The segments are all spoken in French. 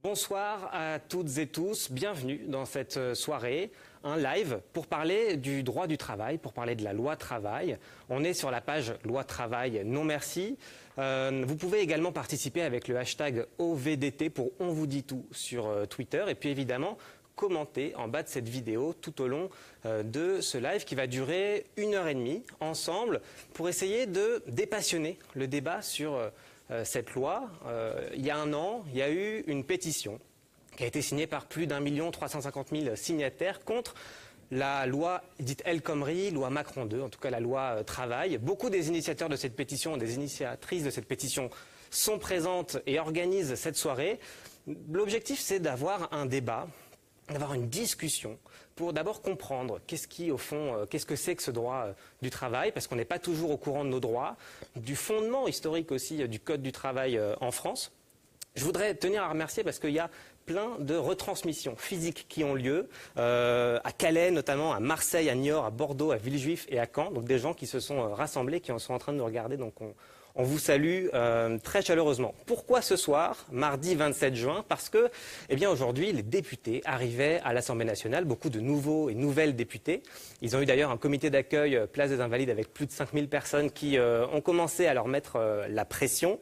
Bonsoir à toutes et tous, bienvenue dans cette soirée, un live pour parler du droit du travail, pour parler de la loi travail. On est sur la page loi travail non merci. Vous pouvez également participer avec le hashtag OVDT pour On vous dit tout sur Twitter et puis évidemment commenter en bas de cette vidéo tout au long de ce live qui va durer 1h30 ensemble pour essayer de dépassionner le débat sur cette loi. Il y a un an, il y a eu une pétition qui a été signée par plus d'1 350 000 signataires contre la loi dite El Khomri, loi Macron 2, en tout cas la loi travail. Beaucoup des initiateurs de cette pétition, des initiatrices de cette pétition sont présentes et organisent cette soirée. L'objectif, c'est d'avoir un débat, d'avoir une discussion pour d'abord comprendre qu'est-ce que c'est que ce droit du travail, parce qu'on n'est pas toujours au courant de nos droits, du fondement historique aussi du Code du travail en France. Je voudrais tenir à remercier parce qu'il y a plein de retransmissions physiques qui ont lieu, à Calais notamment, à Marseille, à Niort, à Bordeaux, à Villejuif et à Caen. Donc des gens qui se sont rassemblés, qui sont en train de nous regarder, donc on vous salue très chaleureusement. Pourquoi ce soir, mardi 27 juin? Parce que, aujourd'hui, les députés arrivaient à l'Assemblée nationale, beaucoup de nouveaux et nouvelles députés. Ils ont eu d'ailleurs un comité d'accueil Place des Invalides avec plus de 5000 personnes qui ont commencé à leur mettre la pression.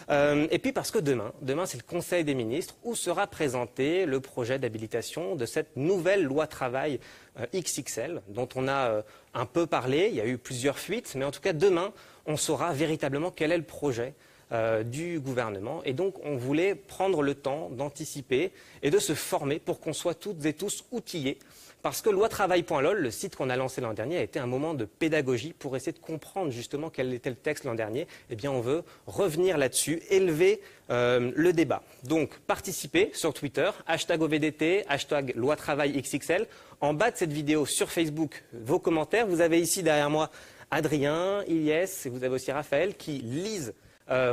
Et puis parce que demain c'est le Conseil des ministres où sera présenté le projet d'habilitation de cette nouvelle loi travail XXL, dont on a un peu parlé. Il y a eu plusieurs fuites, mais en tout cas demain, on saura véritablement quel est le projet du gouvernement. Et donc, on voulait prendre le temps d'anticiper et de se former pour qu'on soit toutes et tous outillés. Parce que loitravail.lol, le site qu'on a lancé l'an dernier, a été un moment de pédagogie pour essayer de comprendre justement quel était le texte l'an dernier. Eh bien, on veut revenir là-dessus, élever le débat. Donc, participez sur Twitter, hashtag OVDT, hashtag loitravailXXL. En bas de cette vidéo sur Facebook, vos commentaires. Vous avez ici derrière moi Adrien, Ilyes, et vous avez aussi Raphaël qui lisent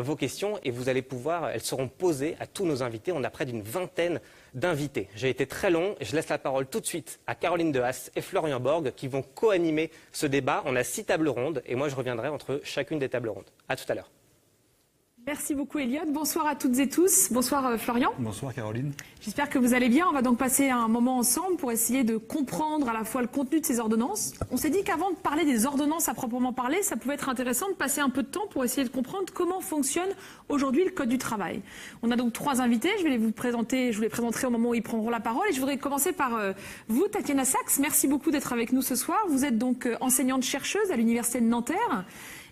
vos questions et vous allez pouvoir, elles seront posées à tous nos invités. On a près d'une vingtaine d'invités. J'ai été très long et je laisse la parole tout de suite à Caroline Dehaas et Florian Borg qui vont co-animer ce débat. On a 6 tables rondes et moi je reviendrai entre chacune des tables rondes. À tout à l'heure. Merci beaucoup Elliot. Bonsoir à toutes et tous. Bonsoir Florian. Bonsoir Caroline. J'espère que vous allez bien. On va donc passer un moment ensemble pour essayer de comprendre à la fois le contenu de ces ordonnances. On s'est dit qu'avant de parler des ordonnances à proprement parler, ça pouvait être intéressant de passer un peu de temps pour essayer de comprendre comment fonctionne aujourd'hui le Code du travail. On a donc 3 invités. Je vais vous les présenterai au moment où ils prendront la parole. Et je voudrais commencer par vous, Tatiana Sachs. Merci beaucoup d'être avec nous ce soir. Vous êtes donc enseignante-chercheuse à l'Université de Nanterre.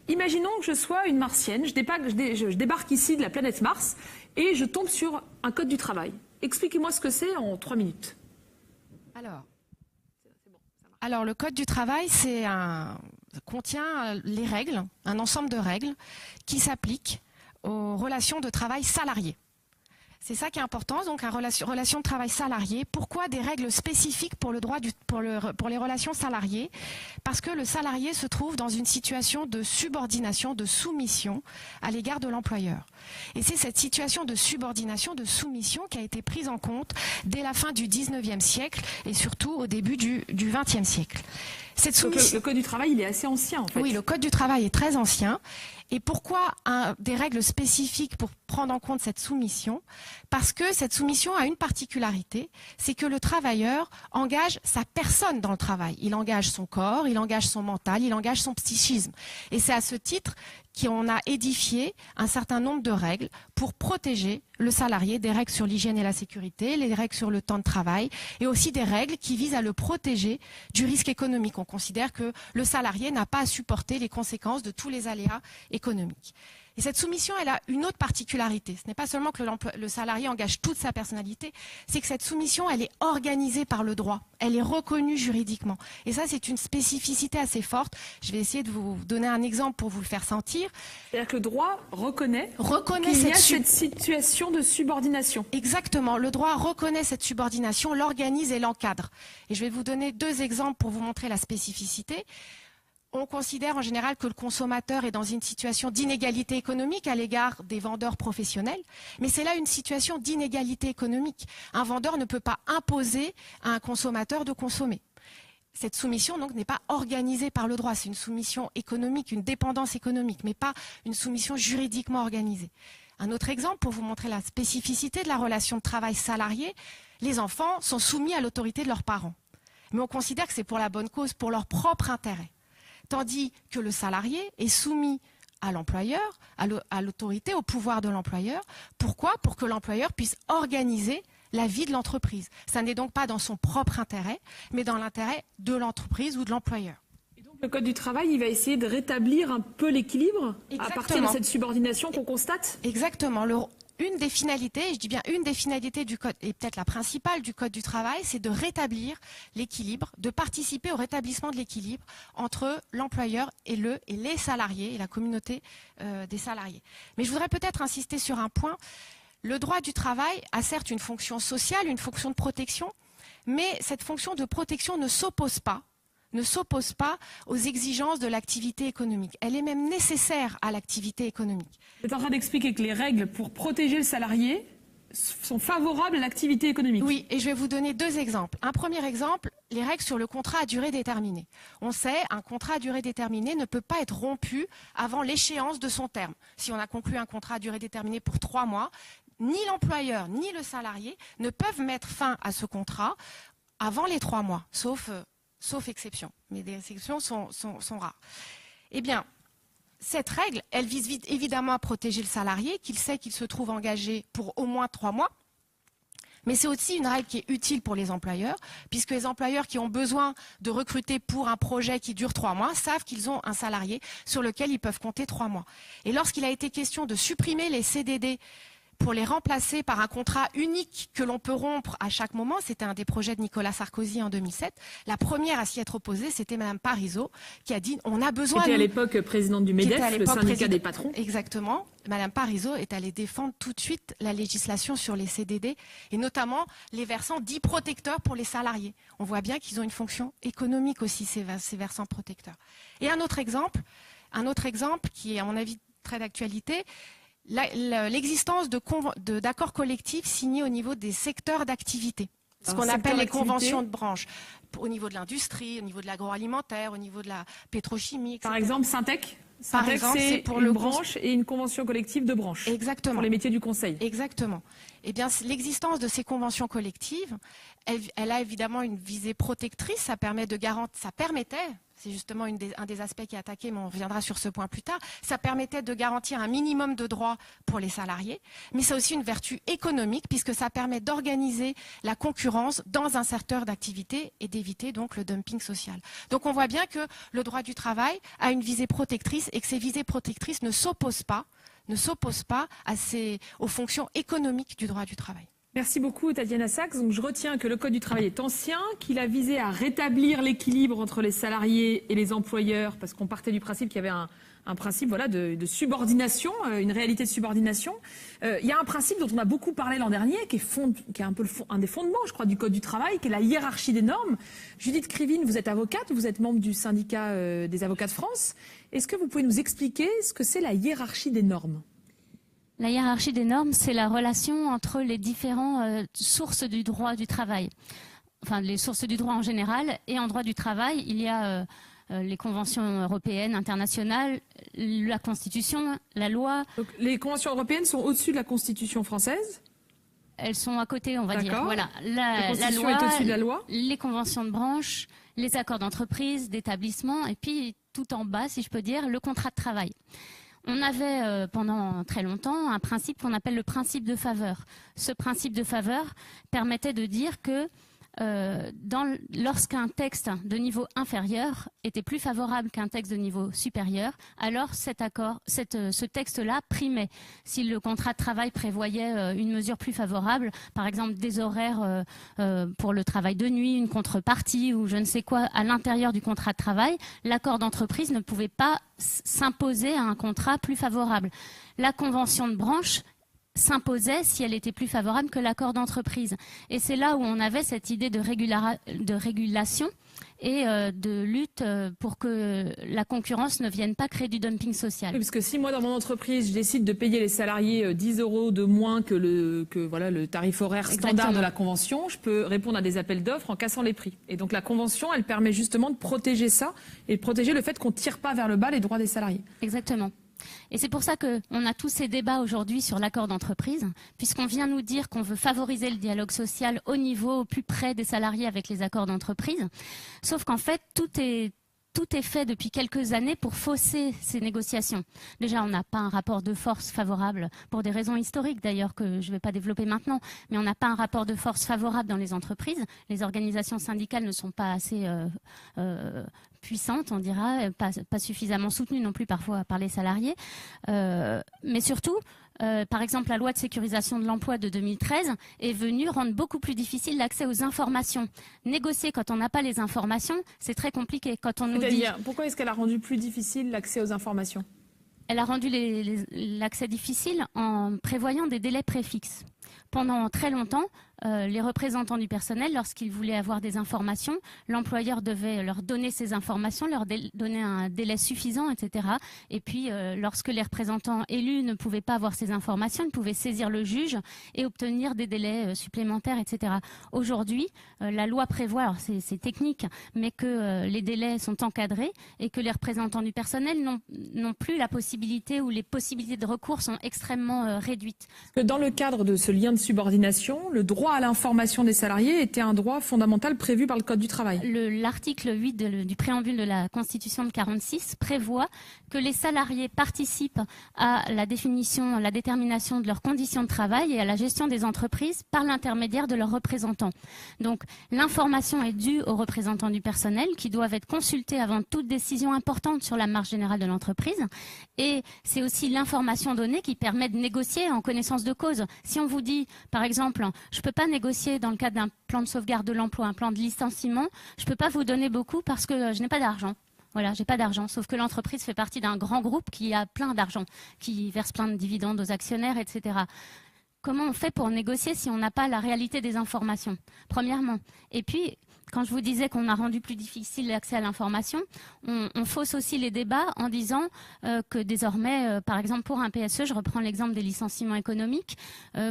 Imaginons que je sois une martienne, je débarque ici de la planète Mars et je tombe sur un code du travail. Expliquez-moi ce que c'est en 3 minutes. Alors, le code du travail, contient les règles, un ensemble de règles qui s'appliquent aux relations de travail salariées. C'est ça qui est important, donc relation de travail salarié. Pourquoi des règles spécifiques pour le droit pour les relations salariées? Parce que le salarié se trouve dans une situation de subordination, de soumission à l'égard de l'employeur. Et c'est cette situation de subordination, de soumission qui a été prise en compte dès la fin du 19e siècle et surtout au début du 20e siècle. Le Code du travail, il est assez ancien en fait. Oui, le Code du travail est très ancien. Et pourquoi des règles spécifiques pour prendre en compte cette soumission? Parce que cette soumission a une particularité, c'est que le travailleur engage sa personne dans le travail. Il engage son corps, il engage son mental, il engage son psychisme. Et c'est à ce titre qu'on a édifié un certain nombre de règles pour protéger le salarié, des règles sur l'hygiène et la sécurité, les règles sur le temps de travail et aussi des règles qui visent à le protéger du risque économique. On considère que le salarié n'a pas à supporter les conséquences de tous les aléas économiques. Et cette soumission, elle a une autre particularité. Ce n'est pas seulement que le salarié engage toute sa personnalité, c'est que cette soumission, elle est organisée par le droit. Elle est reconnue juridiquement. Et ça, c'est une spécificité assez forte. Je vais essayer de vous donner un exemple pour vous le faire sentir. C'est-à-dire que le droit reconnaît qu'il y a cette situation de subordination. Exactement. Le droit reconnaît cette subordination, l'organise et l'encadre. Et je vais vous donner 2 exemples pour vous montrer la spécificité. On considère en général que le consommateur est dans une situation d'inégalité économique à l'égard des vendeurs professionnels, mais c'est là une situation d'inégalité économique. Un vendeur ne peut pas imposer à un consommateur de consommer. Cette soumission donc n'est pas organisée par le droit, c'est une soumission économique, une dépendance économique, mais pas une soumission juridiquement organisée. Un autre exemple pour vous montrer la spécificité de la relation de travail salarié, les enfants sont soumis à l'autorité de leurs parents. Mais on considère que c'est pour la bonne cause, pour leur propre intérêt. Tandis que le salarié est soumis à l'employeur, à l'autorité, au pouvoir de l'employeur. Pourquoi? Pour que l'employeur puisse organiser la vie de l'entreprise. Ça n'est donc pas dans son propre intérêt, mais dans l'intérêt de l'entreprise ou de l'employeur. Et donc le Code du travail, il va essayer de rétablir un peu l'équilibre à partir de cette subordination qu'on constate? Exactement. Une des finalités, je dis bien une des finalités du Code, et peut-être la principale du Code du travail, c'est de rétablir l'équilibre, de participer au rétablissement de l'équilibre entre l'employeur et les salariés et la communauté des salariés. Mais je voudrais peut-être insister sur un point. Le droit du travail a certes une fonction sociale, une fonction de protection, mais cette fonction de protection ne s'oppose pas aux exigences de l'activité économique. Elle est même nécessaire à l'activité économique. Vous êtes en train d'expliquer que les règles pour protéger le salarié sont favorables à l'activité économique. Oui, et je vais vous donner deux exemples. Un premier exemple, les règles sur le contrat à durée déterminée. On sait, un contrat à durée déterminée ne peut pas être rompu avant l'échéance de son terme. Si on a conclu un contrat à durée déterminée pour 3 mois, ni l'employeur ni le salarié ne peuvent mettre fin à ce contrat avant les 3 mois, sauf exception. Mais des exceptions sont rares. Eh bien, cette règle, elle vise évidemment à protéger le salarié, qu'il sait qu'il se trouve engagé pour au moins 3 mois. Mais c'est aussi une règle qui est utile pour les employeurs, puisque les employeurs qui ont besoin de recruter pour un projet qui dure 3 mois savent qu'ils ont un salarié sur lequel ils peuvent compter 3 mois. Et lorsqu'il a été question de supprimer les CDD pour les remplacer par un contrat unique que l'on peut rompre à chaque moment, c'était un des projets de Nicolas Sarkozy en 2007. La première à s'y être opposée, c'était Mme Parizeau, qui a dit on a besoin... Qui était à l'époque présidente du MEDEF, le syndicat des patrons. Exactement. Mme Parizeau est allée défendre tout de suite la législation sur les CDD, et notamment les versants dits protecteurs pour les salariés. On voit bien qu'ils ont une fonction économique aussi, ces versants protecteurs. Et un autre exemple qui est à mon avis très d'actualité, l'existence d'accords collectifs signés au niveau des secteurs d'activité, ce qu'on appelle les conventions de branche, au niveau de l'industrie, au niveau de l'agroalimentaire, au niveau de la pétrochimie, etc. Par exemple, Syntec, c'est pour une branche et une convention collective de branche. Exactement. Pour les métiers du conseil. Exactement. Eh bien, l'existence de ces conventions collectives, elle a évidemment une visée protectrice. Ça permettait, c'est justement un des aspects qui est attaqué, mais on reviendra sur ce point plus tard, ça permettait de garantir un minimum de droits pour les salariés, mais ça a aussi une vertu économique, puisque ça permet d'organiser la concurrence dans un secteur d'activité et d'éviter donc le dumping social. Donc on voit bien que le droit du travail a une visée protectrice et que ces visées protectrices ne s'opposent pas aux fonctions économiques du droit du travail. Merci beaucoup Tatiana Sachs. Donc je retiens que le Code du travail est ancien, qu'il a visé à rétablir l'équilibre entre les salariés et les employeurs, parce qu'on partait du principe qu'il y avait un principe de subordination, une réalité de subordination. Il y a un principe dont on a beaucoup parlé l'an dernier, qui est un peu un des fondements, je crois, du Code du travail, qui est la hiérarchie des normes. Judith Krivine, vous êtes avocate, vous êtes membre du syndicat des avocats de France. Est-ce que vous pouvez nous expliquer ce que c'est la hiérarchie des normes ? La hiérarchie des normes, c'est la relation entre les différentes sources du droit du travail. Enfin, les sources du droit en général. Et en droit du travail, il y a les conventions européennes, internationales, la Constitution, la loi. Donc, les conventions européennes sont au-dessus de la Constitution française ? Elles sont à côté, on va dire. Voilà. La Constitution est au-dessus de la loi ? Les conventions de branche, les accords d'entreprise, d'établissement, et puis tout en bas, si je peux dire, le contrat de travail. On avait pendant très longtemps un principe qu'on appelle le principe de faveur. Ce principe de faveur permettait de dire que lorsqu'un texte de niveau inférieur était plus favorable qu'un texte de niveau supérieur, alors ce texte-là primait. Si le contrat de travail prévoyait une mesure plus favorable, par exemple des horaires pour le travail de nuit, une contrepartie ou je ne sais quoi à l'intérieur du contrat de travail, l'accord d'entreprise ne pouvait pas s'imposer à un contrat plus favorable. La convention de branche s'imposait si elle était plus favorable que l'accord d'entreprise. Et c'est là où on avait cette idée de régulation et de lutte pour que la concurrence ne vienne pas créer du dumping social. Oui, parce que si moi, dans mon entreprise, je décide de payer les salariés 10 € de moins que le tarif horaire standard Exactement. De la convention, je peux répondre à des appels d'offres en cassant les prix. Et donc la convention, elle permet justement de protéger ça et de protéger le fait qu'on ne tire pas vers le bas les droits des salariés. Exactement. Et c'est pour ça qu'on a tous ces débats aujourd'hui sur l'accord d'entreprise, puisqu'on vient nous dire qu'on veut favoriser le dialogue social au niveau, au plus près des salariés avec les accords d'entreprise. Sauf qu'en fait, tout est fait depuis quelques années pour fausser ces négociations. Déjà, on n'a pas un rapport de force favorable, pour des raisons historiques d'ailleurs que je ne vais pas développer maintenant, mais on n'a pas un rapport de force favorable dans les entreprises. Les organisations syndicales ne sont pas assez puissantes, on dira, pas suffisamment soutenues non plus parfois par les salariés. Mais surtout, par exemple, la loi de sécurisation de l'emploi de 2013 est venue rendre beaucoup plus difficile l'accès aux informations. Négocier quand on n'a pas les informations, c'est très compliqué. Quand on nous dit... Pourquoi est-ce qu'elle a rendu plus difficile l'accès aux informations? Elle a rendu l'accès difficile en prévoyant des délais préfixes. Pendant très longtemps, les représentants du personnel, lorsqu'ils voulaient avoir des informations, l'employeur devait leur donner ces informations, leur donner un délai suffisant, etc. Et puis, lorsque les représentants élus ne pouvaient pas avoir ces informations, ils pouvaient saisir le juge et obtenir des délais supplémentaires, etc. Aujourd'hui, la loi prévoit, alors c'est technique, mais que les délais sont encadrés et que les représentants du personnel n'ont plus la possibilité ou les possibilités de recours sont extrêmement réduites. Dans le cadre de ce lien de subordination, le droit à l'information des salariés était un droit fondamental prévu par le Code du travail. L'article 8 du préambule de la Constitution de 1946 prévoit que les salariés participent à la définition, la détermination de leurs conditions de travail et à la gestion des entreprises par l'intermédiaire de leurs représentants. Donc l'information est due aux représentants du personnel qui doivent être consultés avant toute décision importante sur la marche générale de l'entreprise. Et c'est aussi l'information donnée qui permet de négocier en connaissance de cause. Si on vous dit, par exemple, je ne peux pas négocier dans le cadre d'un plan de sauvegarde de l'emploi, un plan de licenciement, je ne peux pas vous donner beaucoup parce que je n'ai pas d'argent. Voilà, j'ai pas d'argent. Sauf que l'entreprise fait partie d'un grand groupe qui a plein d'argent, qui verse plein de dividendes aux actionnaires, etc. Comment on fait pour négocier si on n'a pas la réalité des informations, premièrement. Et puis, quand je vous disais qu'on a rendu plus difficile l'accès à l'information, on fausse aussi les débats en disant que désormais, par exemple pour un PSE, je reprends l'exemple des licenciements économiques,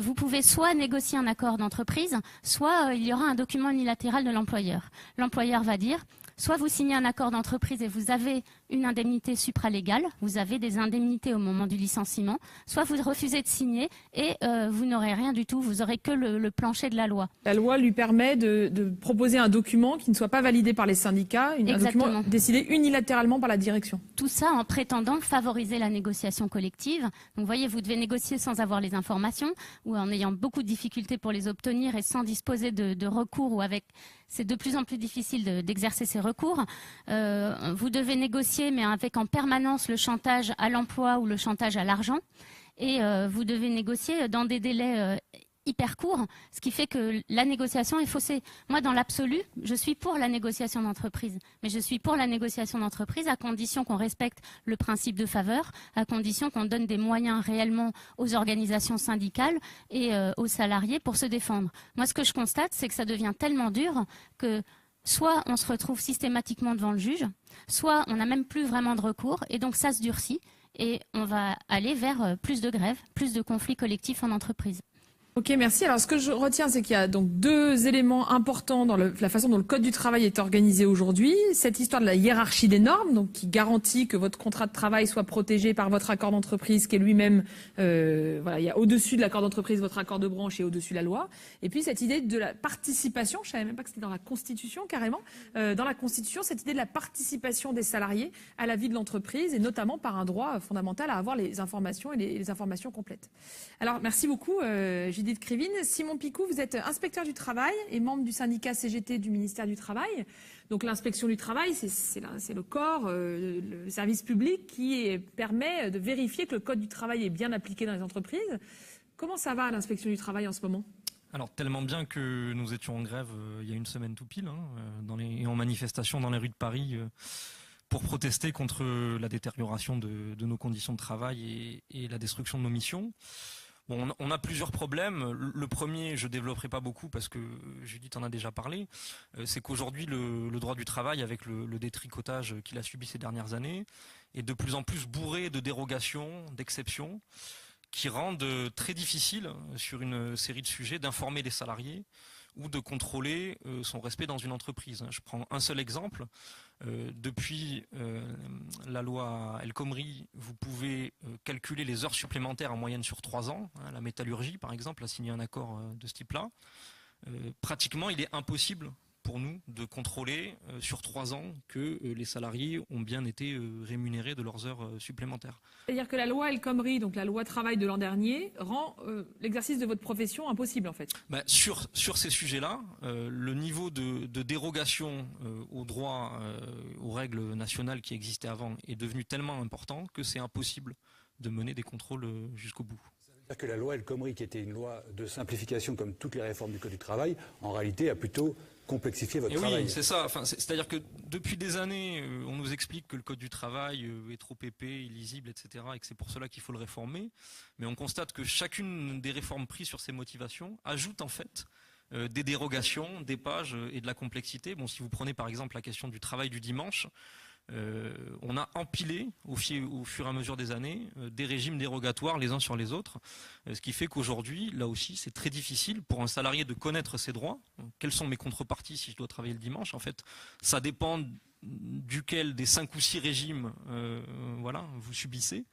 vous pouvez soit négocier un accord d'entreprise, soit il y aura un document unilatéral de l'employeur. L'employeur va dire, soit vous signez un accord d'entreprise et vous avez une indemnité supralégale, vous avez des indemnités au moment du licenciement, soit vous refusez de signer et vous n'aurez rien du tout, vous aurez que le plancher de la loi. La loi lui permet de proposer un document qui ne soit pas validé par les syndicats, un document décidé unilatéralement par la direction. Tout ça en prétendant favoriser la négociation collective. Donc vous voyez, vous devez négocier sans avoir les informations ou en ayant beaucoup de difficultés pour les obtenir et sans disposer de recours ou avec... C'est de plus en plus difficile d'exercer ces recours. Vous devez négocier, mais avec en permanence le chantage à l'emploi ou le chantage à l'argent. Et vous devez négocier dans des délais hyper courts, ce qui fait que la négociation est faussée. Moi, dans l'absolu, je suis pour la négociation d'entreprise. Mais je suis pour la négociation d'entreprise à condition qu'on respecte le principe de faveur, à condition qu'on donne des moyens réellement aux organisations syndicales et aux salariés pour se défendre. Moi, ce que je constate, c'est que ça devient tellement dur que soit on se retrouve systématiquement devant le juge, soit on n'a même plus vraiment de recours, et donc ça se durcit, et on va aller vers plus de grèves, plus de conflits collectifs en entreprise. Ok, merci. Alors, ce que je retiens, c'est qu'il y a donc deux éléments importants dans la façon dont le Code du travail est organisé aujourd'hui. Cette histoire de la hiérarchie des normes, donc qui garantit que votre contrat de travail soit protégé par votre accord d'entreprise, qui est lui-même, voilà, il y a au-dessus de l'accord d'entreprise votre accord de branche et au-dessus de la loi. Et puis cette idée de la participation, je savais même pas que c'était dans la Constitution carrément. Dans la Constitution, cette idée de la participation des salariés à la vie de l'entreprise et notamment par un droit fondamental à avoir les informations et les informations complètes. Alors, merci beaucoup, Judith Krivine. Simon Picou, vous êtes inspecteur du travail et membre du syndicat CGT du ministère du Travail. Donc l'inspection du travail, c'est le corps, le service public qui permet de vérifier que le Code du travail est bien appliqué dans les entreprises. Comment ça va à l'inspection du travail en ce moment ? Alors tellement bien que nous étions en grève il y a une semaine tout pile, en manifestation dans les rues de Paris pour protester contre la détérioration de nos conditions de travail et la destruction de nos missions. Bon, on a plusieurs problèmes. Le premier, je développerai pas beaucoup parce que Judith en a déjà parlé, c'est qu'aujourd'hui le droit du travail, avec le détricotage qu'il a subi ces dernières années, est de plus en plus bourré de dérogations, d'exceptions, qui rendent très difficile, sur une série de sujets, d'informer les salariés ou de contrôler son respect dans une entreprise. Je prends un seul exemple. Depuis la loi El Khomri, vous pouvez calculer les heures supplémentaires en moyenne sur 3 ans. La métallurgie, par exemple, a signé un accord de ce type-là. Pratiquement, il est impossible pour nous de contrôler sur 3 ans que les salariés ont bien été rémunérés de leurs heures supplémentaires. C'est-à-dire que la loi El Khomri, donc la loi travail de l'an dernier, rend l'exercice de votre profession impossible en fait. Sur ces sujets-là, le niveau de dérogation aux droits, aux règles nationales qui existaient avant est devenu tellement important que c'est impossible de mener des contrôles jusqu'au bout. C'est-à-dire que la loi El Khomri, qui était une loi de simplification comme toutes les réformes du Code du travail, en réalité a plutôt complexifié votre travail. Oui, c'est ça. C'est-à-dire que depuis des années, on nous explique que le Code du travail est trop épais, illisible, etc. et que c'est pour cela qu'il faut le réformer. Mais on constate que chacune des réformes prises sur ces motivations ajoute en fait des dérogations, des pages et de la complexité. Bon, si vous prenez par exemple la question du travail du dimanche, on a empilé au fur et à mesure des années des régimes dérogatoires les uns sur les autres, ce qui fait qu'aujourd'hui, là aussi, c'est très difficile pour un salarié de connaître ses droits. Quelles sont mes contreparties si je dois travailler le dimanche? En fait, ça dépend duquel des 5 ou 6 régimes vous subissez.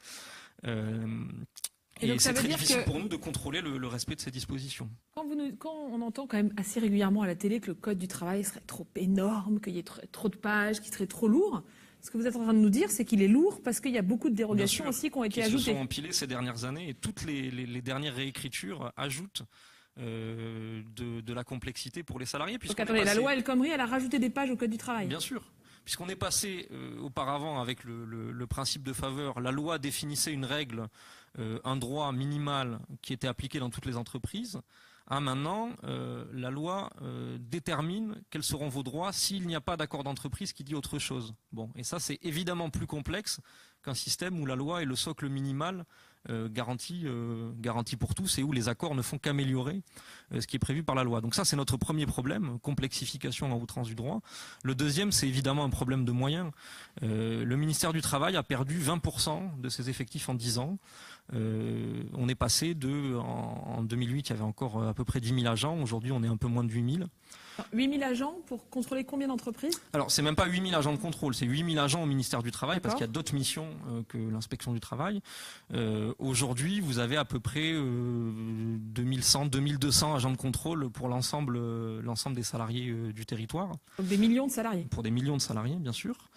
Et c'est très difficile pour nous de contrôler le respect de ces dispositions. Quand on entend quand même assez régulièrement à la télé que le Code du travail serait trop énorme, qu'il y ait trop de pages, qu'il serait trop lourd, ce que vous êtes en train de nous dire, c'est qu'il est lourd parce qu'il y a beaucoup de dérogations aussi qui ont été ajoutées. Qui se sont empilées ces dernières années et toutes les dernières réécritures ajoutent de la complexité pour les salariés. Donc attendez, la loi El Khomri, elle a rajouté des pages au Code du travail. Bien sûr. Puisqu'on est passé auparavant avec le principe de faveur, la loi définissait une règle, un droit minimal qui était appliqué dans toutes les entreprises. Maintenant, la loi détermine quels seront vos droits s'il n'y a pas d'accord d'entreprise qui dit autre chose. Bon, et ça c'est évidemment plus complexe qu'un système où la loi est le socle minimal garanti pour tous et où les accords ne font qu'améliorer ce qui est prévu par la loi. Donc ça c'est notre premier problème, complexification en outrance du droit. Le deuxième c'est évidemment un problème de moyens. Le ministère du Travail a perdu 20% de ses effectifs en 10 ans. On est passé en 2008 il y avait encore à peu près 10 000 agents, aujourd'hui on est un peu moins de 8 000. 8 000 agents pour contrôler combien d'entreprises? Alors, c'est même pas 8 000 agents de contrôle, c'est 8 000 agents au ministère du Travail, parce qu'il y a d'autres missions que l'inspection du travail. Aujourd'hui, vous avez à peu près 2100, 2200 agents de contrôle pour l'ensemble des salariés du territoire. Donc des millions de salariés. Pour des millions de salariés, bien sûr.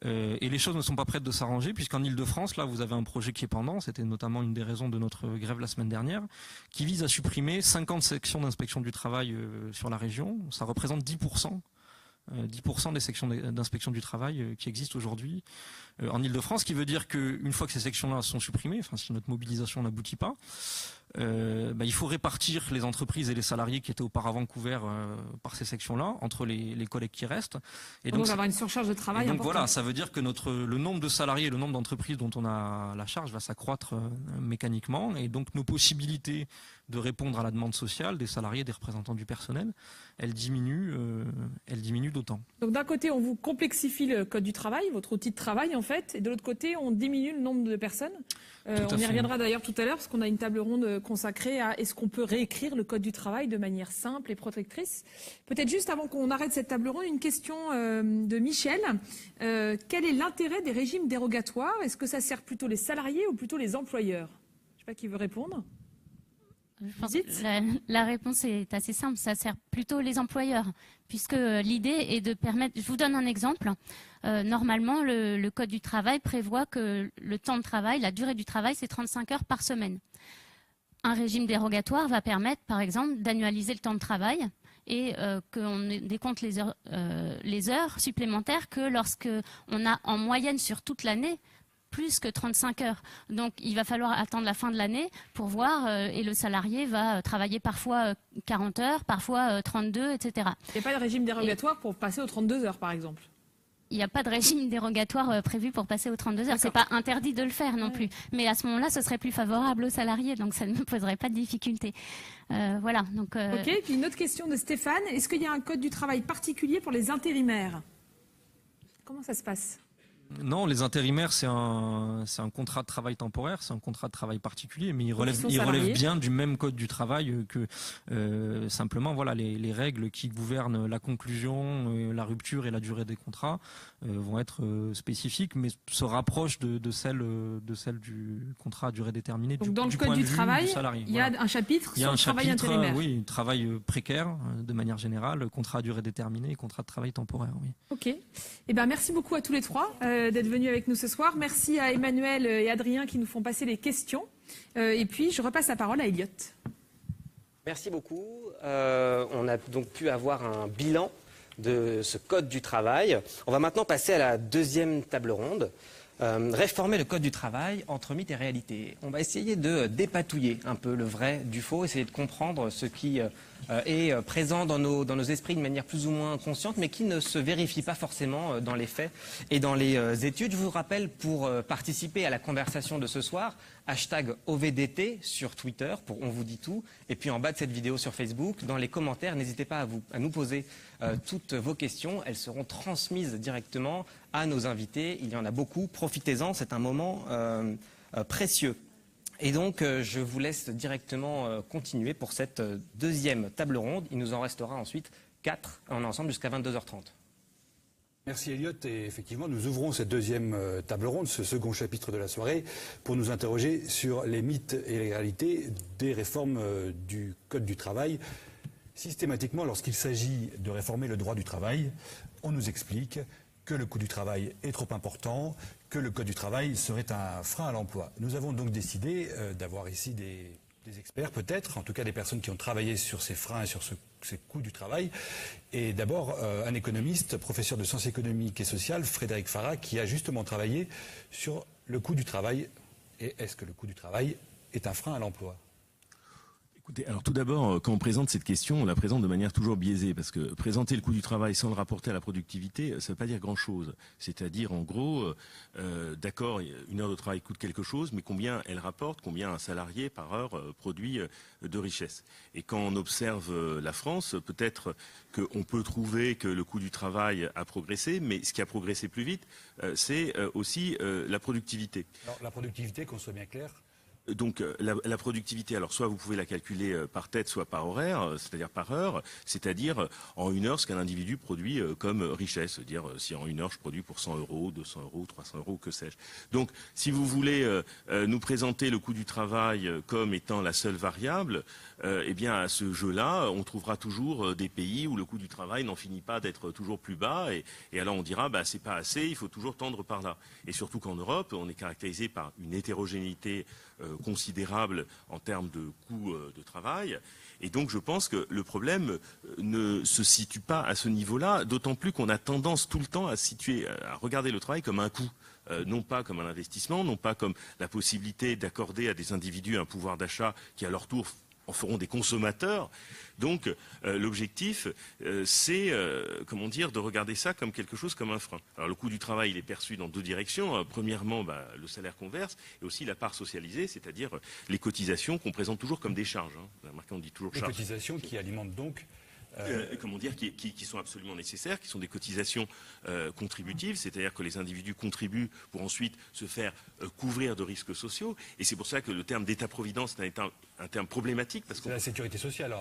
Et les choses ne sont pas prêtes de s'arranger, puisqu'en Ile-de-France, là, vous avez un projet qui est pendant, c'était notamment une des raisons de notre grève la semaine dernière, qui vise à supprimer 50 sections d'inspection du travail sur la région. Ça représente 10% des sections d'inspection du travail qui existent aujourd'hui en Ile-de-France, ce qui veut dire qu'une fois que ces sections-là sont supprimées, si notre mobilisation n'aboutit pas, il faut répartir les entreprises et les salariés qui étaient auparavant couverts par ces sections-là entre les collègues qui restent. Et donc, avoir une surcharge de travail importante. Voilà, ça veut dire que le nombre de salariés et le nombre d'entreprises dont on a la charge va s'accroître mécaniquement, et donc nos possibilités de répondre à la demande sociale des salariés, des représentants du personnel, elles diminuent d'autant. Donc d'un côté, on vous complexifie le Code du travail, votre outil de travail en fait, et de l'autre côté, on diminue le nombre de personnes. On y reviendra d'ailleurs tout à l'heure, parce qu'on a une table ronde consacrée à est-ce qu'on peut réécrire le Code du travail de manière simple et protectrice. Peut-être juste avant qu'on arrête cette table ronde, une question de Michel. Quel est l'intérêt des régimes dérogatoires? Est-ce que ça sert plutôt les salariés ou plutôt les employeurs? Je ne sais pas qui veut répondre. Je pense que la réponse est assez simple, ça sert plutôt les employeurs, puisque l'idée est de permettre, je vous donne un exemple, normalement le Code du travail prévoit que le temps de travail, la durée du travail, c'est 35 heures par semaine. Un régime dérogatoire va permettre par exemple d'annualiser le temps de travail et qu'on décompte les heures supplémentaires que lorsqu'on a en moyenne sur toute l'année plus que 35 heures. Donc il va falloir attendre la fin de l'année pour voir, et le salarié va travailler parfois 40 heures, parfois 32, etc. Il n'y a pas de régime dérogatoire pour passer aux 32 heures, par exemple? Il n'y a pas de régime dérogatoire prévu pour passer aux 32 heures. C'est pas interdit de le faire non plus. Mais à ce moment-là, ce serait plus favorable aux salariés, donc ça ne me poserait pas de difficulté. Voilà. Donc, Ok. Puis une autre question de Stéphane. Est-ce qu'il y a un code du travail particulier pour les intérimaires? Comment ça se passe? Non, les intérimaires, c'est un contrat de travail temporaire, c'est un contrat de travail particulier, mais il relève bien du même code du travail que simplement voilà les règles qui gouvernent la conclusion, la rupture et la durée des contrats vont être spécifiques, mais se rapprochent de celles du contrat à durée déterminée. Donc dans le code du travail, il y a un chapitre sur le travail intérimaire. Oui, travail précaire de manière générale, contrat à durée déterminée et contrat de travail temporaire. Oui. Ok. Eh ben merci beaucoup à tous les trois d'être venus avec nous ce soir. Merci à Emmanuel et Adrien qui nous font passer les questions. Et puis je repasse la parole à Elliot. Merci beaucoup. On a donc pu avoir un bilan de ce code du travail. On va maintenant passer à la deuxième table ronde. Réformer le code du travail entre mythes et réalité. On va essayer de dépatouiller un peu le vrai du faux, essayer de comprendre ce qui est présent dans nos esprits de manière plus ou moins consciente, mais qui ne se vérifie pas forcément dans les faits et dans les études. Je vous rappelle, pour participer à la conversation de ce soir, hashtag OVDT sur Twitter pour On vous dit tout, et puis en bas de cette vidéo sur Facebook, dans les commentaires, n'hésitez pas à nous poser toutes vos questions. Elles seront transmises directement à nos invités. Il y en a beaucoup. Profitez-en, c'est un moment précieux. Et donc, je vous laisse directement continuer pour cette deuxième table ronde. Il nous en restera ensuite 4. On est ensemble jusqu'à 22h30. Merci Elliot, et effectivement nous ouvrons cette deuxième table ronde, ce second chapitre de la soirée, pour nous interroger sur les mythes et les réalités des réformes du Code du travail. Systématiquement, lorsqu'il s'agit de réformer le droit du travail, on nous explique que le coût du travail est trop important, que le Code du travail serait un frein à l'emploi. Nous avons donc décidé d'avoir ici des experts peut-être, en tout cas des personnes qui ont travaillé sur ces freins et sur ces coûts du travail. Et d'abord un économiste, professeur de sciences économiques et sociales, Frédéric Farah, qui a justement travaillé sur le coût du travail. Et est-ce que le coût du travail est un frein à l'emploi ? Écoutez, alors tout d'abord, quand on présente cette question, on la présente de manière toujours biaisée, parce que présenter le coût du travail sans le rapporter à la productivité, ça ne veut pas dire grand-chose. C'est-à-dire, en gros, d'accord, une heure de travail coûte quelque chose, mais combien elle rapporte, combien un salarié par heure produit de richesse. Et quand on observe la France, peut-être qu'on peut trouver que le coût du travail a progressé, mais ce qui a progressé plus vite, c'est aussi la productivité. Alors, la productivité, qu'on soit bien clair. Donc la productivité, alors soit vous pouvez la calculer par tête, soit par horaire, c'est-à-dire par heure, c'est-à-dire en une heure ce qu'un individu produit comme richesse, c'est-à-dire si en une heure je produis pour 100 euros, 200 euros, 300 euros, que sais-je. Donc si vous voulez nous présenter le coût du travail comme étant la seule variable, eh bien à ce jeu-là, on trouvera toujours des pays où le coût du travail n'en finit pas d'être toujours plus bas, et alors on dira bah c'est pas assez, il faut toujours tendre par là. Et surtout qu'en Europe, on est caractérisé par une hétérogénéité considérable en termes de coût de travail. Et donc je pense que le problème ne se situe pas à ce niveau-là, d'autant plus qu'on a tendance tout le temps à regarder le travail comme un coût. Non pas comme un investissement, non pas comme la possibilité d'accorder à des individus un pouvoir d'achat qui à leur tour en feront des consommateurs. Donc l'objectif, c'est de regarder ça comme quelque chose comme un frein. Alors le coût du travail, il est perçu dans deux directions. Premièrement, le salaire qu'on verse, et aussi la part socialisée, c'est-à-dire les cotisations qu'on présente toujours comme des charges. Vous avez remarqué, on dit toujours charges. Les cotisations qui alimentent donc... qui sont absolument nécessaires, qui sont des cotisations contributives, c'est-à-dire que les individus contribuent pour ensuite se faire couvrir de risques sociaux. Et c'est pour ça que le terme d'État-providence est un terme problématique. Parce c'est la sécurité sociale,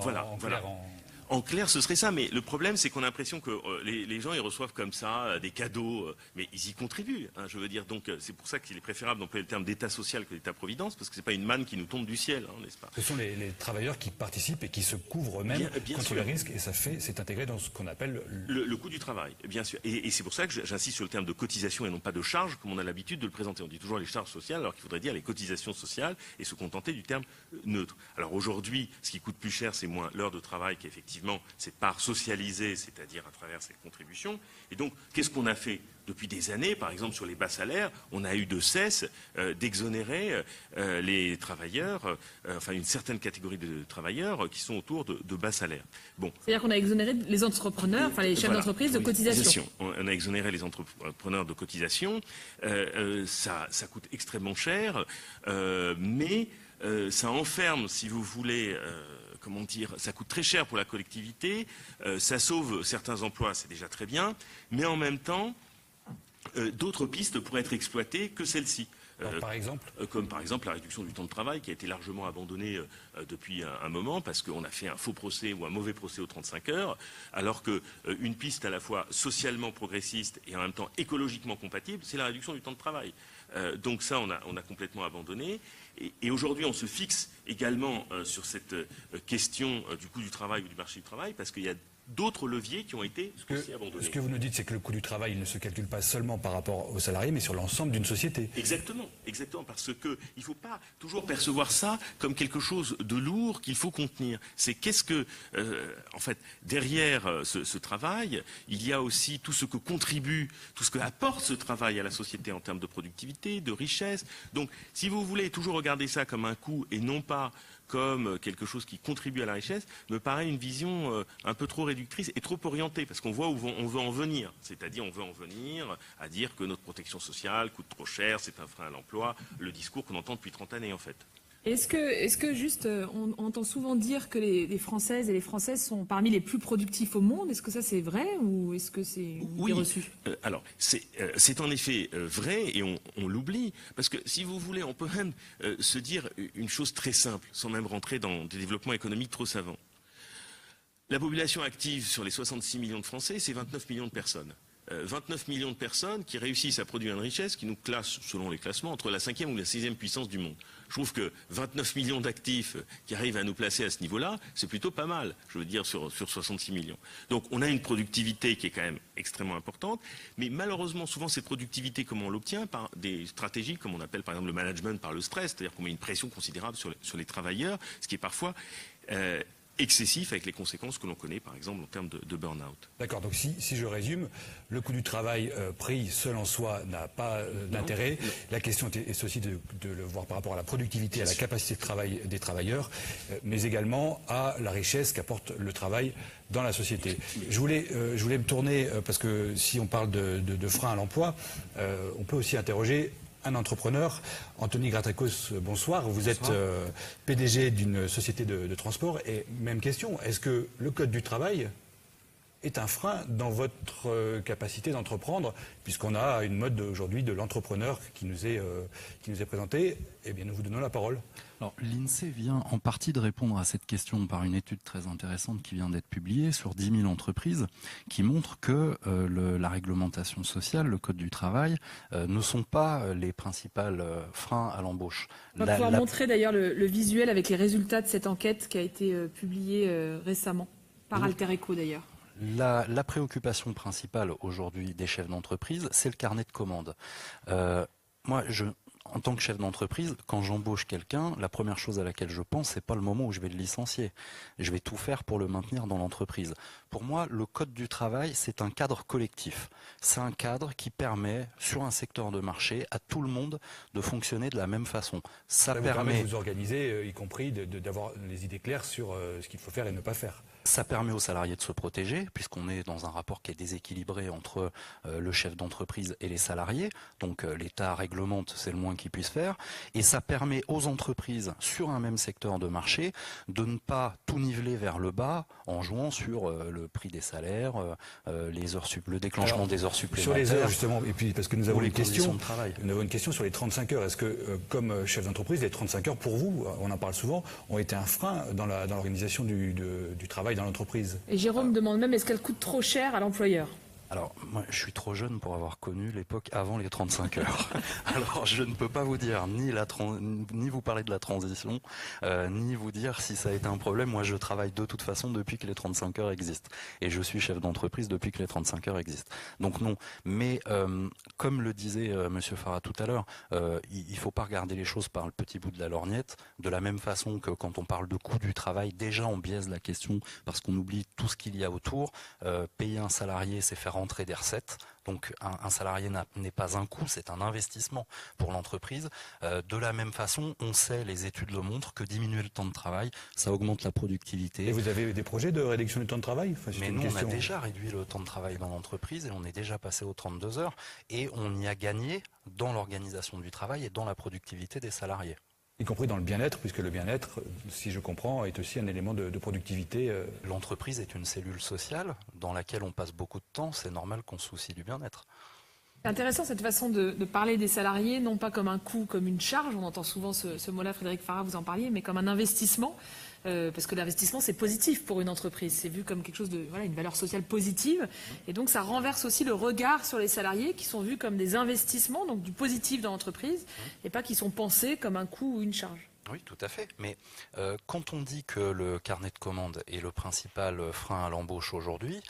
En clair, ce serait ça, mais le problème, c'est qu'on a l'impression que les gens, ils reçoivent comme ça des cadeaux, mais ils y contribuent. Je veux dire, donc c'est pour ça qu'il est préférable d'employer le terme d'État social que d'État-providence, parce que c'est pas une manne qui nous tombe du ciel, n'est-ce pas ? Ce sont les travailleurs qui participent et qui se couvrent eux-mêmes contre les risques, et c'est intégré dans ce qu'on appelle le coût du travail, bien sûr. Et c'est pour ça que j'insiste sur le terme de cotisation et non pas de charge, comme on a l'habitude de le présenter. On dit toujours les charges sociales, alors qu'il faudrait dire les cotisations sociales et se contenter du terme neutre. Alors aujourd'hui, ce qui coûte plus cher, c'est moins l'heure de travail qu'effectivement cette part socialisée, c'est-à-dire à travers cette contribution. Et donc, qu'est-ce qu'on a fait depuis des années? Par exemple, sur les bas salaires, on a eu de cesse d'exonérer les travailleurs, une certaine catégorie de travailleurs qui sont autour de bas salaires. Bon. C'est-à-dire qu'on a exonéré les entrepreneurs, les chefs d'entreprise de cotisation. On a exonéré les entrepreneurs de cotisation. Ça coûte extrêmement cher, mais ça enferme, si vous voulez... ça coûte très cher pour la collectivité, ça sauve certains emplois, c'est déjà très bien, mais en même temps, d'autres pistes pourraient être exploitées que celle-ci. Par exemple Comme par exemple la réduction du temps de travail qui a été largement abandonnée depuis un moment parce qu'on a fait un faux procès ou un mauvais procès aux 35 heures, alors qu'une piste à la fois socialement progressiste et en même temps écologiquement compatible, c'est la réduction du temps de travail. Donc ça, on a complètement abandonné. Et aujourd'hui, on se fixe également sur cette question du coût du travail ou du marché du travail parce qu'il y a d'autres leviers qui ont été aussi abandonnés. Ce que vous nous dites, c'est que le coût du travail il ne se calcule pas seulement par rapport aux salariés, mais sur l'ensemble d'une société. Exactement, parce que il ne faut pas toujours percevoir ça comme quelque chose de lourd qu'il faut contenir. C'est qu'est-ce que, en fait, derrière ce travail, il y a aussi tout ce que contribue, tout ce que apporte ce travail à la société en termes de productivité, de richesse. Donc, si vous voulez toujours regarder ça comme un coût et non pas comme quelque chose qui contribue à la richesse, me paraît une vision un peu trop réductrice et trop orientée, parce qu'on voit où on veut en venir. C'est-à-dire, on veut en venir à dire que notre protection sociale coûte trop cher, c'est un frein à l'emploi, le discours qu'on entend depuis 30 années, en fait. Est-ce que juste, on entend souvent dire que les Françaises et les Français sont parmi les plus productifs au monde. Est-ce que ça c'est vrai ou est-ce que c'est une idée reçue ? Alors, c'est en effet vrai et on l'oublie. Parce que si vous voulez, on peut même se dire une chose très simple, sans même rentrer dans des développements économiques trop savants. La population active sur les 66 millions de Français, c'est 29 millions de personnes. 29 millions de personnes qui réussissent à produire une richesse qui nous classe, selon les classements, entre la 5e ou la 6e puissance du monde. Je trouve que 29 millions d'actifs qui arrivent à nous placer à ce niveau-là, c'est plutôt pas mal, je veux dire, sur 66 millions. Donc on a une productivité qui est quand même extrêmement importante, mais malheureusement, souvent cette productivité, comment on l'obtient ? Par des stratégies, comme on appelle par exemple le management par le stress, c'est-à-dire qu'on met une pression considérable sur les travailleurs, ce qui est parfois excessif avec les conséquences que l'on connaît par exemple en termes de burn-out. D'accord, donc si je résume, le coût du travail pris seul en soi n'a pas d'intérêt. La question est aussi de le voir par rapport à la productivité, à la capacité de travail des travailleurs, mais également à la richesse qu'apporte le travail dans la société. Je voulais me tourner, parce que si on parle de frein à l'emploi, on peut aussi interroger un entrepreneur. Anthony Gratakos, bonsoir. Vous êtes PDG d'une société de transport. Et même question, est-ce que le Code du travail est un frein dans votre capacité d'entreprendre, puisqu'on a une mode aujourd'hui de l'entrepreneur qui nous est présentée? Eh bien, nous vous donnons la parole. Alors, l'INSEE vient en partie de répondre à cette question par une étude très intéressante qui vient d'être publiée sur 10 000 entreprises qui montre que la réglementation sociale, le Code du travail, ne sont pas les principaux freins à l'embauche. On va pouvoir montrer d'ailleurs le visuel avec les résultats de cette enquête qui a été publiée récemment, par Alter Eco d'ailleurs. La préoccupation principale aujourd'hui des chefs d'entreprise, c'est le carnet de commandes. En tant que chef d'entreprise, quand j'embauche quelqu'un, la première chose à laquelle je pense, c'est pas le moment où je vais le licencier. Je vais tout faire pour le maintenir dans l'entreprise. Pour moi, le Code du travail, c'est un cadre collectif. C'est un cadre qui permet, sur un secteur de marché, à tout le monde de fonctionner de la même façon. Ça permet de vous organiser, y compris d'avoir les idées claires sur ce qu'il faut faire et ne pas faire. Ça permet aux salariés de se protéger, puisqu'on est dans un rapport qui est déséquilibré entre le chef d'entreprise et les salariés. Donc l'État réglemente, c'est le moins qu'il puisse faire. Et ça permet aux entreprises, sur un même secteur de marché, de ne pas tout niveler vers le bas en jouant sur le prix des salaires, le déclenchement des heures supplémentaires. Sur les heures, justement, et puis parce que nous avons une question sur les 35 heures. Est-ce que, comme chef d'entreprise, les 35 heures, pour vous, on en parle souvent, ont été un frein dans l'organisation du travail dans l'entreprise? Et Jérôme demande même, est-ce qu'elle coûte trop cher à l'employeur? Alors, moi, je suis trop jeune pour avoir connu l'époque avant les 35 heures. Alors, je ne peux pas vous dire ni vous parler de la transition, ni vous dire si ça a été un problème. Moi, je travaille de toute façon depuis que les 35 heures existent. Et je suis chef d'entreprise depuis que les 35 heures existent. Donc non. Mais, comme le disait Monsieur Farah tout à l'heure, il ne faut pas regarder les choses par le petit bout de la lorgnette. De la même façon que quand on parle de coût du travail, déjà on biaise la question parce qu'on oublie tout ce qu'il y a autour. Payer un salarié, c'est faire rentrer des recettes. Donc un salarié n'est pas un coût, c'est un investissement pour l'entreprise. De la même façon, on sait, les études le montrent, que diminuer le temps de travail, ça augmente la productivité. Et vous avez des projets de réduction du temps de travail? Mais nous, on a déjà réduit le temps de travail dans l'entreprise et on est déjà passé aux 32 heures et on y a gagné dans l'organisation du travail et dans la productivité des salariés. Y compris dans le bien-être, puisque le bien-être, si je comprends, est aussi un élément de productivité. L'entreprise est une cellule sociale dans laquelle on passe beaucoup de temps, c'est normal qu'on se soucie du bien-être. C'est intéressant cette façon de parler des salariés, non pas comme un coût, comme une charge, on entend souvent ce mot-là, Frédéric Farah, vous en parliez, mais comme un investissement, parce que l'investissement c'est positif pour une entreprise, c'est vu comme quelque chose de, voilà, une valeur sociale positive, et donc ça renverse aussi le regard sur les salariés qui sont vus comme des investissements, donc du positif dans l'entreprise, et pas qui sont pensés comme un coût ou une charge. Oui, tout à fait. Mais quand on dit que le carnet de commandes est le principal frein à l'embauche aujourd'hui,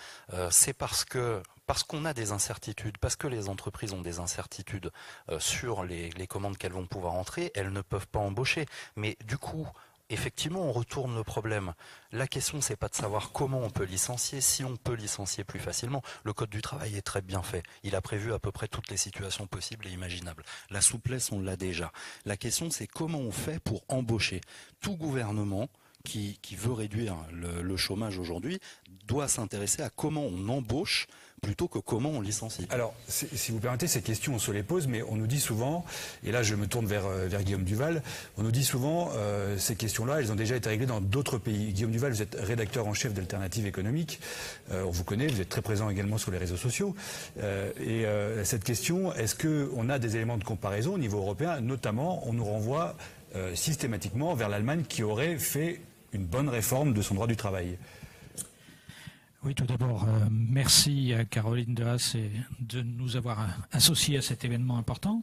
c'est parce qu'on a des incertitudes, parce que les entreprises ont des incertitudes sur les commandes qu'elles vont pouvoir entrer, elles ne peuvent pas embaucher. Mais du coup, effectivement, on retourne le problème. La question, c'est pas de savoir comment on peut licencier, si on peut licencier plus facilement. Le Code du travail est très bien fait. Il a prévu à peu près toutes les situations possibles et imaginables. La souplesse, on l'a déjà. La question, c'est comment on fait pour embaucher. Tout gouvernement qui veut réduire le chômage aujourd'hui doit s'intéresser à comment on embauche plutôt que comment on licencie. Alors, si vous permettez, ces questions, on se les pose, mais on nous dit souvent, et là je me tourne vers Guillaume Duval, on nous dit souvent, ces questions-là, elles ont déjà été réglées dans d'autres pays. Guillaume Duval, vous êtes rédacteur en chef d'Alternative économique, on vous connaît, vous êtes très présent également sur les réseaux sociaux, et cette question, est-ce qu'on a des éléments de comparaison au niveau européen? Notamment, on nous renvoie systématiquement vers l'Allemagne qui aurait fait une bonne réforme de son droit du travail. Oui, tout d'abord, merci à Caroline Dehaas de nous avoir associés à cet événement important.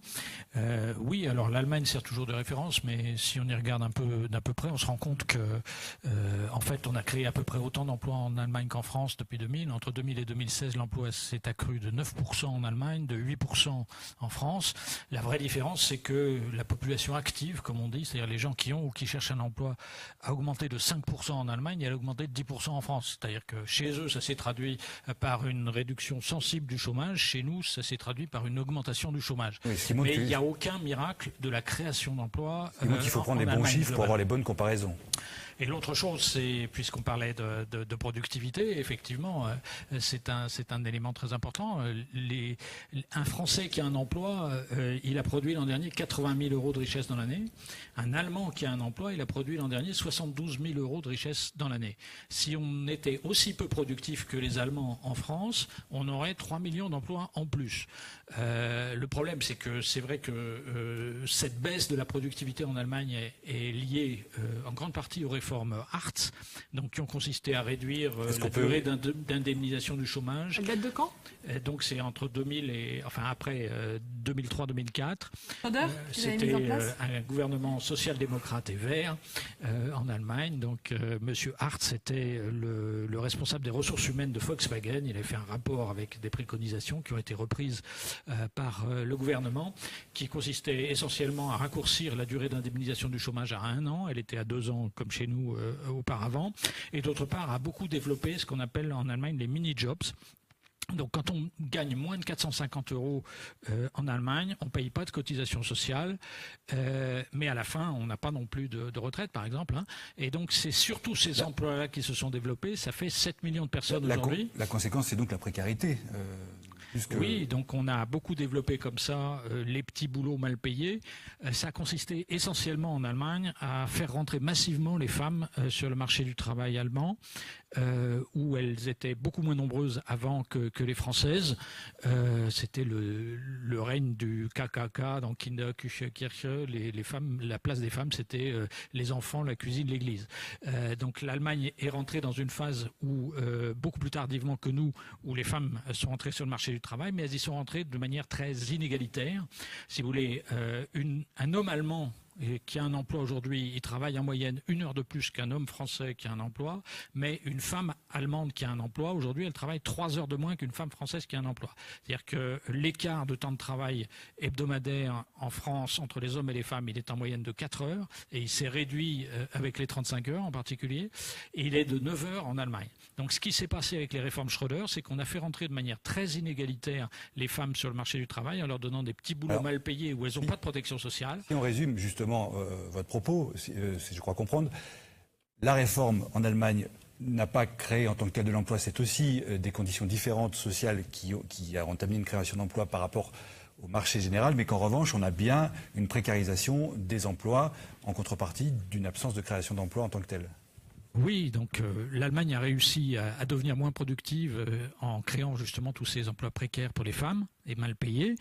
Oui, alors l'Allemagne sert toujours de référence, mais si on y regarde d'un peu près, on se rend compte que, en fait, on a créé à peu près autant d'emplois en Allemagne qu'en France depuis 2000. Entre 2000 et 2016, l'emploi s'est accru de 9% en Allemagne, de 8% en France. La vraie différence, c'est que la population active, comme on dit, c'est-à-dire les gens qui ont ou qui cherchent un emploi, a augmenté de 5% en Allemagne et elle a augmenté de 10% en France. C'est-à-dire que chez eux, ça s'est traduit par une réduction sensible du chômage. Chez nous, ça s'est traduit par une augmentation du chômage. Oui, mais il n'y a aucun miracle de la création d'emplois. Il faut prendre les bons chiffres pour avoir les bonnes comparaisons. Et l'autre chose, c'est, puisqu'on parlait de productivité, effectivement, c'est un élément très important. Un Français qui a un emploi, il a produit l'an dernier 80 000 euros de richesse dans l'année. Un Allemand qui a un emploi, il a produit l'an dernier 72 000 euros de richesse dans l'année. Si on était aussi peu productif que les Allemands en France, on aurait 3 millions d'emplois en plus. Le problème, c'est que c'est vrai que cette baisse de la productivité en Allemagne est liée en grande partie aux réformes Hartz, donc qui ont consisté à réduire la durée d'indemnisation du chômage. Elle date de quand? Donc c'est entre 2000 et après 2003-2004. C'était un gouvernement social-démocrate et vert en Allemagne. Donc Monsieur Hartz était le responsable des ressources humaines de Volkswagen. Il avait fait un rapport avec des préconisations qui ont été reprises par le gouvernement, qui consistait essentiellement à raccourcir la durée d'indemnisation du chômage à 1 an. Elle était à 2 ans comme chez nous auparavant, et d'autre part a beaucoup développé ce qu'on appelle en Allemagne les mini-jobs. Donc quand on gagne moins de 450 € en Allemagne, on ne paye pas de cotisation sociale, mais à la fin, on n'a pas non plus de retraite, par exemple. Hein. Et donc c'est surtout ces emplois-là qui se sont développés. Ça fait 7 millions de personnes aujourd'hui. La conséquence, c'est donc la précarité. Oui, donc on a beaucoup développé comme ça les petits boulots mal payés. Ça a consisté essentiellement en Allemagne à faire rentrer massivement les femmes sur le marché du travail allemand, où elles étaient beaucoup moins nombreuses avant que les Françaises. C'était le règne du KKK, donc Kinderküche, Kirche. Les femmes, la place des femmes, c'était les enfants, la cuisine, l'église. Donc l'Allemagne est rentrée dans une phase où, beaucoup plus tardivement que nous, où les femmes sont entrées sur le marché du travail, mais elles y sont rentrées de manière très inégalitaire. Si vous voulez, un homme allemand qui a un emploi aujourd'hui, il travaille en moyenne 1 heure de plus qu'un homme français qui a un emploi, mais une femme allemande qui a un emploi, aujourd'hui, elle travaille 3 heures de moins qu'une femme française qui a un emploi. C'est-à-dire que l'écart de temps de travail hebdomadaire en France entre les hommes et les femmes, il est en moyenne de 4 heures, et il s'est réduit avec les 35 heures en particulier, et il est de 9 heures en Allemagne. Donc ce qui s'est passé avec les réformes Schröder, c'est qu'on a fait rentrer de manière très inégalitaire les femmes sur le marché du travail en leur donnant des petits boulots mal payés où elles n'ont pas de protection sociale. Si on résume justement votre propos, si je crois comprendre, la réforme en Allemagne n'a pas créé en tant que tel de l'emploi, c'est aussi des conditions différentes sociales qui a entamé une création d'emplois par rapport au marché général, mais qu'en revanche, on a bien une précarisation des emplois en contrepartie d'une absence de création d'emplois en tant que telle. Oui, donc l'Allemagne a réussi à devenir moins productive en créant justement tous ces emplois précaires pour les femmes. et mal payés.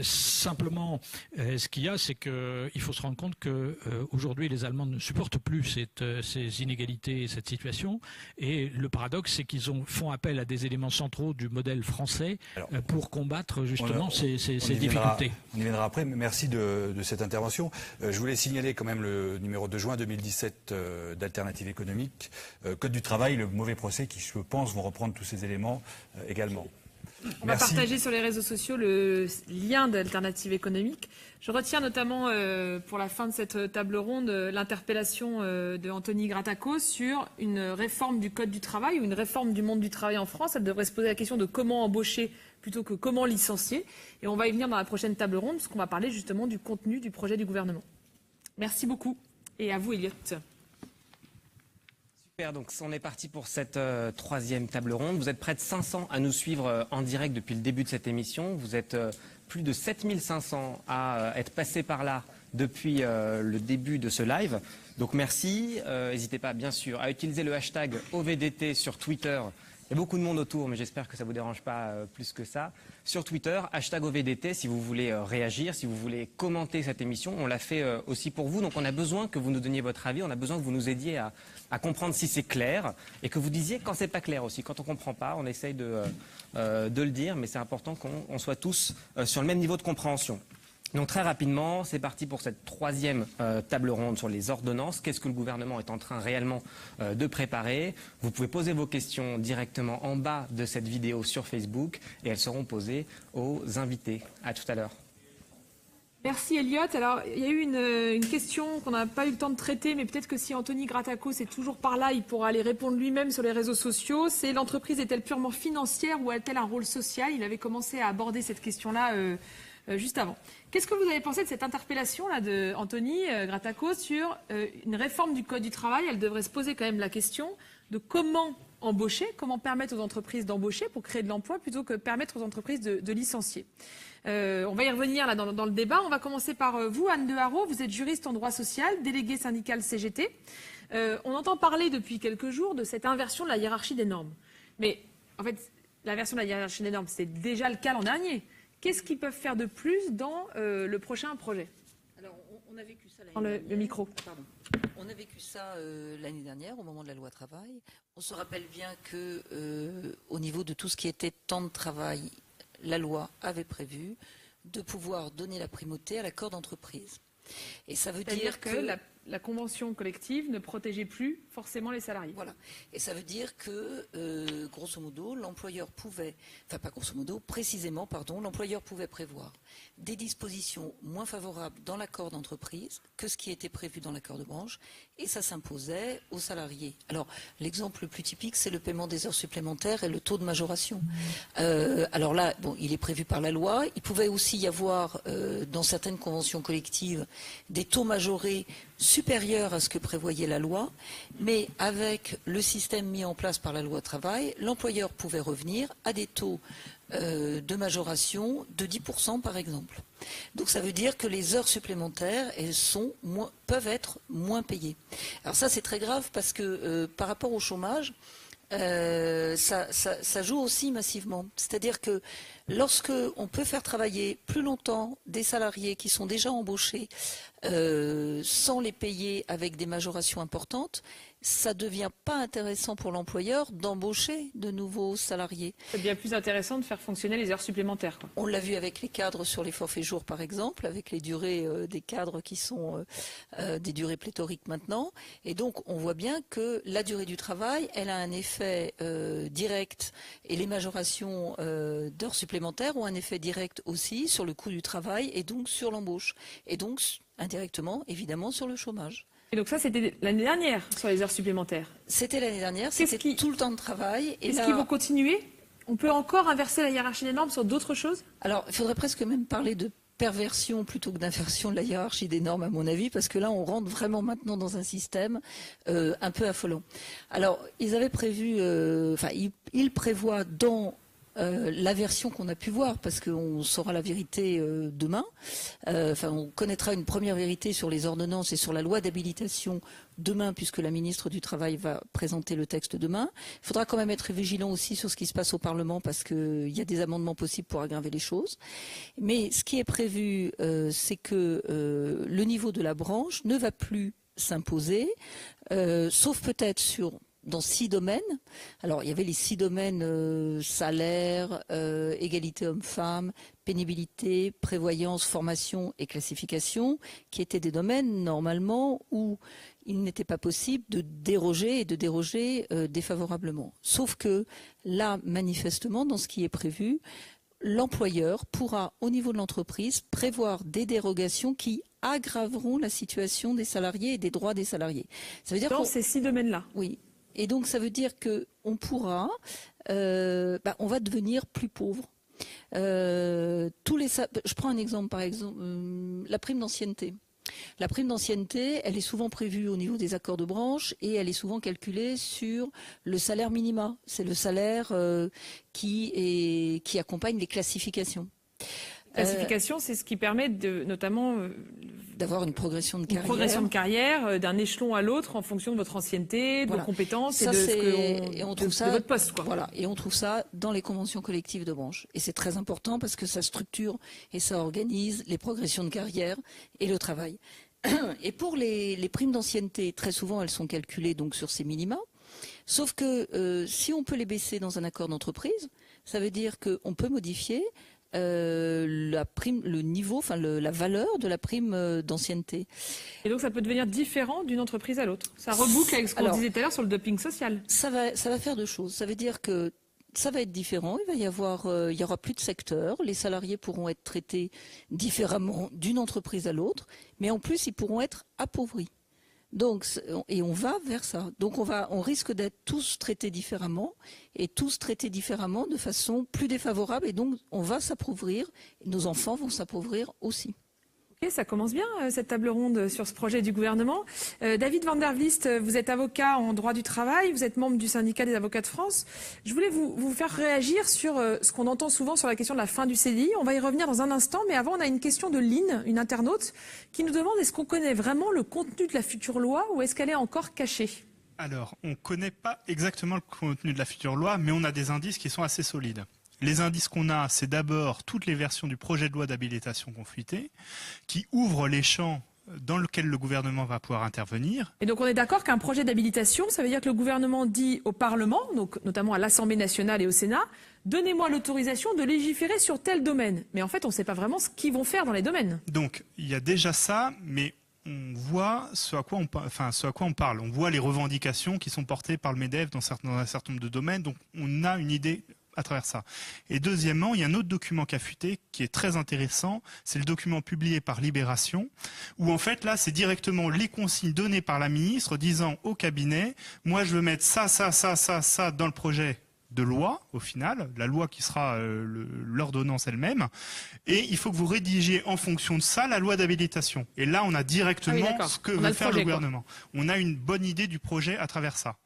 Simplement, ce qu'il y a, c'est qu'il faut se rendre compte que aujourd'hui les Allemands ne supportent plus ces inégalités et cette situation. Et le paradoxe, c'est qu'ils font appel à des éléments centraux du modèle français pour combattre justement ces difficultés. On y viendra après, mais merci de cette intervention. Je voulais signaler quand même le numéro de juin 2017 d'Alternative économique, Code du travail, le mauvais procès qui, je pense, vont reprendre tous ces éléments également. On va partager sur les réseaux sociaux le lien d'Alternative économique. Je retiens notamment pour la fin de cette table ronde l'interpellation de Anthony Grattacos sur une réforme du Code du travail ou une réforme du monde du travail en France. Elle devrait se poser la question de comment embaucher plutôt que comment licencier. Et on va y venir dans la prochaine table ronde parce qu'on va parler justement du contenu du projet du gouvernement. Merci beaucoup. Et à vous, Elliot. Super, donc on est parti pour cette troisième table ronde. Vous êtes près de 500 à nous suivre en direct depuis le début de cette émission. Vous êtes plus de 7500 à être passés par là depuis le début de ce live. Donc merci. N'hésitez pas, bien sûr, à utiliser le hashtag OVDT sur Twitter. Il y a beaucoup de monde autour, mais j'espère que ça ne vous dérange pas plus que ça. Sur Twitter, hashtag OVDT, si vous voulez réagir, si vous voulez commenter cette émission. On l'a fait aussi pour vous. Donc on a besoin que vous nous donniez votre avis. On a besoin que vous nous aidiez à comprendre si c'est clair et que vous disiez quand c'est pas clair aussi. Quand on ne comprend pas, on essaye de le dire, mais c'est important qu'on soit tous sur le même niveau de compréhension. Donc très rapidement, c'est parti pour cette troisième table ronde sur les ordonnances. Qu'est-ce que le gouvernement est en train réellement de préparer? Vous pouvez poser vos questions directement en bas de cette vidéo sur Facebook et elles seront posées aux invités. À tout à l'heure. Merci Elliot. Alors, il y a eu une question qu'on n'a pas eu le temps de traiter, mais peut-être que si Anthony Grattacos est toujours par là, il pourra aller répondre lui-même sur les réseaux sociaux. C'est l'entreprise est-elle purement financière ou a-t-elle un rôle social? Il avait commencé à aborder cette question-là juste avant. Qu'est-ce que vous avez pensé de cette interpellation-là de Anthony Grattacos sur une réforme du Code du travail? Elle devrait se poser quand même la question de comment embaucher, comment permettre aux entreprises d'embaucher pour créer de l'emploi plutôt que permettre aux entreprises de licencier. On va y revenir là dans le débat. On va commencer par vous, Anne de Haro. Vous êtes juriste en droit social, déléguée syndicale CGT. On entend parler depuis quelques jours de cette inversion de la hiérarchie des normes. Mais en fait, l'inversion de la hiérarchie des normes, c'était déjà le cas l'an dernier. Qu'est-ce qu'ils peuvent faire de plus dans le prochain projet? Alors, on a vécu ça le micro. Pardon. On a vécu ça l'année dernière, au moment de la loi travail. On se rappelle bien que, au niveau de tout ce qui était temps de travail, la loi avait prévu de pouvoir donner la primauté à l'accord d'entreprise. Et ça veut dire que la convention collective ne protégeait plus forcément les salariés. Voilà. Et ça veut dire que, grosso modo, l'employeur pouvait, enfin pas grosso modo, précisément, pardon, l'employeur pouvait prévoir des dispositions moins favorables dans l'accord d'entreprise que ce qui était prévu dans l'accord de branche, et ça s'imposait aux salariés. Alors, l'exemple le plus typique, c'est le paiement des heures supplémentaires et le taux de majoration. Alors là, bon, il est prévu par la loi. Il pouvait aussi y avoir, dans certaines conventions collectives, des taux majorés supérieurs à ce que prévoyait la loi, mais avec le système mis en place par la loi travail, l'employeur pouvait revenir à des taux de majoration de 10% par exemple. Donc ça veut dire que les heures supplémentaires peuvent être moins payées. Alors ça c'est très grave parce que par rapport au chômage, ça joue aussi massivement. C'est-à-dire que lorsque on peut faire travailler plus longtemps des salariés qui sont déjà embauchés sans les payer avec des majorations importantes, ça ne devient pas intéressant pour l'employeur d'embaucher de nouveaux salariés. Ça devient plus intéressant de faire fonctionner les heures supplémentaires, quoi. On l'a vu avec les cadres sur les forfaits jours, par exemple, avec les durées des cadres qui sont des durées pléthoriques maintenant. Et donc, on voit bien que la durée du travail, elle a un effet direct, et les majorations d'heures supplémentaires ont un effet direct aussi sur le coût du travail et donc sur l'embauche. Et donc, indirectement, évidemment, sur le chômage. Et donc ça, c'était l'année dernière, sur les heures supplémentaires. C'était l'année dernière, c'était tout le temps de travail. Est-ce qu'ils vont continuer? On peut encore inverser la hiérarchie des normes sur d'autres choses? Alors, il faudrait presque même parler de perversion plutôt que d'inversion de la hiérarchie des normes, à mon avis, parce que là, on rentre vraiment maintenant dans un système un peu affolant. Alors, ils avaient prévu, ils prévoient dans la version qu'on a pu voir, parce qu'on saura la vérité demain. On connaîtra une première vérité sur les ordonnances et sur la loi d'habilitation demain, puisque la ministre du Travail va présenter le texte demain. Il faudra quand même être vigilant aussi sur ce qui se passe au Parlement, parce qu'il y a des amendements possibles pour aggraver les choses. Mais ce qui est prévu, c'est que le niveau de la branche ne va plus s'imposer, sauf peut-être dans 6 domaines. Alors, il y avait les 6 domaines salaire, égalité homme-femme, pénibilité, prévoyance, formation et classification, qui étaient des domaines, normalement, où il n'était pas possible de déroger défavorablement. Sauf que là, manifestement, dans ce qui est prévu, l'employeur pourra, au niveau de l'entreprise, prévoir des dérogations qui aggraveront la situation des salariés et des droits des salariés. Ça veut dire dans ces 6 domaines-là. Oui. Et donc, ça veut dire qu'on pourra, on va devenir plus pauvre. Je prends un exemple, par exemple, la prime d'ancienneté. La prime d'ancienneté, elle est souvent prévue au niveau des accords de branche et elle est souvent calculée sur le salaire minima. C'est le salaire qui accompagne les classifications. Classification, c'est ce qui permet notamment d'avoir une progression de carrière. Une progression de carrière d'un échelon à l'autre en fonction de votre ancienneté, de vos compétences et de votre poste. Quoi. Voilà, et on trouve ça dans les conventions collectives de branche. Et c'est très important parce que ça structure et ça organise les progressions de carrière et le travail. Et pour les primes d'ancienneté, très souvent elles sont calculées donc sur ces minima. Sauf que si on peut les baisser dans un accord d'entreprise, ça veut dire qu'on peut modifier la prime, le niveau, la valeur de la prime d'ancienneté. Et donc ça peut devenir différent d'une entreprise à l'autre. Ça reboucle avec ce qu'on disait tout à l'heure sur le dumping social. Ça va faire 2 choses. Ça veut dire que ça va être différent. Il y aura plus de secteurs. Les salariés pourront être traités différemment d'une entreprise à l'autre, mais en plus ils pourront être appauvris. Donc, et on va vers ça. Donc on risque d'être tous traités différemment et tous traités différemment de façon plus défavorable. Et donc on va s'appauvrir. Nos enfants vont s'appauvrir aussi. Ok, ça commence bien cette table ronde sur ce projet du gouvernement. David Van der Vlist, vous êtes avocat en droit du travail, vous êtes membre du syndicat des avocats de France. Je voulais vous faire réagir sur ce qu'on entend souvent sur la question de la fin du CDI. On va y revenir dans un instant, mais avant on a une question de Lynn, une internaute, qui nous demande est-ce qu'on connaît vraiment le contenu de la future loi ou est-ce qu'elle est encore cachée ? Alors, on ne connaît pas exactement le contenu de la future loi, mais on a des indices qui sont assez solides. Les indices qu'on a, c'est d'abord toutes les versions du projet de loi d'habilitation confitée, qui ouvrent les champs dans lesquels le gouvernement va pouvoir intervenir. Et donc on est d'accord qu'un projet d'habilitation, ça veut dire que le gouvernement dit au Parlement, donc notamment à l'Assemblée nationale et au Sénat, donnez-moi l'autorisation de légiférer sur tel domaine. Mais en fait, on ne sait pas vraiment ce qu'ils vont faire dans les domaines. Donc il y a déjà ça, mais on voit ce à quoi on parle. On voit les revendications qui sont portées par le MEDEF dans un certain nombre de domaines, donc on a une idée à travers ça. Et deuxièmement, il y a un autre document qui a fuité, qui est très intéressant, c'est le document publié par Libération, où en fait là c'est directement les consignes données par la ministre disant au cabinet, moi je veux mettre ça dans le projet de loi, au final, la loi qui sera l'ordonnance elle-même, et il faut que vous rédigiez en fonction de ça la loi d'habilitation. Et là on a directement ce que veut faire le gouvernement. On a une bonne idée du projet à travers ça.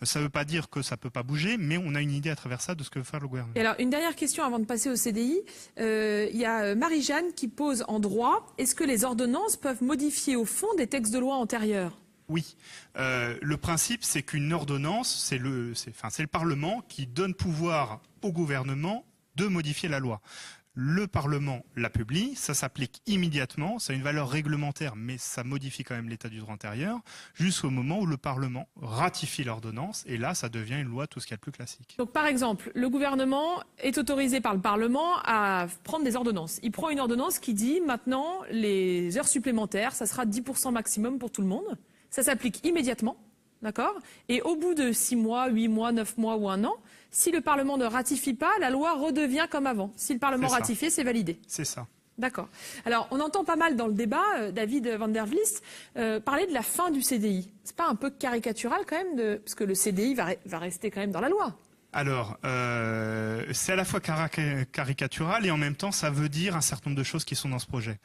Ça ne veut pas dire que ça ne peut pas bouger, mais on a une idée à travers ça de ce que veut faire le gouvernement. Et alors, une dernière question avant de passer au CDI. Il y a Marie-Jeanne qui pose en droit, est-ce que les ordonnances peuvent modifier au fond des textes de loi antérieurs ? Oui. Le principe, c'est qu'une ordonnance, c'est le Parlement qui donne pouvoir au gouvernement de modifier la loi. Le Parlement la publie, ça s'applique immédiatement, ça a une valeur réglementaire, mais ça modifie quand même l'état du droit antérieur, jusqu'au moment où le Parlement ratifie l'ordonnance, et là, ça devient une loi tout ce qu'il y a de plus classique. Donc par exemple, le gouvernement est autorisé par le Parlement à prendre des ordonnances. Il prend une ordonnance qui dit maintenant, les heures supplémentaires, ça sera 10% maximum pour tout le monde. Ça s'applique immédiatement, d'accord ? Et au bout de 6 mois, 8 mois, 9 mois ou 1 an, si le Parlement ne ratifie pas, la loi redevient comme avant. Si le Parlement ratifie, c'est validé. C'est ça. D'accord. Alors, on entend pas mal dans le débat, David Van der Vlist, parler de la fin du CDI. C'est pas un peu caricatural quand même, parce que le CDI va rester quand même dans la loi. Alors, c'est à la fois caricatural et en même temps, ça veut dire un certain nombre de choses qui sont dans ce projet.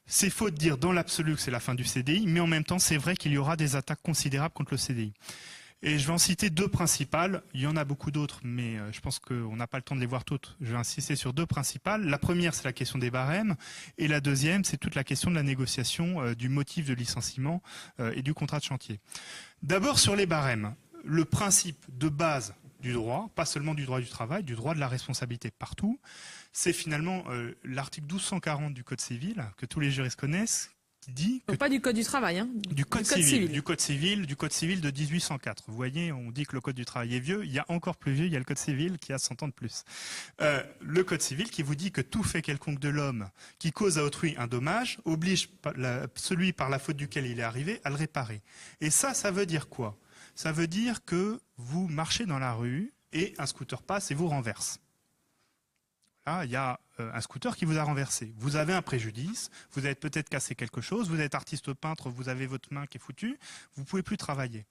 C'est faux de dire dans l'absolu que c'est la fin du CDI, mais en même temps, c'est vrai qu'il y aura des attaques considérables contre le CDI. Et je vais en citer deux principales. Il y en a beaucoup d'autres, mais je pense qu'on n'a pas le temps de les voir toutes. Je vais insister sur deux principales. La première, c'est la question des barèmes. Et la deuxième, c'est toute la question de la négociation du motif de licenciement et du contrat de chantier. D'abord, sur les barèmes. Le principe de base du droit, pas seulement du droit du travail, du droit de la responsabilité partout, c'est finalement l'article 1240 du Code civil, que tous les juristes connaissent, qui dit que pas du Code du travail, hein. du Code civil de 1804. Vous voyez, on dit que le Code du travail est vieux, il y a encore plus vieux, il y a le Code civil qui a 100 ans de plus. Le Code civil qui vous dit que tout fait quelconque de l'homme qui cause à autrui un dommage oblige celui par la faute duquel il est arrivé à le réparer. Et ça veut dire quoi? Ça veut dire que vous marchez dans la rue et un scooter passe et vous renverse. Là, il y a un scooter qui vous a renversé. Vous avez un préjudice, vous avez peut-être cassé quelque chose, vous êtes artiste peintre, vous avez votre main qui est foutue, vous ne pouvez plus travailler.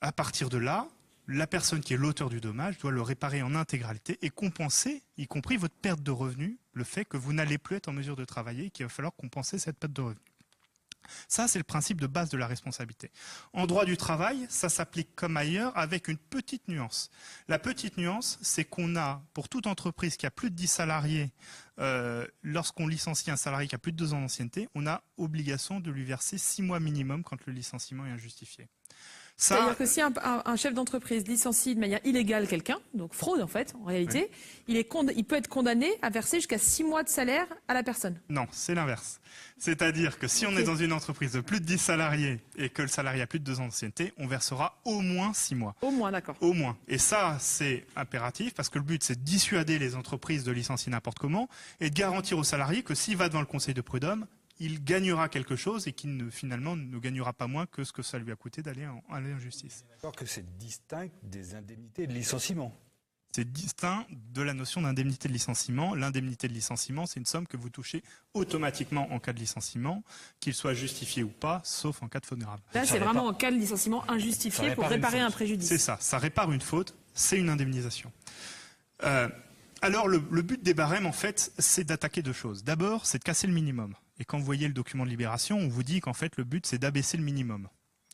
À partir de là, la personne qui est l'auteur du dommage doit le réparer en intégralité et compenser, y compris votre perte de revenus, le fait que vous n'allez plus être en mesure de travailler et qu'il va falloir compenser cette perte de revenus. Ça, c'est le principe de base de la responsabilité. En droit du travail, ça s'applique comme ailleurs avec une petite nuance. La petite nuance, c'est qu'on a, pour toute entreprise qui a plus de 10 salariés, lorsqu'on licencie un salarié qui a plus de 2 ans d'ancienneté, on a obligation de lui verser 6 mois minimum quand le licenciement est injustifié. C'est-à-dire que si un chef d'entreprise licencie de manière illégale quelqu'un, donc fraude en fait, en réalité, oui, il peut être condamné à verser jusqu'à 6 mois de salaire à la personne. Non, c'est l'inverse. C'est-à-dire que si on est dans une entreprise de plus de 10 salariés et que le salarié a plus de 2 ans d'ancienneté, on versera au moins 6 mois. Au moins, d'accord. Au moins. Et ça, c'est impératif parce que le but, c'est de dissuader les entreprises de licencier n'importe comment et de garantir aux salariés que s'il va devant le conseil de prud'homme, il gagnera quelque chose et qu'il finalement ne gagnera pas moins que ce que ça lui a coûté d'aller en justice. D'accord que c'est distinct des indemnités de licenciement. C'est distinct de la notion d'indemnité de licenciement. L'indemnité de licenciement, c'est une somme que vous touchez automatiquement en cas de licenciement, qu'il soit justifié ou pas, sauf en cas de faute grave. Là, c'est vraiment en cas de licenciement injustifié pour réparer un préjudice. C'est ça répare une faute, c'est une indemnisation. Alors, le but des barèmes, en fait, c'est d'attaquer deux choses. D'abord, c'est de casser le minimum. Et quand vous voyez le document de Libération, on vous dit qu'en fait, le but, c'est d'abaisser le minimum.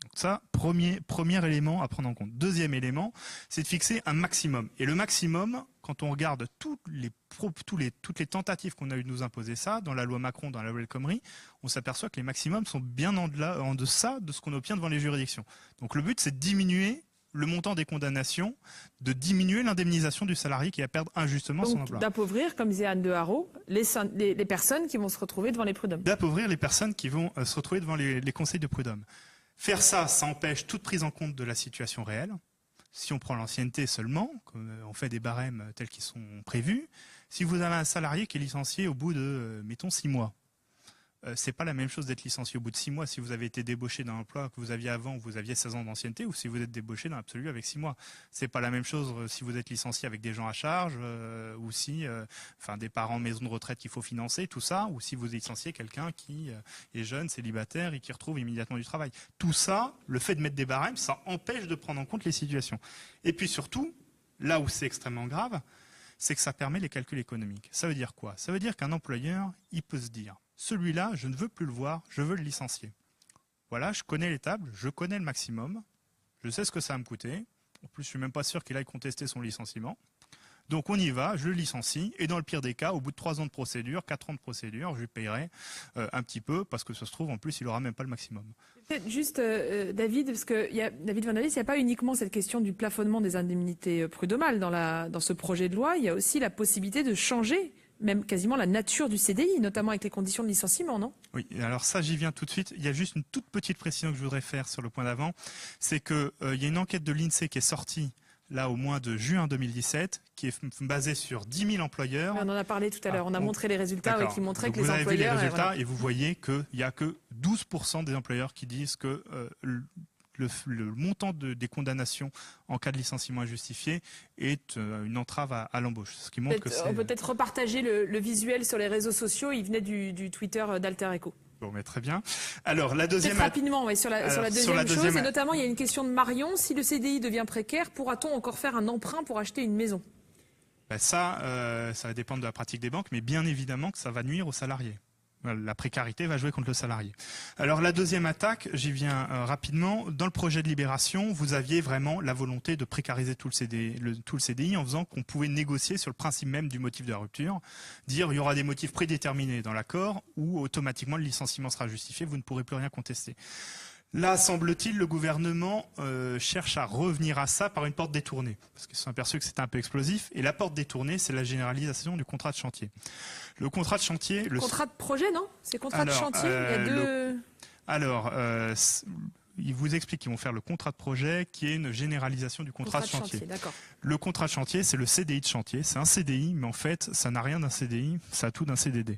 Donc ça, premier élément à prendre en compte. Deuxième élément, c'est de fixer un maximum. Et le maximum, quand on regarde toutes les tentatives qu'on a eu de nous imposer ça, dans la loi Macron, dans la loi El Khomri, on s'aperçoit que les maximums sont bien en deçà de ce qu'on obtient devant les juridictions. Donc le but, c'est de diminuer le montant des condamnations, de diminuer l'indemnisation du salarié qui va perdre injustement son emploi. D'appauvrir, comme disait Anne de Haro, les personnes qui vont se retrouver devant les prud'hommes. D'appauvrir les personnes qui vont se retrouver devant les conseils de prud'hommes. Faire ça, ça empêche toute prise en compte de la situation réelle. Si on prend l'ancienneté seulement, on fait des barèmes tels qu'ils sont prévus, si vous avez un salarié qui est licencié au bout de, mettons, 6 mois, c'est pas la même chose d'être licencié au bout de 6 mois si vous avez été débauché d'un emploi que vous aviez avant, où vous aviez 16 ans d'ancienneté, ou si vous êtes débauché dans l'absolu avec 6 mois. C'est pas la même chose si vous êtes licencié avec des gens à charge, ou si, des parents maison de retraite qu'il faut financer, tout ça, ou si vous licenciez quelqu'un qui est jeune, célibataire et qui retrouve immédiatement du travail. Tout ça, le fait de mettre des barèmes, ça empêche de prendre en compte les situations. Et puis surtout, là où c'est extrêmement grave, c'est que ça permet les calculs économiques. Ça veut dire quoi? Ça veut dire qu'un employeur, il peut se dire: celui-là, je ne veux plus le voir, je veux le licencier. Voilà, je connais les tables, je connais le maximum, je sais ce que ça va me coûter. En plus, je suis même pas sûr qu'il aille contester son licenciement. Donc on y va, je le licencie, et dans le pire des cas, au bout de 3 ans de procédure, 4 ans de procédure, je lui payerai un petit peu, parce que ça se trouve, en plus, il n'aura même pas le maximum. Peut-être juste, David, parce que David Van Davis, il n'y a pas uniquement cette question du plafonnement des indemnités prud'homales dans ce projet de loi, il y a aussi la possibilité de changer même quasiment la nature du CDI, notamment avec les conditions de licenciement, non? Oui, alors ça, j'y viens tout de suite. Il y a juste une toute petite précision que je voudrais faire sur le point d'avant. C'est qu'il y a une enquête de l'INSEE qui est sortie là au mois de juin 2017, qui est basée sur 10 000 employeurs. On en a parlé tout à l'heure, on a montré les résultats qui montraient que les employeurs... Vous avez vu les résultats et vous voyez qu'il n'y a que 12% des employeurs qui disent que le montant des condamnations en cas de licenciement injustifié est une entrave à l'embauche. Ce qui montre que c'est... On peut peut-être repartager le visuel sur les réseaux sociaux, il venait du Twitter d'Alter Echo. Bon, mais très bien. Alors, la deuxième... Rapidement, oui, sur la deuxième chose, et notamment, il y a une question de Marion. Si le CDI devient précaire, pourra-t-on encore faire un emprunt pour acheter une maison? Ça va dépendre de la pratique des banques, mais bien évidemment que ça va nuire aux salariés. La précarité va jouer contre le salarié. Alors la deuxième attaque, j'y viens rapidement. Dans le projet de libération, vous aviez vraiment la volonté de précariser tout le CDI en faisant qu'on pouvait négocier sur le principe même du motif de la rupture, dire il y aura des motifs prédéterminés dans l'accord où automatiquement le licenciement sera justifié, vous ne pourrez plus rien contester. Là, semble-t-il, le gouvernement cherche à revenir à ça par une porte détournée, parce qu'ils se sont aperçus que c'était un peu explosif. Et la porte détournée, c'est la généralisation du contrat de chantier. Le contrat de chantier... Contrat de projet, non? C'est contrat de chantier, il y a deux... Ils vous expliquent qu'ils vont faire le contrat de projet, qui est une généralisation du contrat de chantier. Le contrat de chantier, c'est le CDI de chantier. C'est un CDI, mais en fait, ça n'a rien d'un CDI, ça a tout d'un CDD.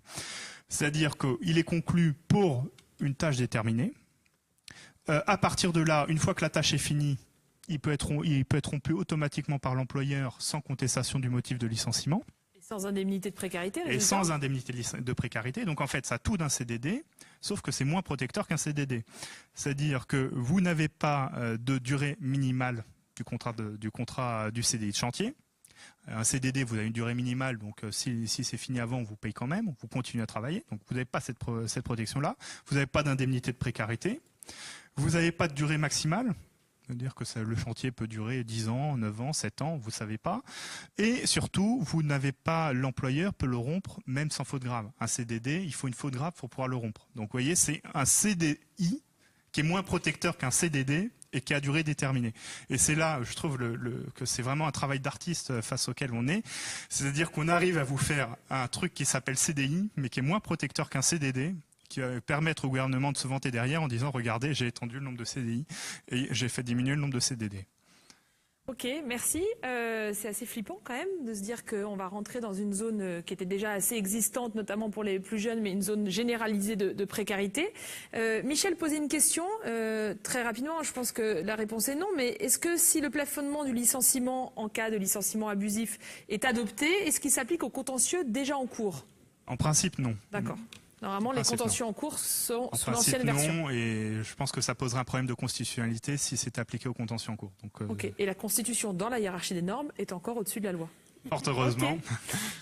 C'est-à-dire qu'il est conclu pour une tâche déterminée. À partir de là, une fois que la tâche est finie, il peut être rompu automatiquement par l'employeur sans contestation du motif de licenciement. Et sans indemnité de précarité. Et sans indemnité de précarité. Donc en fait, ça a tout d'un CDD, sauf que c'est moins protecteur qu'un CDD. C'est-à-dire que vous n'avez pas de durée minimale du CDI de chantier. Un CDD, vous avez une durée minimale, donc si c'est fini avant, on vous paye quand même, vous continuez à travailler. Donc vous n'avez pas cette protection-là. Vous n'avez pas d'indemnité de précarité. Vous n'avez pas de durée maximale, c'est-à-dire que le chantier peut durer 10 ans, 9 ans, 7 ans, vous ne savez pas. Et surtout, vous n'avez pas, l'employeur peut le rompre même sans faute grave. Un CDD, il faut une faute grave pour pouvoir le rompre. Donc vous voyez, c'est un CDI qui est moins protecteur qu'un CDD et qui a durée déterminée. Et c'est là, je trouve que c'est vraiment un travail d'artiste face auquel on est. C'est-à-dire qu'on arrive à vous faire un truc qui s'appelle CDI, mais qui est moins protecteur qu'un CDD, qui va permettre au gouvernement de se vanter derrière en disant « Regardez, j'ai étendu le nombre de CDI et j'ai fait diminuer le nombre de CDD ». Ok, merci. C'est assez flippant quand même de se dire qu'on va rentrer dans une zone qui était déjà assez existante, notamment pour les plus jeunes, mais une zone généralisée de précarité. Michel posait une question très rapidement. Je pense que la réponse est non, mais est-ce que si le plafonnement du licenciement en cas de licenciement abusif est adopté, est-ce qu'il s'applique aux contentieux déjà en cours? En principe, non. D'accord. Normalement, les contentieux en cours sont sous l'ancienne version. Non, et je pense que ça poserait un problème de constitutionnalité si c'est appliqué aux contentieux en cours. Donc, ok. Et la Constitution, dans la hiérarchie des normes, est encore au-dessus de la loi. Fort heureusement.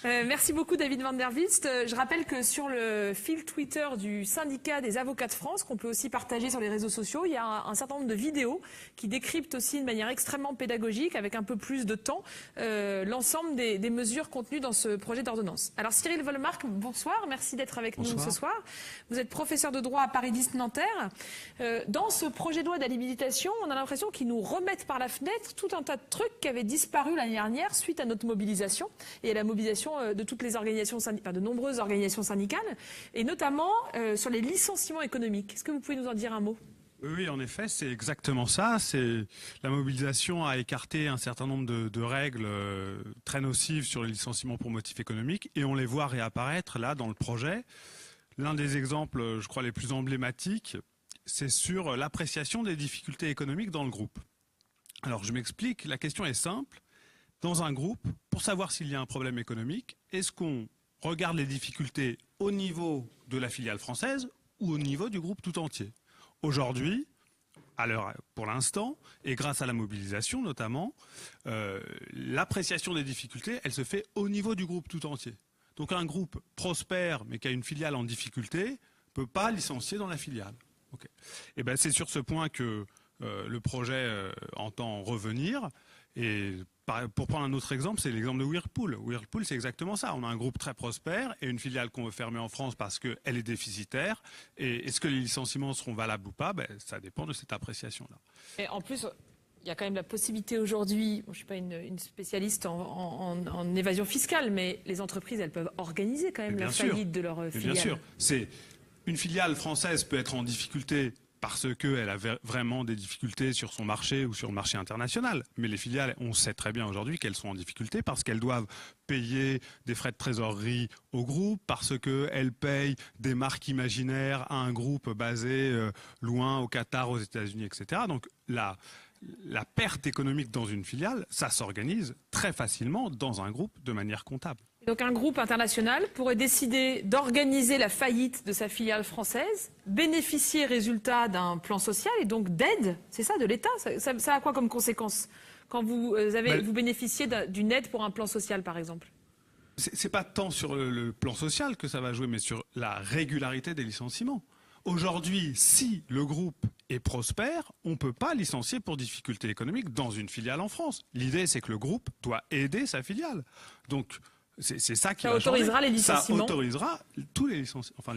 Okay. Merci beaucoup David Van der Wilst. Je rappelle que sur le fil Twitter du syndicat des avocats de France, qu'on peut aussi partager sur les réseaux sociaux, il y a un certain nombre de vidéos qui décryptent aussi de manière extrêmement pédagogique, avec un peu plus de temps, l'ensemble des mesures contenues dans ce projet d'ordonnance. Alors Cyril Volmark, bonsoir, merci d'être avec nous ce soir. Vous êt professeur de droit à Paris 10 Nanterre. Dans ce projet de loi d'habilitation, on a l'impression qu'ils nous remettent par la fenêtre tout un tas de trucs qui avaient disparu l'année dernière suite à notre mobilisation et à la mobilisation de toutes les organisations syndicales, de nombreuses organisations syndicales, et notamment sur les licenciements économiques. Est-ce que vous pouvez nous en dire un mot ? Oui, en effet, c'est exactement ça. La mobilisation a écarté un certain nombre de règles très nocives sur les licenciements pour motif économique, et on les voit réapparaître là dans le projet. L'un des exemples, je crois, les plus emblématiques, c'est sur l'appréciation des difficultés économiques dans le groupe. Alors, je m'explique, la question est simple. Dans un groupe, pour savoir s'il y a un problème économique, est-ce qu'on regarde les difficultés au niveau de la filiale française ou au niveau du groupe tout entier? Aujourd'hui, pour l'instant, et grâce à la mobilisation notamment, l'appréciation des difficultés, elle se fait au niveau du groupe tout entier. Donc un groupe prospère mais qui a une filiale en difficulté ne peut pas licencier dans la filiale. Okay. Et ben c'est sur ce point que le projet entend revenir. Et pour prendre un autre exemple, c'est l'exemple de Whirlpool. Whirlpool, c'est exactement ça. On a un groupe très prospère et une filiale qu'on veut fermer en France parce qu'elle est déficitaire. Et est-ce que les licenciements seront valables ou pas? Ça dépend de cette appréciation-là. Et en plus, il y a quand même la possibilité aujourd'hui, je ne suis pas une spécialiste en évasion fiscale, mais les entreprises, elles peuvent organiser quand même la faillite de leur filiale. Bien sûr. Une filiale française peut être en difficulté parce qu'elle a vraiment des difficultés sur son marché ou sur le marché international. Mais les filiales, on sait très bien aujourd'hui qu'elles sont en difficulté parce qu'elles doivent payer des frais de trésorerie au groupe, parce qu'elles payent des marques imaginaires à un groupe basé loin au Qatar, aux États-Unis, etc. Donc la perte économique dans une filiale, ça s'organise très facilement dans un groupe de manière comptable. Donc un groupe international pourrait décider d'organiser la faillite de sa filiale française, bénéficier résultat d'un plan social et donc d'aide, c'est ça, de l'État. Ça a quoi comme conséquence quand vous bénéficiez d'une aide pour un plan social, par exemple? C'est pas tant sur le plan social que ça va jouer, mais sur la régularité des licenciements. Aujourd'hui, si le groupe est prospère, on ne peut pas licencier pour difficultés économiques dans une filiale en France. L'idée, c'est que le groupe doit aider sa filiale. Donc, c'est ça qui va autorisera changer. les licenciements. Ça autorisera tous les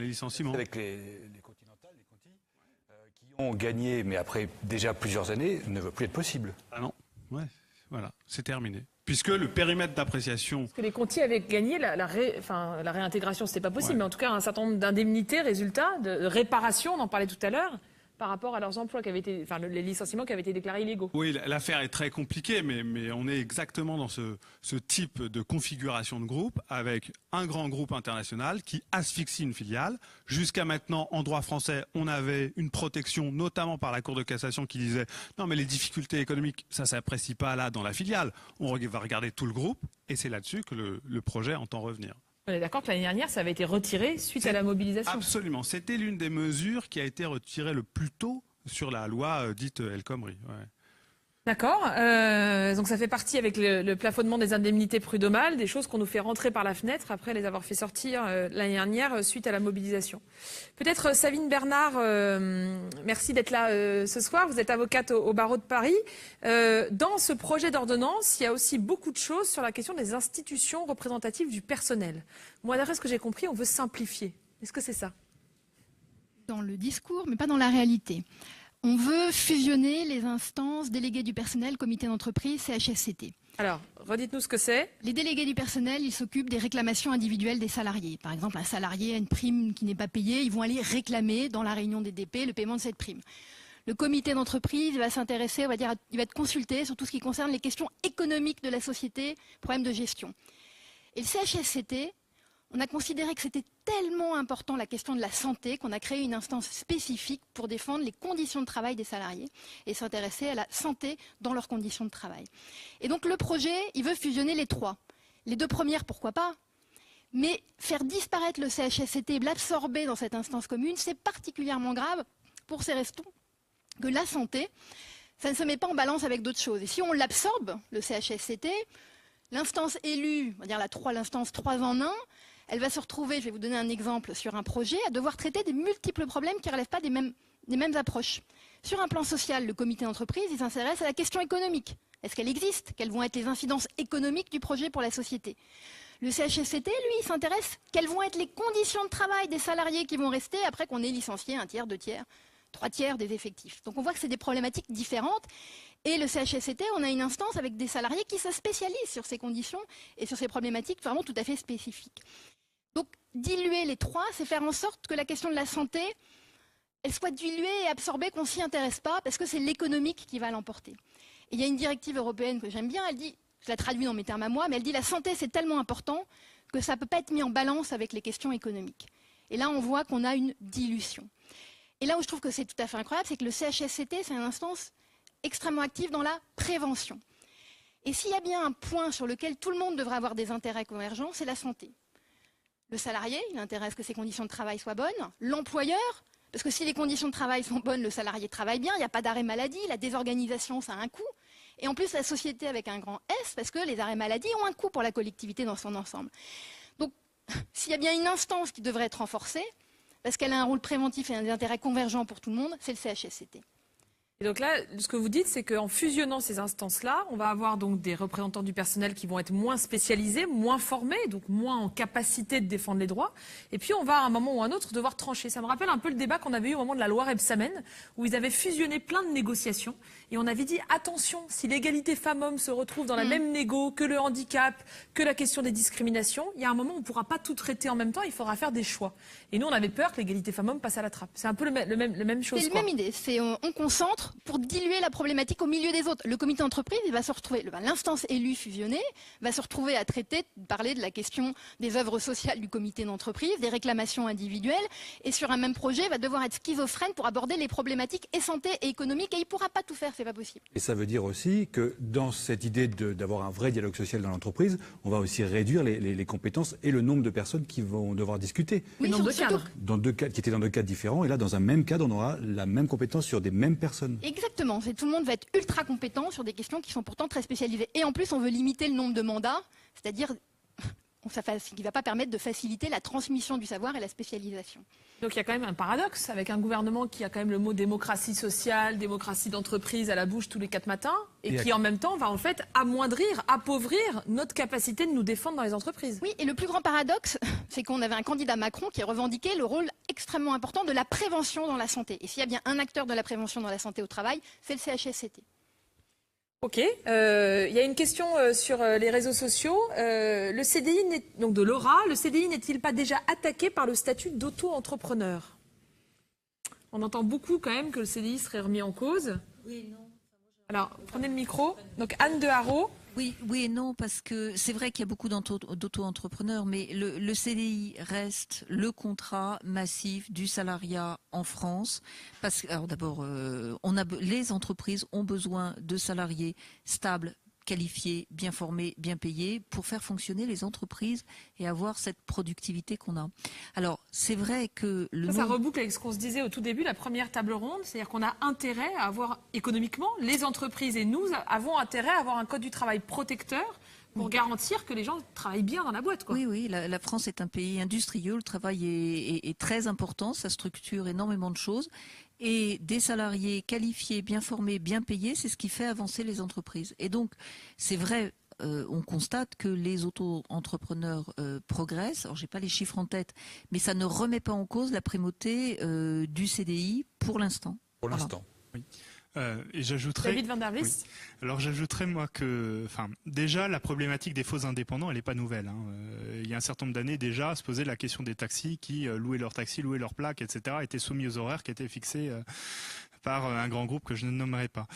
licenciements. Avec les Continentales, les Conti, qui ont gagné, mais après déjà plusieurs années, ne veut plus être possible. Ah non, ouais, voilà, c'est terminé. Puisque le périmètre d'appréciation... Parce que les Conti avaient gagné la réintégration, c'était pas possible, Ouais. mais en tout cas un certain nombre d'indemnités, résultats, de réparation, on en parlait tout à l'heure, par rapport à leurs emplois qui avaient été, enfin les licenciements qui avaient été déclarés illégaux. Oui, l'affaire est très compliquée, mais on est exactement dans ce type de configuration de groupe, avec un grand groupe international qui asphyxie une filiale. Jusqu'à maintenant, en droit français, on avait une protection, notamment par la Cour de cassation, qui disait « Non, mais les difficultés économiques, ça ne s'apprécie pas là, dans la filiale. On va regarder tout le groupe. » Et c'est là-dessus que le projet entend revenir. On est d'accord que l'année dernière, ça avait été retiré suite à la mobilisation. Absolument. C'était l'une des mesures qui a été retirée le plus tôt sur la loi dite El Khomri. Ouais. D'accord. Donc ça fait partie avec le plafonnement des indemnités prud'homales, des choses qu'on nous fait rentrer par la fenêtre après les avoir fait sortir l'année dernière suite à la mobilisation. Peut-être Savine Bernard, merci d'être là ce soir. Vous êtes avocate au barreau de Paris. Dans ce projet d'ordonnance, il y a aussi beaucoup de choses sur la question des institutions représentatives du personnel. Moi, d'après ce que j'ai compris, on veut simplifier. Est-ce que c'est ça? Dans le discours, mais pas dans la réalité. On veut fusionner les instances déléguées du personnel, comité d'entreprise, CHSCT. Alors, redites-nous ce que c'est. Les délégués du personnel, ils s'occupent des réclamations individuelles des salariés. Par exemple, un salarié a une prime qui n'est pas payée, ils vont aller réclamer dans la réunion des DP le paiement de cette prime. Le comité d'entreprise va s'intéresser, il va être consulté sur tout ce qui concerne les questions économiques de la société, problèmes de gestion. Et le CHSCT, on a considéré que c'était tellement important la question de la santé qu'on a créé une instance spécifique pour défendre les conditions de travail des salariés et s'intéresser à la santé dans leurs conditions de travail. Et donc le projet, il veut fusionner les trois. Les deux premières, pourquoi pas? Mais faire disparaître le CHSCT et l'absorber dans cette instance commune, c'est particulièrement grave pour ces raisons que la santé, ça ne se met pas en balance avec d'autres choses. Et si on l'absorbe, le CHSCT, l'instance élue, on va dire l'instance 3 en 1, elle va se retrouver, je vais vous donner un exemple sur un projet, à devoir traiter des multiples problèmes qui ne relèvent pas des mêmes approches. Sur un plan social, le comité d'entreprise, il s'intéresse à la question économique. Est-ce qu'elle existe? Quelles vont être les incidences économiques du projet pour la société? Le CHSCT, lui, il s'intéresse quelles vont être les conditions de travail des salariés qui vont rester après qu'on ait licencié 1 tiers, 2 tiers, 3 tiers des effectifs. Donc on voit que c'est des problématiques différentes. Et le CHSCT, on a une instance avec des salariés qui se spécialisent sur ces conditions et sur ces problématiques vraiment tout à fait spécifiques. Donc, diluer les trois, c'est faire en sorte que la question de la santé, elle soit diluée et absorbée, qu'on ne s'y intéresse pas, parce que c'est l'économique qui va l'emporter. Et il y a une directive européenne que j'aime bien, elle dit, je la traduis dans mes termes à moi, mais elle dit la santé c'est tellement important que ça ne peut pas être mis en balance avec les questions économiques. Et là, on voit qu'on a une dilution. Et là où je trouve que c'est tout à fait incroyable, c'est que le CHSCT, c'est une instance extrêmement active dans la prévention. Et s'il y a bien un point sur lequel tout le monde devrait avoir des intérêts convergents, c'est la santé. Le salarié, il intéresse que ses conditions de travail soient bonnes. L'employeur, parce que si les conditions de travail sont bonnes, le salarié travaille bien, il n'y a pas d'arrêt maladie, la désorganisation, ça a un coût. Et en plus, la société avec un grand S, parce que les arrêts maladie ont un coût pour la collectivité dans son ensemble. Donc, s'il y a bien une instance qui devrait être renforcée, parce qu'elle a un rôle préventif et un intérêt convergent pour tout le monde, c'est le CHSCT. Et donc là, ce que vous dites, c'est qu'en fusionnant ces instances-là, on va avoir donc des représentants du personnel qui vont être moins spécialisés, moins formés, donc moins en capacité de défendre les droits. Et puis on va à un moment ou à un autre devoir trancher. Ça me rappelle un peu le débat qu'on avait eu au moment de la loi Rebsamen, où ils avaient fusionné plein de négociations. Et on avait dit, attention, si l'égalité femmes-hommes se retrouve dans la même négo que le handicap, que la question des discriminations, il y a un moment où on ne pourra pas tout traiter en même temps, il faudra faire des choix. Et nous, on avait peur que l'égalité femmes-hommes passe à la trappe. C'est un peu la même chose. C'est la même idée. On concentre pour diluer la problématique au milieu des autres. Le comité d'entreprise, il va se retrouver, l'instance élue fusionnée, va se retrouver à parler de la question des œuvres sociales du comité d'entreprise, des réclamations individuelles, et sur un même projet, va devoir être schizophrène pour aborder les problématiques et santé et économique, et il ne pourra pas tout faire, c'est pas possible. Et ça veut dire aussi que dans cette idée d'avoir un vrai dialogue social dans l'entreprise, on va aussi réduire les compétences et le nombre de personnes qui vont devoir discuter. Oui, dans 2 cadres. Dans 2 cadres, qui étaient dans 2 cadres différents, et là, dans un même cadre, on aura la même compétence sur des mêmes personnes. Exactement. Tout le monde va être ultra compétent sur des questions qui sont pourtant très spécialisées. Et en plus, on veut limiter le nombre de mandats, c'est-à-dire, qui va pas permettre de faciliter la transmission du savoir et la spécialisation. Donc il y a quand même un paradoxe avec un gouvernement qui a quand même le mot démocratie sociale, démocratie d'entreprise à la bouche tous les 4 matins et qui en même temps va en fait amoindrir, appauvrir notre capacité de nous défendre dans les entreprises. Oui, et le plus grand paradoxe, c'est qu'on avait un candidat Macron qui revendiquait le rôle extrêmement important de la prévention dans la santé. Et s'il y a bien un acteur de la prévention dans la santé au travail, c'est le CHSCT. Ok, il y a une question sur les réseaux sociaux. Le CDI, donc de Laura, le CDI n'est-il pas déjà attaqué par le statut d'auto-entrepreneur? On entend beaucoup quand même que le CDI serait remis en cause. Oui et non. Alors, prenez le micro. Donc Anne de Haro. Oui et non, parce que c'est vrai qu'il y a beaucoup d'auto-entrepreneurs, mais le CDI reste le contrat massif du salariat en France. Parce que, alors d'abord, les entreprises ont besoin de salariés stables, qualifiés, bien formés, bien payés, pour faire fonctionner les entreprises et avoir cette productivité qu'on a. Alors, c'est vrai que ça reboucle avec ce qu'on se disait au tout début, la première table ronde, c'est-à-dire qu'on a intérêt à avoir, économiquement, les entreprises et nous avons intérêt à avoir un code du travail protecteur pour garantir que les gens travaillent bien dans la boîte, quoi. Oui, la France est un pays industrieux, le travail est très important, ça structure énormément de choses. Et des salariés qualifiés, bien formés, bien payés, c'est ce qui fait avancer les entreprises. Et donc, c'est vrai, on constate que les auto-entrepreneurs progressent. Alors, j'ai pas les chiffres en tête, mais ça ne remet pas en cause la primauté du CDI pour l'instant. Pour l'instant, oui. Et j'ajouterais. David Van der Vlis. Oui. Alors j'ajouterais moi que, déjà la problématique des faux indépendants, elle n'est pas nouvelle. Il y a un certain nombre d'années déjà, se posait la question des taxis qui louaient leurs taxis, louaient leurs plaques, etc., étaient soumis aux horaires qui étaient fixés par un grand groupe que je ne nommerai pas.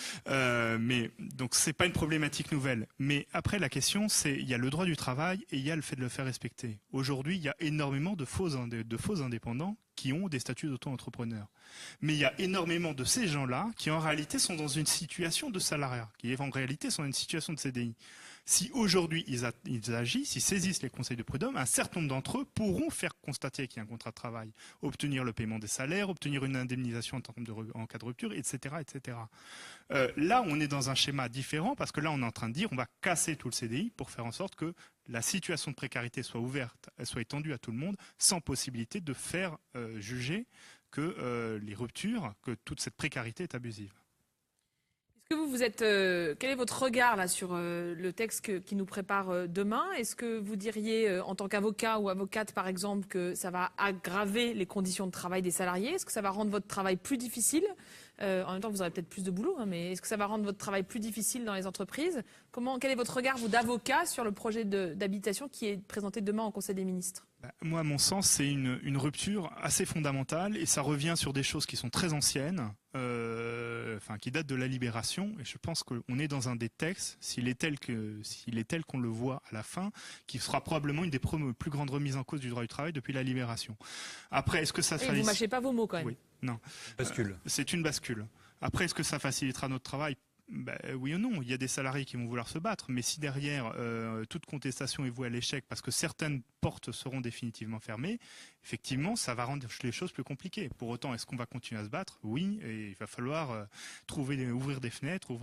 Mais donc c'est pas une problématique nouvelle. Mais après la question, c'est il y a le droit du travail et il y a le fait de le faire respecter. Aujourd'hui, il y a énormément de faux indépendants qui ont des statuts d'auto-entrepreneurs. Mais il y a énormément de ces gens-là qui en réalité sont dans une situation de salariat, qui en réalité sont dans une situation de CDI. Si aujourd'hui ils agissent, ils saisissent les conseils de prud'homme, un certain nombre d'entre eux pourront faire constater qu'il y a un contrat de travail, obtenir le paiement des salaires, obtenir une indemnisation en cas de rupture, etc. etc. Là, on est dans un schéma différent parce que là, on est en train de dire on va casser tout le CDI pour faire en sorte que la situation de précarité soit ouverte, elle soit étendue à tout le monde, sans possibilité de faire juger que les ruptures, que toute cette précarité est abusive. Est-ce que vous êtes, quel est votre regard là sur le texte qui nous prépare demain? Est-ce que vous diriez, en tant qu'avocat ou avocate par exemple, que ça va aggraver les conditions de travail des salariés? Est-ce que ça va rendre votre travail plus difficile? En même temps, vous aurez peut-être plus de boulot, mais est-ce que ça va rendre votre travail plus difficile dans les entreprises? Quel est votre regard, vous, d'avocat, sur le projet d'habilitation qui est présenté demain au Conseil des ministres? Moi, à mon sens, c'est une rupture assez fondamentale et ça revient sur des choses qui sont très anciennes, qui datent de la Libération. Et je pense qu'on est dans un des textes, s'il est tel qu'on le voit à la fin, qui sera probablement une des plus grandes remises en cause du droit du travail depuis la Libération. Après, est-ce que ça vous mâchez pas vos mots quand même. Oui, non. Bascule. C'est une bascule. Après, est-ce que ça facilitera notre travail? Oui ou non, il y a des salariés qui vont vouloir se battre, mais si derrière toute contestation est vouée à l'échec parce que certaines portes seront définitivement fermées, effectivement, ça va rendre les choses plus compliquées. Pour autant, est-ce qu'on va continuer à se battre? Oui, et il va falloir ouvrir des fenêtres,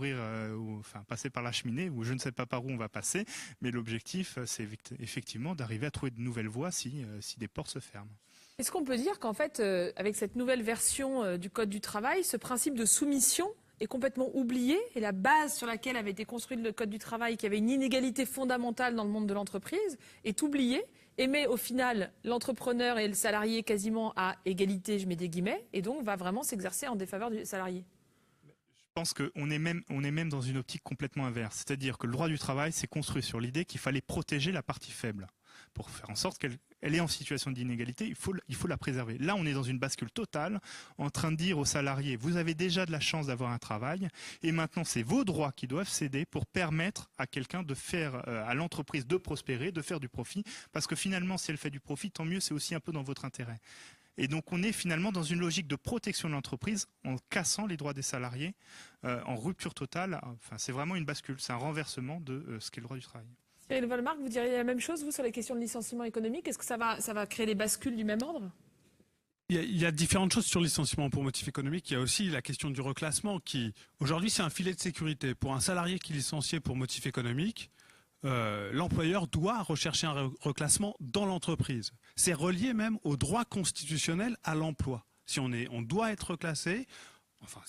passer par la cheminée, ou je ne sais pas par où on va passer, mais l'objectif, c'est effectivement d'arriver à trouver de nouvelles voies si des portes se ferment. Est-ce qu'on peut dire qu'en fait, avec cette nouvelle version du Code du travail, ce principe de soumission est complètement oublié et la base sur laquelle avait été construit le Code du travail, qui avait une inégalité fondamentale dans le monde de l'entreprise, est oubliée et met au final l'entrepreneur et le salarié quasiment à égalité, je mets des guillemets, et donc va vraiment s'exercer en défaveur du salarié? Je pense qu'on est même dans une optique complètement inverse. C'est-à-dire que le droit du travail s'est construit sur l'idée qu'il fallait protéger la partie faible. Pour faire en sorte qu'elle est en situation d'inégalité, il faut la préserver. Là, on est dans une bascule totale, en train de dire aux salariés, vous avez déjà de la chance d'avoir un travail, et maintenant c'est vos droits qui doivent céder pour permettre à quelqu'un de faire, à l'entreprise de prospérer, de faire du profit, parce que finalement, si elle fait du profit, tant mieux, c'est aussi un peu dans votre intérêt. Et donc on est finalement dans une logique de protection de l'entreprise en cassant les droits des salariés, en rupture totale. C'est vraiment une bascule, c'est un renversement de ce qu'est le droit du travail. Cyril Volmark, vous diriez la même chose, vous, sur les questions de licenciement économique? Est-ce que ça va créer des bascules du même ordre? Il y a différentes choses sur le licenciement pour motif économique. Il y a aussi la question du reclassement qui, aujourd'hui, c'est un filet de sécurité. Pour un salarié qui est licencié pour motif économique, l'employeur doit rechercher un reclassement dans l'entreprise. C'est relié même au droit constitutionnel à l'emploi. Si on doit être reclassé, enfin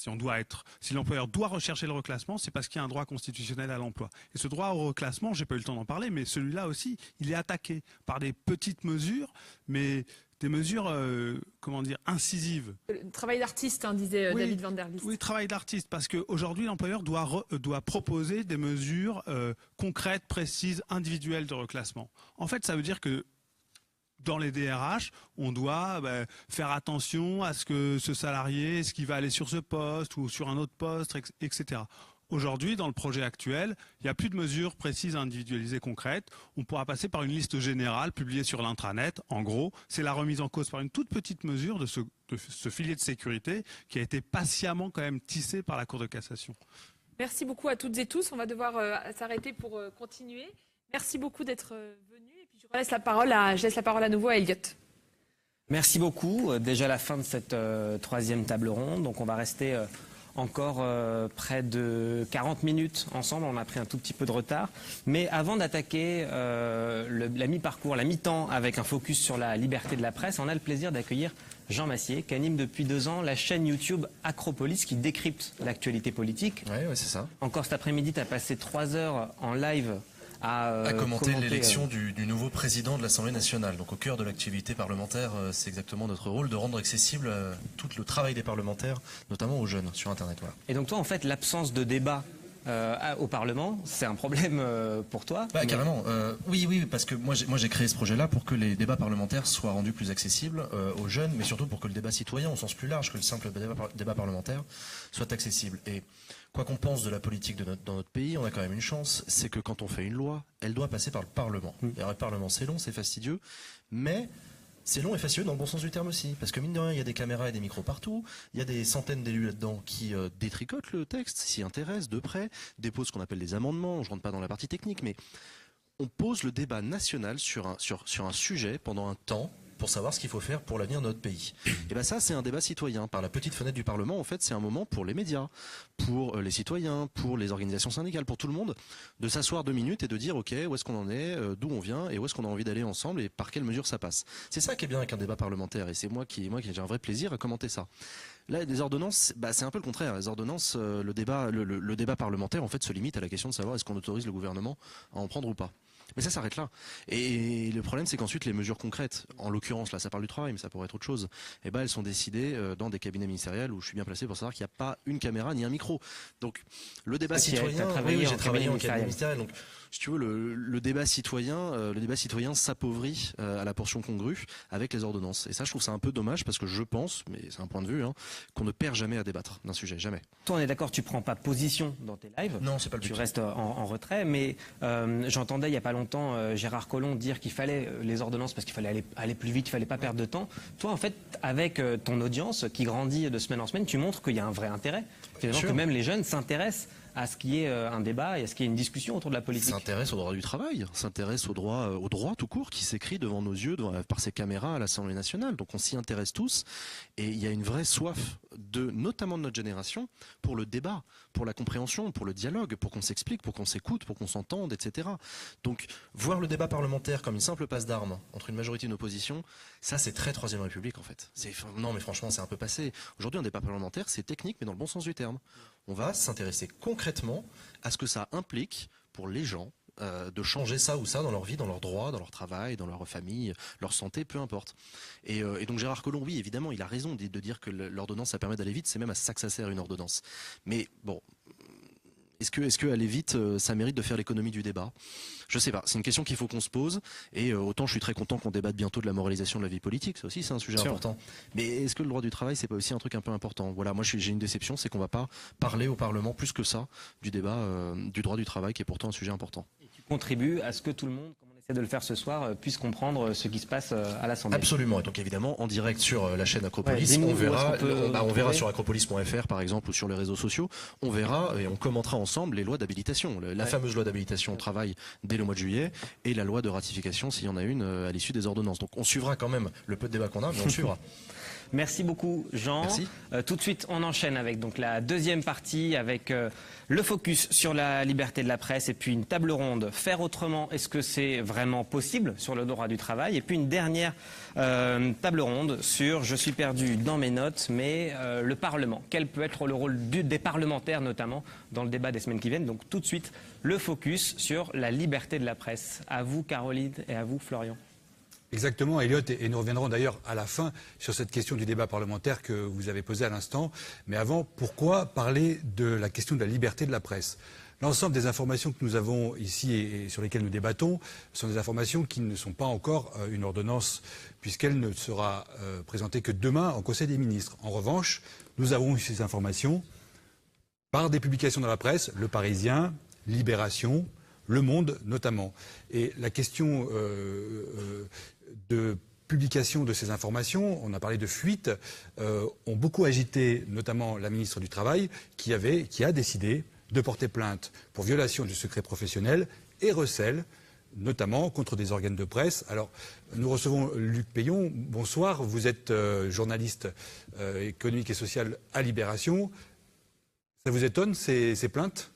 si l'employeur doit rechercher le reclassement, c'est parce qu'il y a un droit constitutionnel à l'emploi. Et ce droit au reclassement, j'ai pas eu le temps d'en parler, mais celui-là aussi, il est attaqué par des petites mesures, mais des mesures, incisives. Le travail d'artiste, disait oui, David Van der List. Oui, travail d'artiste, parce qu'aujourd'hui, l'employeur doit proposer des mesures concrètes, précises, individuelles de reclassement. En fait, ça veut dire que dans les DRH, on doit faire attention à ce que ce salarié, est-ce qu'il va aller sur ce poste ou sur un autre poste, etc. Aujourd'hui, dans le projet actuel, il n'y a plus de mesures précises, individualisées, concrètes. On pourra passer par une liste générale publiée sur l'intranet. En gros, c'est la remise en cause par une toute petite mesure de ce filet de sécurité qui a été patiemment quand même tissé par la Cour de cassation. Merci beaucoup à toutes et tous. On va devoir s'arrêter pour continuer. Merci beaucoup d'être venus. Et puis je laisse la parole à nouveau à Elliot. Merci beaucoup. Déjà la fin de cette troisième table ronde. Donc on va rester encore près de 40 minutes ensemble. On a pris un tout petit peu de retard. Mais avant d'attaquer la mi-parcours, la mi-temps avec un focus sur la liberté de la presse, on a le plaisir d'accueillir Jean Massier, qui anime depuis 2 ans la chaîne YouTube Acropolis, qui décrypte l'actualité politique. Oui, c'est ça. Encore cet après-midi, tu as passé 3 heures en live à commenter l'élection du nouveau président de l'Assemblée nationale. Donc au cœur de l'activité parlementaire, c'est exactement notre rôle de rendre accessible tout le travail des parlementaires, notamment aux jeunes sur Internet. Voilà. Et donc toi, en fait, l'absence de débat au Parlement, c'est un problème pour toi? Carrément. Oui, parce que moi j'ai créé ce projet-là pour que les débats parlementaires soient rendus plus accessibles aux jeunes, mais surtout pour que le débat citoyen, au sens plus large que le simple débat parlementaire, soit accessible. Et quoi qu'on pense de la politique dans notre pays, on a quand même une chance, c'est que quand on fait une loi, elle doit passer par le Parlement. Et alors, le Parlement, c'est long, c'est fastidieux, mais c'est long et fastidieux dans le bon sens du terme aussi. Parce que mine de rien, il y a des caméras et des micros partout, il y a des centaines d'élus là-dedans qui détricotent le texte, s'y intéressent de près, déposent ce qu'on appelle des amendements, je rentre pas dans la partie technique, mais on pose le débat national sur un sujet pendant un temps, pour savoir ce qu'il faut faire pour l'avenir de notre pays. Et bien ça, c'est un débat citoyen. Par la petite fenêtre du Parlement, en fait, c'est un moment pour les médias, pour les citoyens, pour les organisations syndicales, pour tout le monde, de s'asseoir 2 minutes et de dire, ok, où est-ce qu'on en est, d'où on vient, et où est-ce qu'on a envie d'aller ensemble, et par quelles mesures ça passe. C'est ça qui est bien avec un débat parlementaire, et c'est moi qui j'ai un vrai plaisir à commenter ça. Là, les ordonnances, c'est un peu le contraire. Les ordonnances, le débat parlementaire, en fait, se limite à la question de savoir est-ce qu'on autorise le gouvernement à en prendre ou pas. Mais ça s'arrête là. Et le problème, c'est qu'ensuite, les mesures concrètes, en l'occurrence, là, ça parle du travail, mais ça pourrait être autre chose, elles sont décidées dans des cabinets ministériels où je suis bien placé pour savoir qu'il n'y a pas une caméra ni un micro. Donc, le débat citoyen, j'ai travaillé en cabinet ministériel. Donc, si tu veux, le débat citoyen s'appauvrit à la portion congrue avec les ordonnances. Et ça, je trouve ça un peu dommage parce que je pense, mais c'est un point de vue, qu'on ne perd jamais à débattre d'un sujet, jamais. Toi, on est d'accord, tu prends pas position dans tes lives. Non, c'est pas le but. Tu restes en retrait, mais j'entendais il y a pas longtemps Gérard Collomb dire qu'il fallait les ordonnances parce qu'il fallait aller plus vite, il fallait pas perdre de temps. Toi, en fait, avec ton audience qui grandit de semaine en semaine, tu montres qu'il y a un vrai intérêt. Finalement, que même les jeunes s'intéressent à ce qui est un débat et à ce qui est une discussion autour de la politique. S'intéresse au droit du travail, s'intéresse au droit tout court qui s'écrit devant nos yeux par ces caméras à l'Assemblée nationale. Donc on s'y intéresse tous et il y a une vraie soif notamment de notre génération pour le débat, pour la compréhension, pour le dialogue, pour qu'on s'explique, pour qu'on s'écoute, pour qu'on s'entende, etc. Donc voir le débat parlementaire comme une simple passe d'armes entre une majorité et une opposition, ça c'est très Troisième République en fait. Non mais franchement c'est un peu passé. Aujourd'hui un débat parlementaire c'est technique mais dans le bon sens du terme. On va s'intéresser concrètement à ce que ça implique pour les gens de changer ça ou ça dans leur vie, dans leurs droits, dans leur travail, dans leur famille, leur santé, peu importe. Et donc Gérard Collomb, oui, évidemment, il a raison de dire que l'ordonnance, ça permet d'aller vite, c'est même à ça que ça sert une ordonnance. Mais bon, est-ce que aller vite, ça mérite de faire l'économie du débat? Je sais pas, c'est une question qu'il faut qu'on se pose. Et autant je suis très content qu'on débatte bientôt de la moralisation de la vie politique, ça aussi c'est un sujet important. Mais est-ce que le droit du travail, c'est pas aussi un truc un peu important? Voilà, moi j'ai une déception, c'est qu'on va pas parler au Parlement plus que ça du débat du droit du travail, qui est pourtant un sujet important. Contribue à ce que tout le monde, comme on essaie de le faire ce soir, puisse comprendre ce qui se passe à l'Assemblée. Absolument. Et donc évidemment, en direct sur la chaîne Acropolis, on verra sur acropolis.fr par exemple ou sur les réseaux sociaux, on verra et on commentera ensemble les lois d'habilitation. La fameuse loi d'habilitation au travail dès le mois de juillet et la loi de ratification s'il y en a une à l'issue des ordonnances. Donc on suivra quand même le peu de débat qu'on a, mais on le suivra. Merci beaucoup, Jean. Merci. Tout de suite, on enchaîne avec donc la deuxième partie, avec le focus sur la liberté de la presse et puis une table ronde. Faire autrement, est-ce que c'est vraiment possible sur le droit du travail? Et puis une dernière table ronde sur, je suis perdu dans mes notes, mais le Parlement. Quel peut être le rôle des parlementaires, notamment, dans le débat des semaines qui viennent? Donc tout de suite, le focus sur la liberté de la presse. À vous, Caroline, et à vous, Florian. Exactement, Elliot, et nous reviendrons d'ailleurs à la fin sur cette question du débat parlementaire que vous avez posée à l'instant. Mais avant, pourquoi parler de la question de la liberté de la presse? L'ensemble des informations que nous avons ici et sur lesquelles nous débattons sont des informations qui ne sont pas encore une ordonnance, puisqu'elle ne sera présentée que demain en Conseil des ministres. En revanche, nous avons eu ces informations par des publications dans la presse, Le Parisien, Libération, Le Monde notamment. Et la question de publication de ces informations, on a parlé de fuite, ont beaucoup agité notamment la ministre du Travail qui a décidé de porter plainte pour violation du secret professionnel et recel, notamment contre des organes de presse. Alors, nous recevons Luc Payon. Bonsoir, vous êtes journaliste économique et social à Libération. Ça vous étonne, ces plaintes ?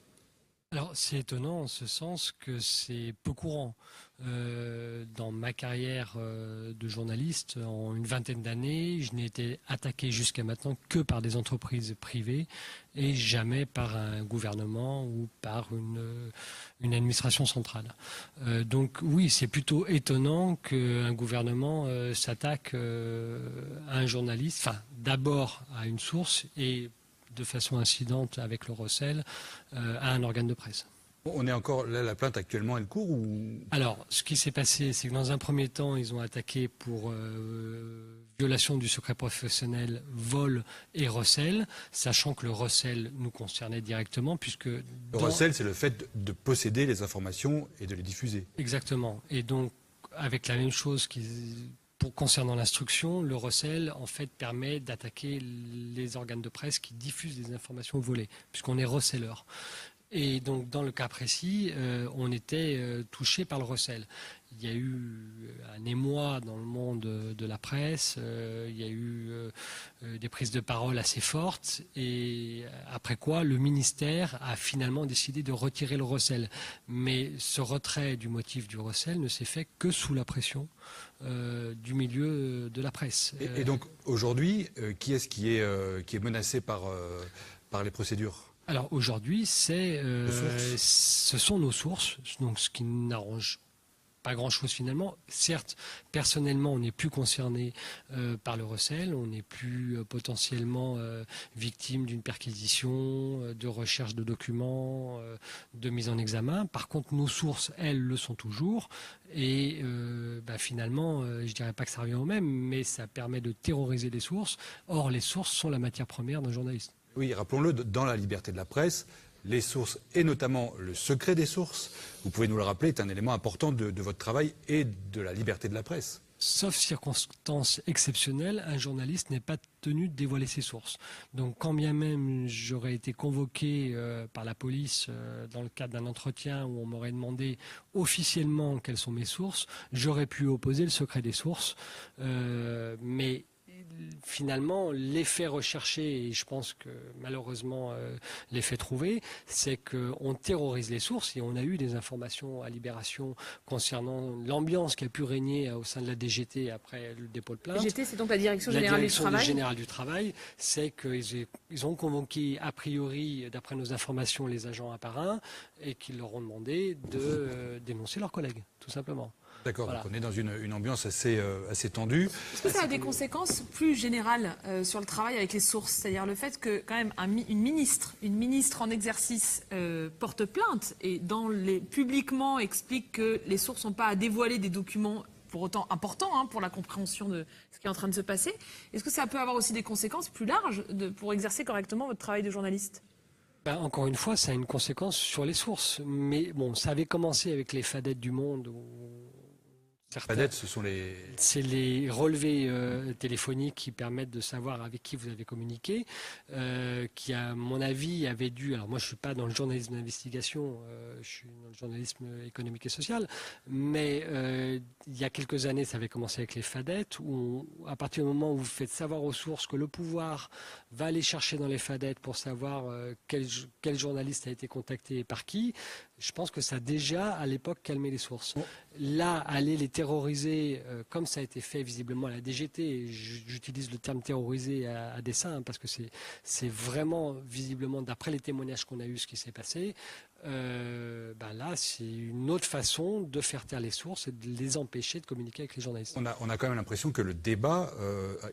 Alors, c'est étonnant en ce sens que c'est peu courant. Dans ma carrière de journaliste, en une vingtaine d'années, je n'ai été attaqué jusqu'à maintenant que par des entreprises privées et jamais par un gouvernement ou par une administration centrale. Donc oui, c'est plutôt étonnant qu'un gouvernement s'attaque à un journaliste, enfin d'abord à une source et de façon incidente avec le recel à un organe de presse. On est encore là, la plainte actuellement, elle court ou... Alors, ce qui s'est passé, c'est que dans un premier temps, ils ont attaqué pour violation du secret professionnel, vol et recel, sachant que le recel nous concernait directement, puisque... Le recel, c'est le fait de posséder les informations et de les diffuser. Exactement. Et donc, avec la même chose concernant l'instruction, le recel, en fait, permet d'attaquer les organes de presse qui diffusent des informations volées, puisqu'on est receleur. Et donc, dans le cas précis, on était touché par le recel. Il y a eu un émoi dans le monde de la presse, il y a eu des prises de parole assez fortes, et après quoi, le ministère a finalement décidé de retirer le recel. Mais ce retrait du motif du recel ne s'est fait que sous la pression du milieu de la presse. Et donc, aujourd'hui, qui est-ce qui est menacé par les procédures ? Alors aujourd'hui, ce sont nos sources, donc ce qui n'arrange pas grand-chose finalement. Certes, personnellement, on n'est plus concerné par le recel, on n'est plus potentiellement victime d'une perquisition, de recherche de documents, de mise en examen. Par contre, nos sources, elles, le sont toujours. Et finalement, je dirais pas que ça revient au même, mais ça permet de terroriser les sources. Or, les sources sont la matière première d'un journaliste. Oui, rappelons-le, dans la liberté de la presse, les sources, et notamment le secret des sources, vous pouvez nous le rappeler, est un élément important de votre travail et de la liberté de la presse. Sauf circonstances exceptionnelles, un journaliste n'est pas tenu de dévoiler ses sources. Donc quand bien même j'aurais été convoqué par la police dans le cadre d'un entretien où on m'aurait demandé officiellement quelles sont mes sources, j'aurais pu opposer le secret des sources, mais finalement, l'effet recherché, et je pense que malheureusement l'effet trouvé, c'est qu'on terrorise les sources et on a eu des informations à Libération concernant l'ambiance qui a pu régner au sein de la DGT après le dépôt de plainte. La DGT, c'est donc la Direction Générale du Travail. La Direction Générale du Travail, c'est qu'ils ont convoqué a priori, d'après nos informations, les agents un par un et qu'ils leur ont demandé de dénoncer leurs collègues, tout simplement. D'accord, voilà. Donc on est dans une ambiance assez tendue. Est-ce que ça a des conséquences plus générales sur le travail avec les sources? C'est-à-dire le fait que quand même une ministre en exercice porte plainte et publiquement explique que les sources n'ont pas à dévoiler des documents pour autant importants pour la compréhension de ce qui est en train de se passer. Est-ce que ça peut avoir aussi des conséquences plus larges pour exercer correctement votre travail de journaliste? Encore une fois, ça a une conséquence sur les sources. Mais bon, ça avait commencé avec les fadettes du Monde où FADET, ce sont C'est les relevés téléphoniques qui permettent de savoir avec qui vous avez communiqué, qui, à mon avis, avait dû... Alors moi, je ne suis pas dans le journalisme d'investigation, je suis dans le journalisme économique et social, mais il y a quelques années, ça avait commencé avec les FADET, où à partir du moment où vous faites savoir aux sources que le pouvoir va aller chercher dans les FADET pour savoir quel journaliste a été contacté et par qui, je pense que ça a déjà, à l'époque, calmé les sources. Là, aller les terroriser, comme ça a été fait visiblement à la DGT, et j'utilise le terme terroriser à dessein, parce que c'est vraiment, visiblement, d'après les témoignages qu'on a eus, ce qui s'est passé. Là, c'est une autre façon de faire taire les sources et de les empêcher de communiquer avec les journalistes. On a quand même l'impression que le débat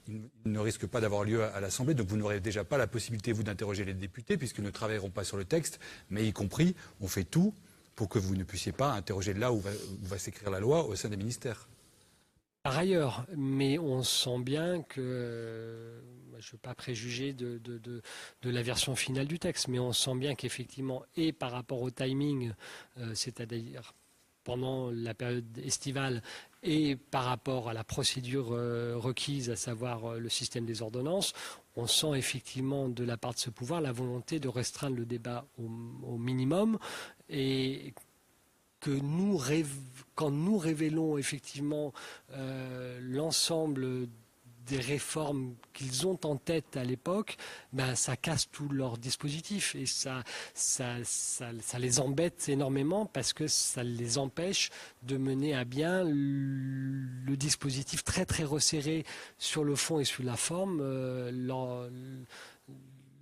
il ne risque pas d'avoir lieu à l'Assemblée, donc vous n'aurez déjà pas la possibilité, vous, d'interroger les députés, puisqu'ils ne travailleront pas sur le texte, mais y compris, on fait tout pour que vous ne puissiez pas interroger là où va s'écrire la loi au sein des ministères. Par ailleurs, mais on sent bien que, je ne veux pas préjuger de la version finale du texte, mais on sent bien qu'effectivement, et par rapport au timing, c'est-à-dire pendant la période estivale, et par rapport à la procédure requise, à savoir le système des ordonnances, on sent effectivement de la part de ce pouvoir la volonté de restreindre le débat au minimum, et que quand nous révélons effectivement l'ensemble des réformes qu'ils ont en tête à l'époque, ça casse tout leur dispositif et ça les embête énormément parce que ça les empêche de mener à bien le dispositif très très resserré sur le fond et sur la forme,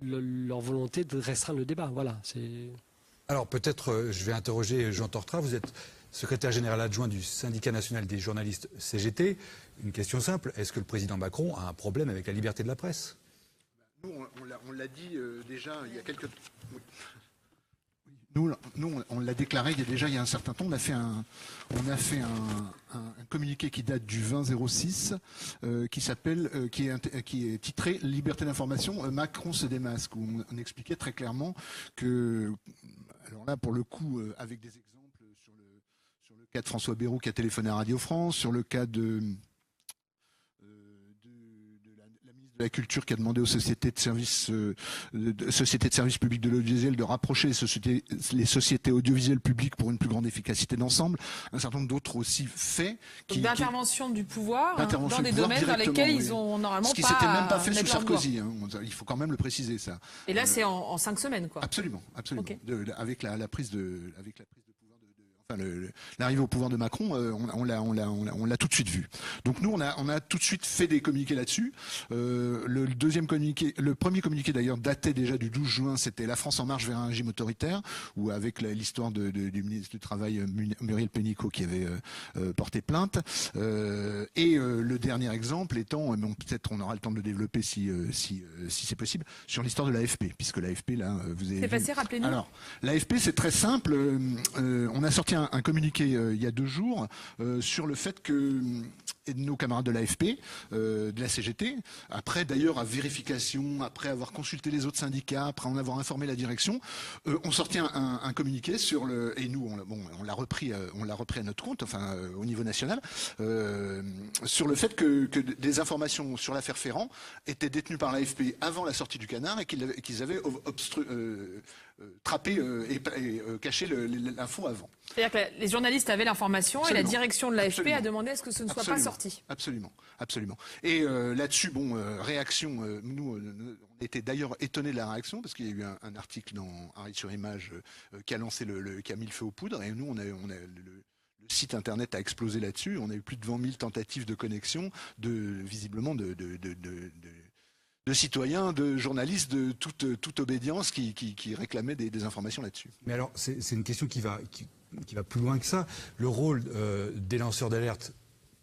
leur volonté de restreindre le débat. Voilà, c'est... Alors peut-être, je vais interroger Jean Tortra, vous êtes secrétaire général adjoint du syndicat national des journalistes CGT. Une question simple, est-ce que le président Macron a un problème avec la liberté de la presse? Nous, on l'a dit déjà il y a quelques... Nous, on l'a déclaré il y a un certain temps. On a fait un communiqué qui date du 20-06, qui est titré Liberté d'information, Macron se démasque, où on expliquait très clairement que, alors là pour le coup, avec des exemples sur le cas de François Bayrou qui a téléphoné à Radio France, sur le cas de la Culture qui a demandé aux sociétés de services publics de l'audiovisuel de rapprocher les sociétés audiovisuelles publiques pour une plus grande efficacité d'ensemble. Un certain nombre d'autres aussi faits. D'intervention du pouvoir dans des domaines dans lesquels ils ont normalement pas... Ce qui s'était même pas fait sous Sarkozy. Il faut quand même le préciser, ça. Et là, c'est en 5 semaines, quoi. Absolument, absolument. Okay. Avec la prise de l'arrivée au pouvoir de Macron, on l'a tout de suite vu. Donc nous, on a tout de suite fait des communiqués là-dessus. Le premier communiqué d'ailleurs datait déjà du 12 juin, c'était La France en marche vers un régime autoritaire, où avec l'histoire du ministre du Travail Muriel Pénicaud qui avait porté plainte. Le dernier exemple étant, peut-être on aura le temps de le développer si c'est possible, sur l'histoire de l'AFP, puisque l'AFP là, vous avez. C'est passé, rappelez-nous. Alors, l'AFP, c'est très simple. On a sorti un communiqué il y a 2 jours sur le fait que nos camarades de l'AFP, de la CGT, après d'ailleurs à vérification, après avoir consulté les autres syndicats, après en avoir informé la direction, ont sorti un communiqué sur et nous on l'a repris à notre compte, enfin au niveau national, sur le fait que des informations sur l'affaire Ferrand étaient détenues par l'AFP avant la sortie du canard et qu'ils avaient trappé et caché l'info avant. C'est-à-dire que les journalistes avaient l'information et la direction de l'AFP a demandé à ce que ce ne soit pas sorti. Absolument, absolument. Et là-dessus, réaction, nous, on était d'ailleurs étonnés de la réaction parce qu'il y a eu un article dans Arrêt sur Image qui a lancé qui a mis le feu aux poudres et nous, le site internet a explosé là-dessus. On a eu plus de 20 000 tentatives de connexion, visiblement de citoyens, de journalistes de toute obédience qui réclamaient des informations là-dessus. Mais alors, c'est une question qui va plus loin que ça. Le rôle des lanceurs d'alerte,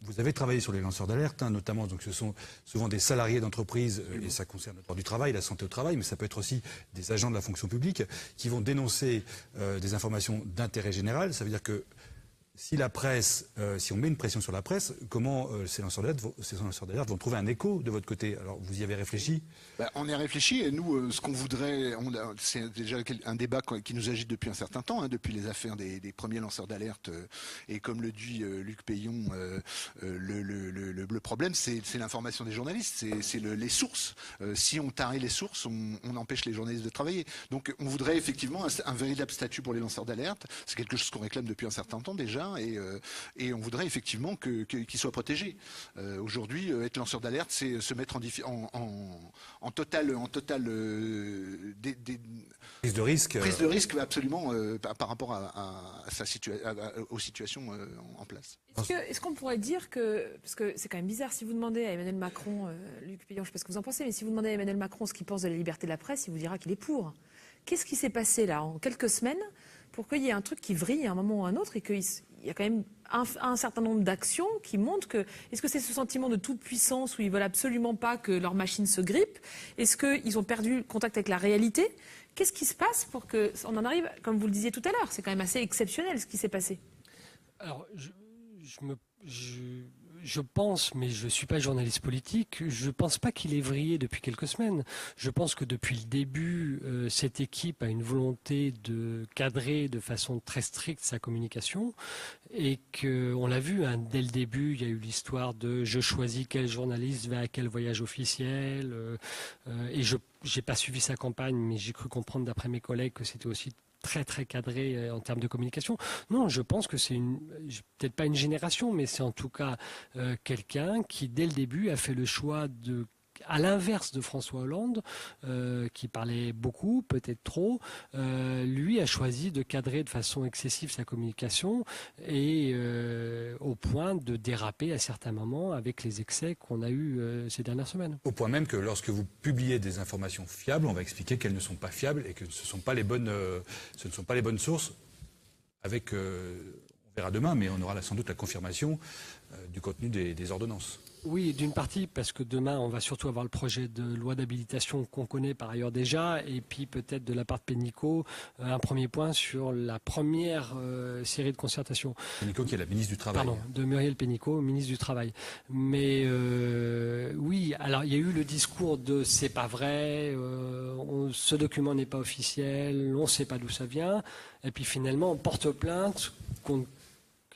vous avez travaillé sur les lanceurs d'alerte, notamment, donc ce sont souvent des salariés d'entreprise, et ça concerne le droit du travail, la santé au travail, mais ça peut être aussi des agents de la fonction publique qui vont dénoncer des informations d'intérêt général. Ça veut dire que si la presse, si on met une pression sur la presse, comment ces lanceurs d'alerte vont trouver un écho de votre côté? Alors, vous y avez réfléchi? On y a réfléchi et nous, ce qu'on voudrait, c'est déjà un débat qui nous agite depuis un certain temps, hein, depuis les affaires des premiers lanceurs d'alerte. Et comme le dit Luc Payon, le problème, c'est l'information des journalistes, c'est les sources. Si on tarit les sources, on empêche les journalistes de travailler. Donc, on voudrait effectivement un véritable statut pour les lanceurs d'alerte. C'est quelque chose qu'on réclame depuis un certain temps déjà. Et on voudrait effectivement qu'ils soient protégés. Aujourd'hui, être lanceur d'alerte, c'est se mettre en totale prise de risque. Prise de risque, absolument, par rapport aux situations en place. Est-ce qu'on pourrait dire que, parce que c'est quand même bizarre, si vous demandez à Emmanuel Macron, Luc Payon, je ne sais pas ce que vous en pensez, mais si vous demandez à Emmanuel Macron ce qu'il pense de la liberté de la presse, il vous dira qu'il est pour. Qu'est-ce qui s'est passé là en quelques semaines pour qu'il y ait un truc qui vrille à un moment ou à un autre et qu'il y a quand même un certain nombre d'actions qui montrent que... Est-ce que c'est ce sentiment de toute puissance où ils veulent absolument pas que leur machine se grippe? Est-ce qu'ils ont perdu contact avec la réalité? Qu'est-ce qui se passe pour qu'on en arrive, comme vous le disiez tout à l'heure, c'est quand même assez exceptionnel ce qui s'est passé. Alors, je pense, mais je ne suis pas journaliste politique, je ne pense pas qu'il ait vrillé depuis quelques semaines. Je pense que depuis le début, cette équipe a une volonté de cadrer de façon très stricte sa communication et qu'on l'a vu, hein, dès le début, il y a eu l'histoire de « je choisis quel journaliste va à quel voyage officiel » et je n'ai pas suivi sa campagne, mais j'ai cru comprendre d'après mes collègues que c'était aussi très très cadré en termes de communication. Non, je pense que c'est peut-être pas une génération, mais c'est en tout cas quelqu'un qui dès le début a fait le choix de, à l'inverse de François Hollande, qui parlait beaucoup, peut-être trop, lui a choisi de cadrer de façon excessive sa communication et au point de déraper à certains moments avec les excès qu'on a eus ces dernières semaines. Au point même que lorsque vous publiez des informations fiables, on va expliquer qu'elles ne sont pas fiables et que ce ne sont pas les bonnes sources. Avec, on verra demain, mais on aura sans doute la confirmation du contenu des ordonnances. Oui, d'une partie, parce que demain, on va surtout avoir le projet de loi d'habilitation qu'on connaît par ailleurs déjà, et puis peut-être de la part de Pénicaud, un premier point sur la première série de concertations. Pénicaud qui est la ministre du Travail. Pardon, de Muriel Pénicaud, ministre du Travail. Mais oui, alors il y a eu le discours de « c'est pas vrai, ce document n'est pas officiel, on ne sait pas d'où ça vient », et puis finalement, on porte plainte contre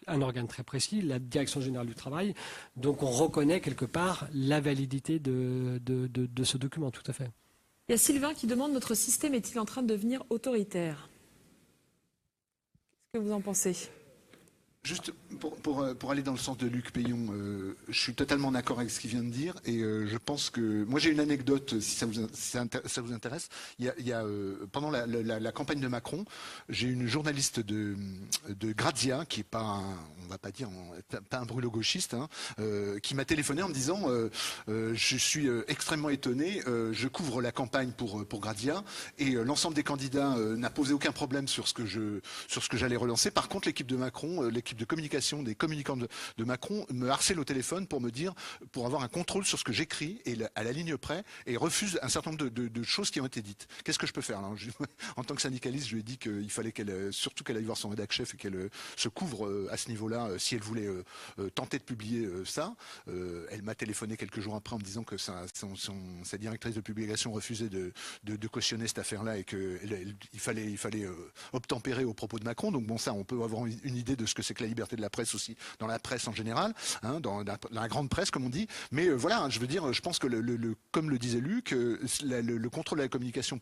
un organe très précis, la Direction générale du travail. Donc on reconnaît quelque part la validité de ce document, tout à fait. Il y a Sylvain qui demande « Notre système est-il en train de devenir autoritaire ?» Qu'est-ce que vous en pensez ? Juste pour aller dans le sens de Luc Payon, je suis totalement d'accord avec ce qu'il vient de dire et je pense que... Moi j'ai une anecdote, si ça vous intéresse. Il y a pendant la campagne de Macron, j'ai une journaliste de Grazia, qui n'est pas on va pas dire, pas un brûlo-gauchiste, hein, qui m'a téléphoné en me disant je suis extrêmement étonné, je couvre la campagne pour Grazia et l'ensemble des candidats n'a posé aucun problème sur ce que j'allais relancer. Par contre, l'équipe de Macron, l'équipe de communication, des communicants de Macron me harcèle au téléphone pour me dire, pour avoir un contrôle sur ce que j'écris et à la ligne près, et refuse un certain nombre de choses qui ont été dites. Qu'est-ce que je peux faire alors, en tant que syndicaliste, je lui ai dit qu'il fallait surtout qu'elle aille voir son rédac chef et qu'elle se couvre à ce niveau-là si elle voulait tenter de publier ça. Elle m'a téléphoné quelques jours après en me disant que sa directrice de publication refusait de cautionner cette affaire-là et qu'il fallait obtempérer aux propos de Macron. Donc bon, ça, on peut avoir une idée de ce que c'est que la liberté de la presse aussi, dans la presse en général, hein, dans la grande presse comme on dit. Mais voilà, je veux dire, je pense que comme le disait Luc, le contrôle de la communication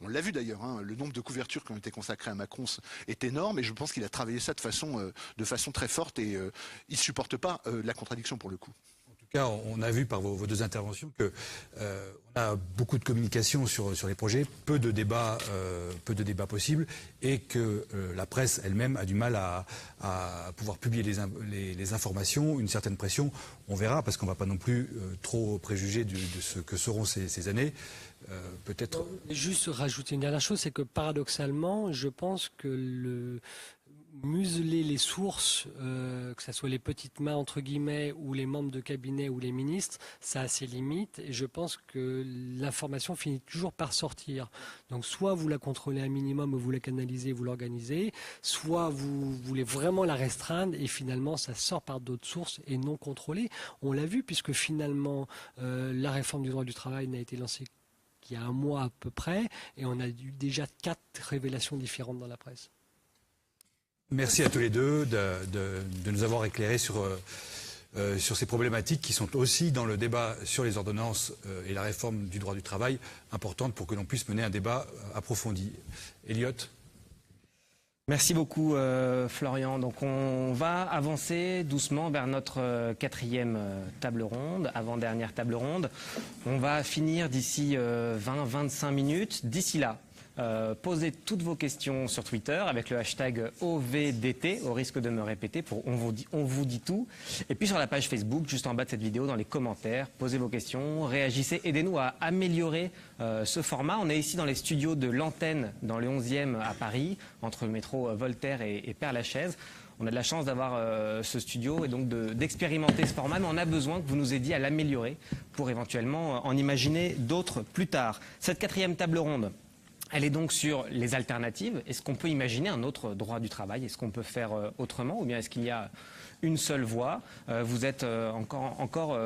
on l'a vu d'ailleurs, hein, le nombre de couvertures qui ont été consacrées à Macron est énorme et je pense qu'il a travaillé ça de façon très forte et il supporte pas la contradiction pour le coup. En tout cas, on a vu par vos deux interventions que on a beaucoup de communication sur les projets, peu de débats possibles, et que la presse elle-même a du mal à pouvoir publier les informations, une certaine pression. On verra, parce qu'on ne va pas non plus trop préjuger de ce que seront ces années. Peut-être. Juste rajouter une dernière chose, c'est que paradoxalement, je pense que museler les sources, que ce soit les petites mains entre guillemets ou les membres de cabinet ou les ministres, ça a ses limites et je pense que l'information finit toujours par sortir. Donc soit vous la contrôlez un minimum, vous la canalisez, vous l'organisez, soit vous voulez vraiment la restreindre et finalement ça sort par d'autres sources et non contrôlées. On l'a vu puisque finalement la réforme du droit du travail n'a été lancée qu'il y a un mois à peu près et on a eu déjà 4 révélations différentes dans la presse. Merci à tous les deux de nous avoir éclairés sur ces problématiques qui sont aussi dans le débat sur les ordonnances et la réforme du droit du travail, importante pour que l'on puisse mener un débat approfondi. Elliot ? Merci beaucoup Florian. Donc on va avancer doucement vers notre 4e table ronde, avant-dernière table ronde. On va finir d'ici 20-25 minutes. D'ici là, posez toutes vos questions sur Twitter avec le hashtag OVDT, au risque de me répéter, pour on vous dit tout. Et puis sur la page Facebook, juste en bas de cette vidéo, dans les commentaires, posez vos questions, réagissez, aidez-nous à améliorer ce format. On est ici dans les studios de l'Antenne, dans le 11e à Paris, entre le métro Voltaire et Père-Lachaise. On a de la chance d'avoir ce studio et donc d'expérimenter ce format, mais on a besoin que vous nous aidiez à l'améliorer pour éventuellement en imaginer d'autres plus tard. Cette 4e table ronde, elle est donc sur les alternatives. Est-ce qu'on peut imaginer un autre droit du travail? Est-ce qu'on peut faire autrement? Ou bien est-ce qu'il y a une seule voie? Vous êtes encore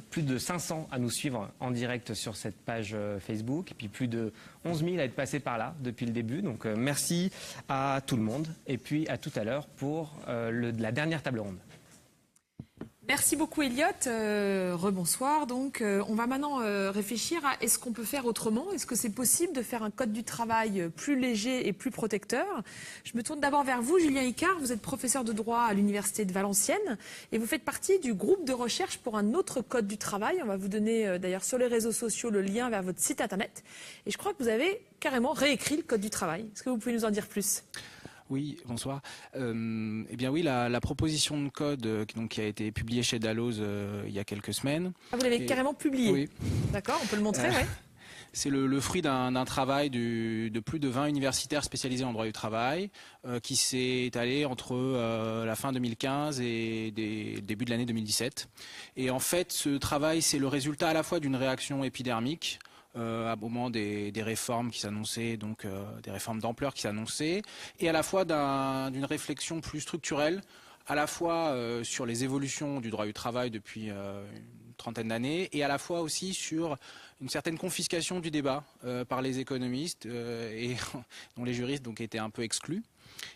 plus de 500 à nous suivre en direct sur cette page Facebook. Et puis plus de 11 000 à être passés par là depuis le début. Donc merci à tout le monde. Et puis à tout à l'heure pour la dernière table ronde. Merci beaucoup Elliot, rebonsoir. Donc on va maintenant réfléchir à est-ce qu'on peut faire autrement? Est-ce que c'est possible de faire un code du travail plus léger et plus protecteur? Je me tourne d'abord vers vous, Julien Icard. Vous êtes professeur de droit à l'université de Valenciennes et vous faites partie du groupe de recherche pour un autre code du travail. On va vous donner d'ailleurs sur les réseaux sociaux le lien vers votre site internet. Et je crois que vous avez carrément réécrit le code du travail. Est-ce que vous pouvez nous en dire plus? Oui, bonsoir. Eh bien oui, la proposition de code qui a été publiée chez Dalloz il y a quelques semaines. Ah, vous l'avez carrément publié? Oui. D'accord, on peut le montrer, oui. C'est le fruit d'un travail de plus de 20 universitaires spécialisés en droit du travail qui s'est étalé entre la fin 2015 et début de l'année 2017. Et en fait, ce travail, c'est le résultat à la fois d'une réaction épidermique à moment des réformes qui s'annonçaient, donc des réformes d'ampleur qui s'annonçaient, et à la fois d'une réflexion plus structurelle, à la fois sur les évolutions du droit du travail depuis une trentaine d'années, et à la fois aussi sur une certaine confiscation du débat par les économistes, et dont les juristes donc, étaient un peu exclus.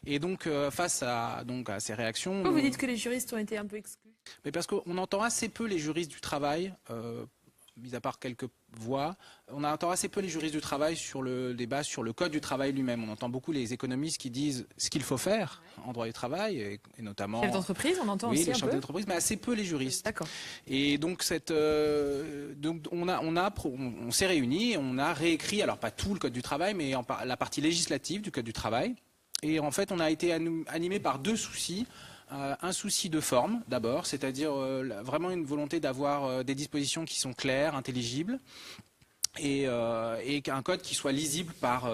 Et donc face à ces réactions... Pourquoi vous dites que les juristes ont été un peu exclus? Mais parce qu'on entend assez peu les juristes du travail, mis à part quelques voix, on entend assez peu les juristes du travail sur le débat sur le code du travail lui-même. On entend beaucoup les économistes qui disent ce qu'il faut faire en droit du travail, et notamment... Chefs d'entreprise, on entend aussi un peu. Oui, les chefs d'entreprise, mais assez peu les juristes. D'accord. Et donc, on s'est réunis, on a réécrit, alors pas tout le code du travail, mais la partie législative du code du travail. Et en fait, on a été animé par 2 soucis. Un souci de forme d'abord, c'est-à-dire vraiment une volonté d'avoir des dispositions qui sont claires, intelligibles, et un code qui soit lisible par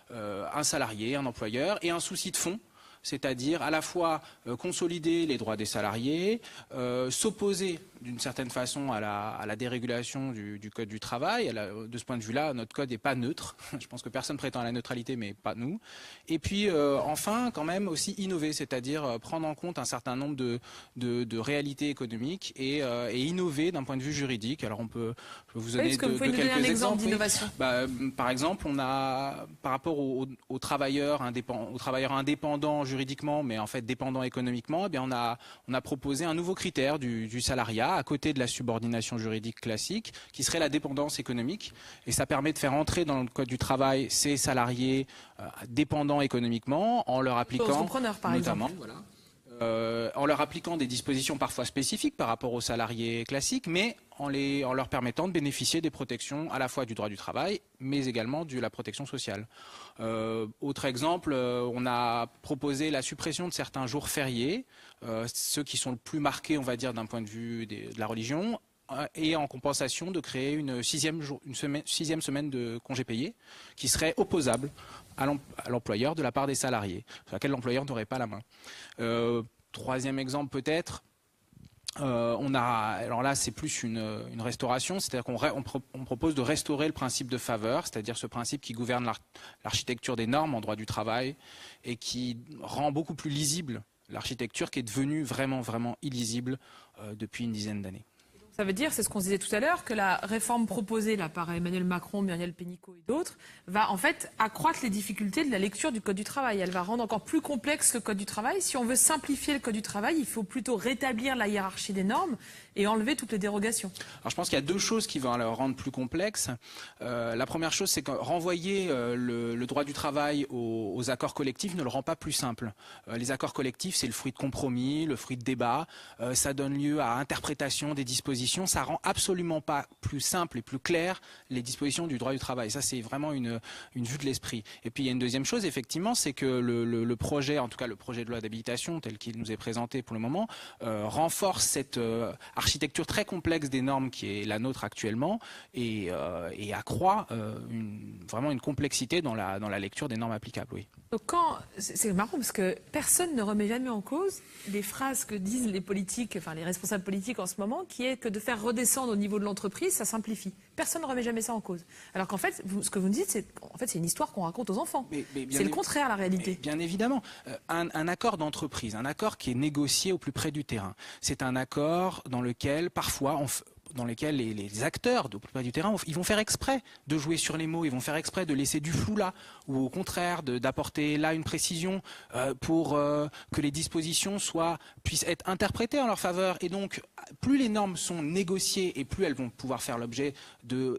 un salarié, un employeur, et un souci de fond, c'est-à-dire à la fois consolider les droits des salariés, s'opposer d'une certaine façon à la dérégulation du code du travail. De ce point de vue-là, notre code n'est pas neutre. Je pense que personne prétend à la neutralité, mais pas nous. Et puis, enfin, quand même aussi innover, c'est-à-dire prendre en compte un certain nombre de réalités économiques et innover d'un point de vue juridique. Alors, je peux vous donner quelques exemples d'innovation. Par exemple, on a, par rapport aux travailleurs indépendants juridiquement, mais en fait dépendants économiquement, eh bien, on a proposé un nouveau critère du salariat à côté de la subordination juridique classique, qui serait la dépendance économique. Et ça permet de faire entrer dans le code du travail ces salariés dépendants économiquement en leur appliquant, entrepreneurs, par notamment, exemple. En leur appliquant des dispositions parfois spécifiques par rapport aux salariés classiques, mais en leur permettant de bénéficier des protections à la fois du droit du travail, mais également de la protection sociale. Autre exemple, on a proposé la suppression de certains jours fériés, ceux qui sont le plus marqués, on va dire, d'un point de vue de la religion, et en compensation de créer une sixième semaine de congés payés qui serait opposable à l'employeur de la part des salariés, sur laquelle l'employeur n'aurait pas la main. Troisième exemple peut-être, alors là c'est plus une restauration, c'est-à-dire qu'on propose de restaurer le principe de faveur, c'est-à-dire ce principe qui gouverne l'architecture des normes en droit du travail et qui rend beaucoup plus lisible l'architecture qui est devenue vraiment illisible depuis une dizaine d'années. Ça veut dire, c'est ce qu'on disait tout à l'heure, que la réforme proposée là, par Emmanuel Macron, Muriel Pénicaud et d'autres, va en fait accroître les difficultés de la lecture du Code du travail. Elle va rendre encore plus complexe le Code du travail. Si on veut simplifier le Code du travail, il faut plutôt rétablir la hiérarchie des normes et enlever toutes les dérogations. Alors je pense qu'il y a deux choses qui vont le rendre plus complexe. La première chose, c'est que renvoyer le droit du travail aux accords collectifs ne le rend pas plus simple. Les accords collectifs, c'est le fruit de compromis, le fruit de débats. Ça donne lieu à interprétation des dispositions. Ça rend absolument pas plus simple et plus clair les dispositions du droit du travail. Ça, c'est vraiment une vue de l'esprit. Et puis il y a une deuxième chose, effectivement, c'est que le projet, en tout cas le projet de loi d'habilitation tel qu'il nous est présenté pour le moment, renforce cette architecture très complexe des normes qui est la nôtre actuellement et accroît vraiment une complexité dans la lecture des normes applicables. Oui. Donc c'est marrant parce que personne ne remet jamais en cause les phrases que disent les politiques, enfin les responsables politiques en ce moment, qui est que de faire redescendre au niveau de l'entreprise, ça simplifie. Personne ne remet jamais ça en cause. Alors qu'en fait, ce que vous nous dites, c'est une histoire qu'on raconte aux enfants. C'est le contraire, la réalité. Bien évidemment. Un accord d'entreprise, un accord qui est négocié au plus près du terrain, c'est un accord dans lequel, parfois, dans lesquels les acteurs au plus près du terrain, ils vont faire exprès de jouer sur les mots, ils vont faire exprès de laisser du flou là, ou au contraire d'apporter là une précision pour que les dispositions puissent être interprétées en leur faveur. Et donc, plus les normes sont négociées et plus elles vont pouvoir faire l'objet de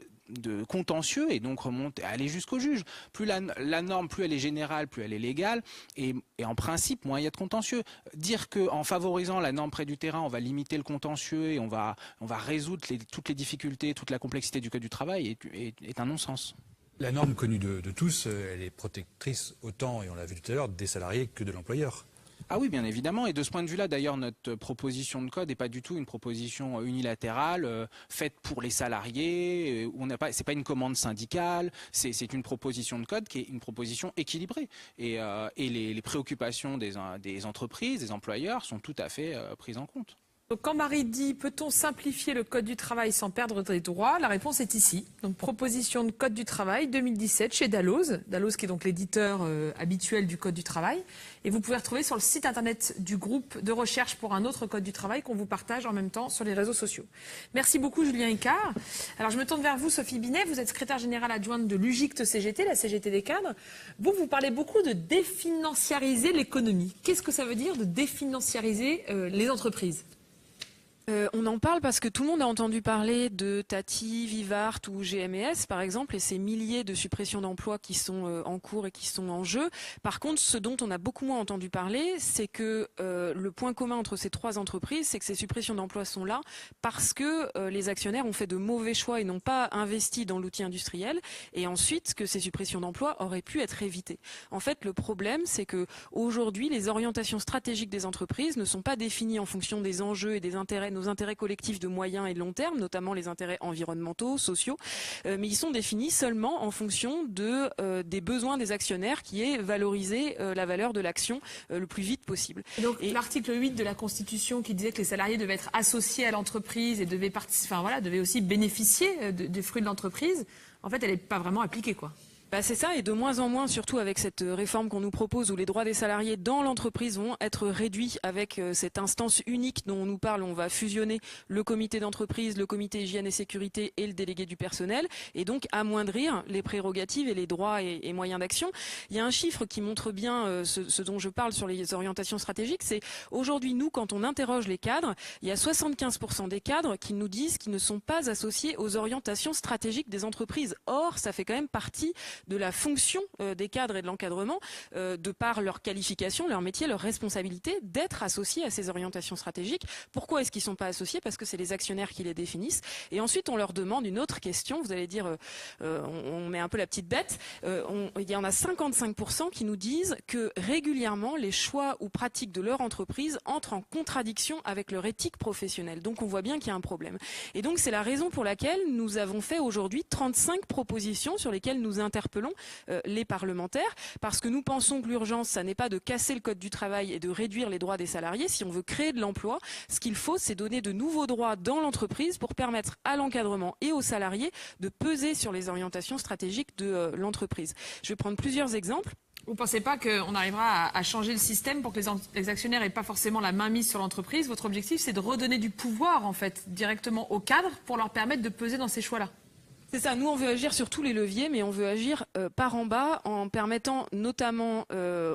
contentieux et donc aller jusqu'au juge. Plus la norme, plus elle est générale, plus elle est légale et en principe, moins il y a de contentieux. Dire qu'en favorisant la norme près du terrain, on va limiter le contentieux et on va résoudre toutes les difficultés, toute la complexité du Code du travail est un non-sens. La norme connue de tous, elle est protectrice autant, et on l'a vu tout à l'heure, des salariés que de l'employeur. Ah oui, bien évidemment. Et de ce point de vue-là, d'ailleurs, notre proposition de code n'est pas du tout une proposition unilatérale faite pour les salariés. C'est pas une commande syndicale. C'est une proposition de code qui est une proposition équilibrée. Et les préoccupations des entreprises, des employeurs sont tout à fait prises en compte. Donc quand Marie dit « Peut-on simplifier le Code du travail sans perdre des droits ?» La réponse est ici. Donc proposition de Code du travail 2017 chez Dalloz. Dalloz qui est donc l'éditeur habituel du Code du travail. Et vous pouvez retrouver sur le site internet du groupe de recherche pour un autre Code du travail qu'on vous partage en même temps sur les réseaux sociaux. Merci beaucoup Julien Icard. Alors je me tourne vers vous Sophie Binet. Vous êtes secrétaire générale adjointe de l'UGICT CGT, la CGT des cadres. Vous parlez beaucoup de définanciariser l'économie. Qu'est-ce que ça veut dire de définanciariser les entreprises ? On en parle parce que tout le monde a entendu parler de Tati, Vivart ou GMS par exemple et ces milliers de suppressions d'emplois qui sont en cours et qui sont en jeu. Par contre, ce dont on a beaucoup moins entendu parler, c'est que le point commun entre ces trois entreprises, c'est que ces suppressions d'emplois sont là parce que les actionnaires ont fait de mauvais choix et n'ont pas investi dans l'outil industriel et ensuite que ces suppressions d'emplois auraient pu être évitées. En fait, le problème, c'est que aujourd'hui, les orientations stratégiques des entreprises ne sont pas définies en fonction des enjeux et des intérêts, nos intérêts collectifs de moyen et de long terme, notamment les intérêts environnementaux, sociaux, mais ils sont définis seulement en fonction des besoins des actionnaires qui est valoriser la valeur de l'action le plus vite possible. Et donc l'article 8 de la Constitution qui disait que les salariés devaient être associés à l'entreprise et devaient aussi bénéficier des fruits de l'entreprise, en fait elle n'est pas vraiment appliquée quoi. C'est ça, et de moins en moins, surtout avec cette réforme qu'on nous propose où les droits des salariés dans l'entreprise vont être réduits avec cette instance unique dont on nous parle. On va fusionner le comité d'entreprise, le comité hygiène et sécurité et le délégué du personnel et donc amoindrir les prérogatives et les droits et moyens d'action. Il y a un chiffre qui montre bien ce dont je parle sur les orientations stratégiques, c'est aujourd'hui nous, quand on interroge les cadres, il y a 75% des cadres qui nous disent qu'ils ne sont pas associés aux orientations stratégiques des entreprises. Or, ça fait quand même partie de la fonction des cadres et de l'encadrement, de par leur qualification, leur métier, leur responsabilité, d'être associés à ces orientations stratégiques. Pourquoi est-ce qu'ils ne sont pas associés? Parce que c'est les actionnaires qui les définissent. Et ensuite, on leur demande une autre question. Vous allez dire, on met un peu la petite bête. Il y en a 55% qui nous disent que régulièrement, les choix ou pratiques de leur entreprise entrent en contradiction avec leur éthique professionnelle. Donc, on voit bien qu'il y a un problème. Et donc, c'est la raison pour laquelle nous avons fait aujourd'hui 35 propositions sur lesquelles nous interpellons les parlementaires, parce que nous pensons que l'urgence, ça n'est pas de casser le code du travail et de réduire les droits des salariés. Si on veut créer de l'emploi, ce qu'il faut, c'est donner de nouveaux droits dans l'entreprise pour permettre à l'encadrement et aux salariés de peser sur les orientations stratégiques de l'entreprise. Je vais prendre plusieurs exemples. Vous ne pensez pas qu'on arrivera à changer le système pour que les actionnaires n'aient pas forcément la main mise sur l'entreprise? Votre objectif, c'est de redonner du pouvoir, en fait, directement aux cadres pour leur permettre de peser dans ces choix-là. C'est ça, nous on veut agir sur tous les leviers, mais on veut agir par en bas en permettant notamment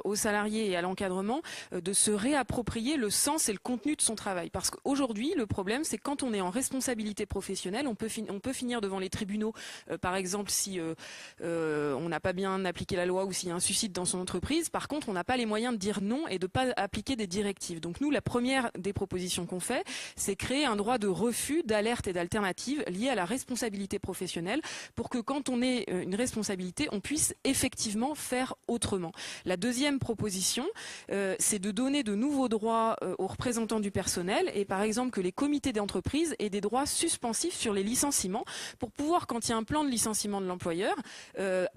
aux salariés et à l'encadrement de se réapproprier le sens et le contenu de son travail. Parce qu'aujourd'hui, le problème, c'est que quand on est en responsabilité professionnelle, on peut finir devant les tribunaux, par exemple si on n'a pas bien appliqué la loi ou s'il y a un suicide dans son entreprise. Par contre, on n'a pas les moyens de dire non et de ne pas appliquer des directives. Donc nous, la première des propositions qu'on fait, c'est créer un droit de refus, d'alerte et d'alternative lié à la responsabilité professionnelle, pour que quand on ait une responsabilité, on puisse effectivement faire autrement. La deuxième proposition, c'est de donner de nouveaux droits aux représentants du personnel et par exemple que les comités d'entreprise aient des droits suspensifs sur les licenciements pour pouvoir, quand il y a un plan de licenciement de l'employeur,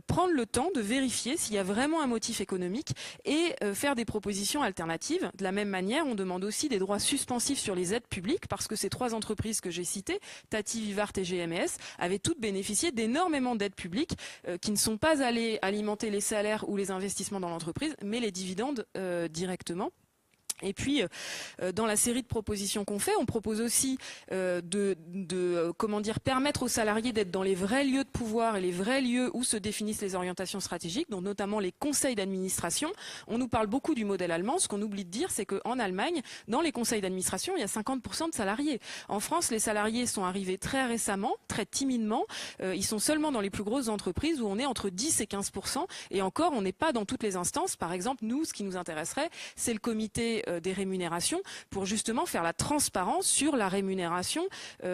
prendre le temps de vérifier s'il y a vraiment un motif économique et faire des propositions alternatives. De la même manière, on demande aussi des droits suspensifs sur les aides publiques parce que ces trois entreprises que j'ai citées, Tati, Vivart et GMS, avaient toutes bénéficié d'énormément d'aides publiques qui ne sont pas allées alimenter les salaires ou les investissements dans l'entreprise, mais les dividendes directement. Et puis, dans la série de propositions qu'on fait, on propose aussi permettre aux salariés d'être dans les vrais lieux de pouvoir et les vrais lieux où se définissent les orientations stratégiques, donc notamment les conseils d'administration. On nous parle beaucoup du modèle allemand. Ce qu'on oublie de dire, c'est qu'en Allemagne, dans les conseils d'administration, il y a 50% de salariés. En France, les salariés sont arrivés très récemment, très timidement. Ils sont seulement dans les plus grosses entreprises où on est entre 10 et 15%. Et encore, on n'est pas dans toutes les instances. Par exemple, nous, ce qui nous intéresserait, c'est le comité des rémunérations pour justement faire la transparence sur la rémunération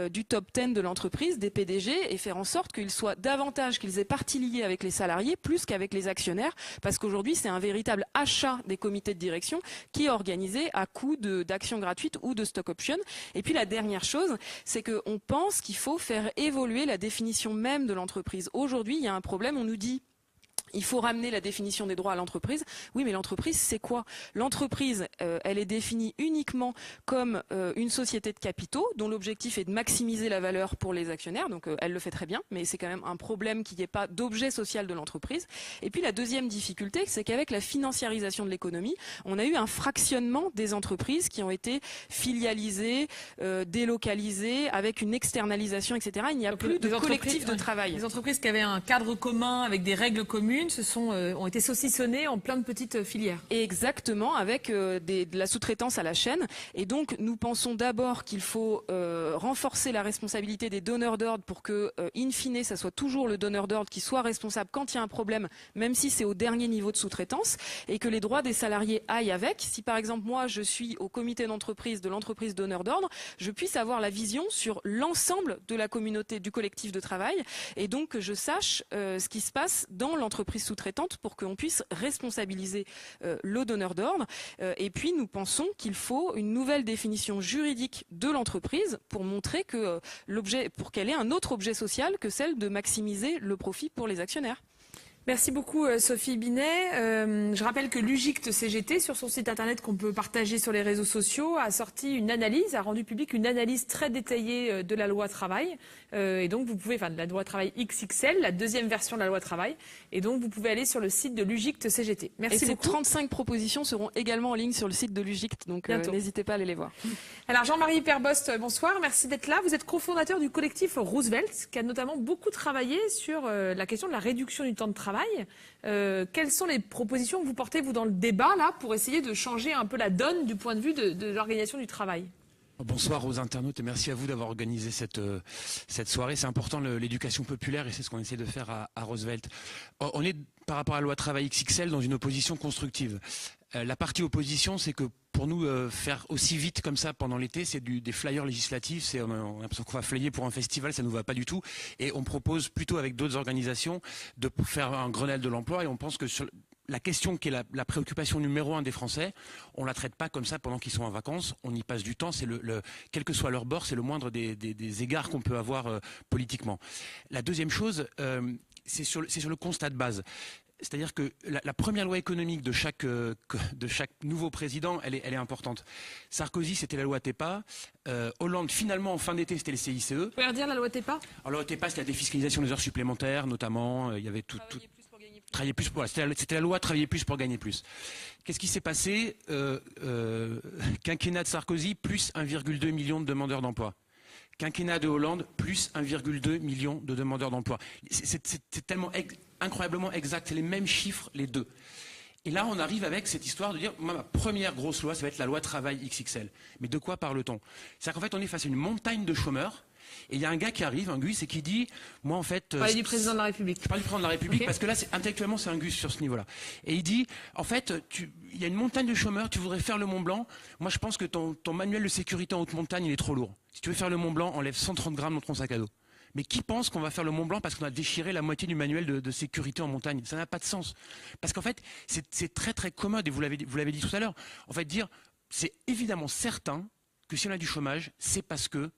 du top 10 de l'entreprise, des PDG, et faire en sorte qu'ils soient davantage, qu'ils aient partie liée avec les salariés plus qu'avec les actionnaires, parce qu'aujourd'hui c'est un véritable achat des comités de direction qui est organisé à coût d'actions gratuites ou de stock options. Et puis la dernière chose, c'est qu'on pense qu'il faut faire évoluer la définition même de l'entreprise. Aujourd'hui, il y a un problème, on nous dit il faut ramener la définition des droits à l'entreprise. Oui, mais l'entreprise, c'est quoi? L'entreprise, elle est définie uniquement comme une société de capitaux dont l'objectif est de maximiser la valeur pour les actionnaires. Donc, elle le fait très bien, mais c'est quand même un problème qu'il n'y ait pas d'objet social de l'entreprise. Et puis, la deuxième difficulté, c'est qu'avec la financiarisation de l'économie, on a eu un fractionnement des entreprises qui ont été filialisées, délocalisées, avec une externalisation, etc. Il n'y a plus de collectif de travail. Les entreprises qui avaient un cadre commun avec des règles communes ont été saucissonnées en plein de petites filières. Exactement, avec de la sous-traitance à la chaîne. Et donc, nous pensons d'abord qu'il faut renforcer la responsabilité des donneurs d'ordre pour que, in fine, ça soit toujours le donneur d'ordre qui soit responsable quand il y a un problème, même si c'est au dernier niveau de sous-traitance, et que les droits des salariés aillent avec. Si par exemple, moi, je suis au comité d'entreprise de l'entreprise donneur d'ordre, je puisse avoir la vision sur l'ensemble de la communauté, du collectif de travail, et donc que je sache ce qui se passe dans l'entreprise sous-traitante pour qu'on puisse responsabiliser le donneur d'ordre. Et puis, nous pensons qu'il faut une nouvelle définition juridique de l'entreprise pour montrer que pour qu'elle ait un autre objet social que celle de maximiser le profit pour les actionnaires. Merci beaucoup Sophie Binet. Je rappelle que l'UGICT CGT, sur son site internet qu'on peut partager sur les réseaux sociaux, a sorti une analyse, a rendu public une analyse très détaillée de la loi travail. Et donc vous pouvez, de la loi travail XXL, la deuxième version de la loi travail. Et donc vous pouvez aller sur le site de l'UGICT CGT. Merci beaucoup. Et ces 35 propositions seront également en ligne sur le site de l'UGICT, donc n'hésitez pas à aller les voir. Alors Jean-Marie Perbost, bonsoir, merci d'être là. Vous êtes cofondateur du collectif Roosevelt, qui a notamment beaucoup travaillé sur la question de la réduction du temps de travail. Quelles sont les propositions que vous portez, vous, dans le débat, là, pour essayer de changer un peu la donne du point de vue de l'organisation du travail? Bonsoir aux internautes et merci à vous d'avoir organisé cette soirée. C'est important l'éducation populaire et c'est ce qu'on essaie de faire à Roosevelt. On est par rapport à la loi travail XXL dans une opposition constructive. La partie opposition, c'est que pour nous, faire aussi vite comme ça pendant l'été, c'est des flyers législatifs. On a l'impression qu'on va flyer pour un festival, ça ne nous va pas du tout. Et on propose plutôt avec d'autres organisations de faire un Grenelle de l'emploi et on pense que sur la question qui est la préoccupation numéro 1 des Français, on la traite pas comme ça pendant qu'ils sont en vacances, on y passe du temps, c'est quel que soit leur bord, c'est le moindre des égards qu'on peut avoir politiquement. La deuxième chose, c'est sur le constat de base. C'est-à-dire que la première loi économique de chaque nouveau président, elle est importante. Sarkozy, c'était la loi TEPA. Hollande, finalement, en fin d'été, c'était le CICE. Vous pouvez redire la loi TEPA? Alors, la loi TEPA, c'était la défiscalisation des heures supplémentaires, notamment. Il y avait tout. Travailler plus pour, c'était la loi travailler plus pour gagner plus. Qu'est-ce qui s'est passé quinquennat de Sarkozy, plus 1,2 million de demandeurs d'emploi. Quinquennat de Hollande, plus 1,2 million de demandeurs d'emploi. C'est tellement incroyablement exact, c'est les mêmes chiffres, les deux. Et là, on arrive avec cette histoire de dire, moi, ma première grosse loi, ça va être la loi travail XXL. Mais de quoi parle-t-on? C'est-à-dire qu'en fait, on est face à une montagne de chômeurs. Et il y a un gars qui arrive, un Gus, et qui dit, moi en fait... Vous parlez du président de la République. Je parle du président de la République, parce que là, intellectuellement, c'est un Gus sur ce niveau-là. Et il dit, en fait, il y a une montagne de chômeurs, tu voudrais faire le Mont Blanc. Moi, je pense que ton manuel de sécurité en haute montagne, il est trop lourd. Si tu veux faire le Mont Blanc, enlève 130 grammes dans ton sac à dos. Mais qui pense qu'on va faire le Mont Blanc parce qu'on a déchiré la moitié du manuel de sécurité en montagne? Ça n'a pas de sens. Parce qu'en fait, c'est très très commode, et vous l'avez dit tout à l'heure. En fait, dire, c'est évidemment certain que si on a du chômage, c'est parce que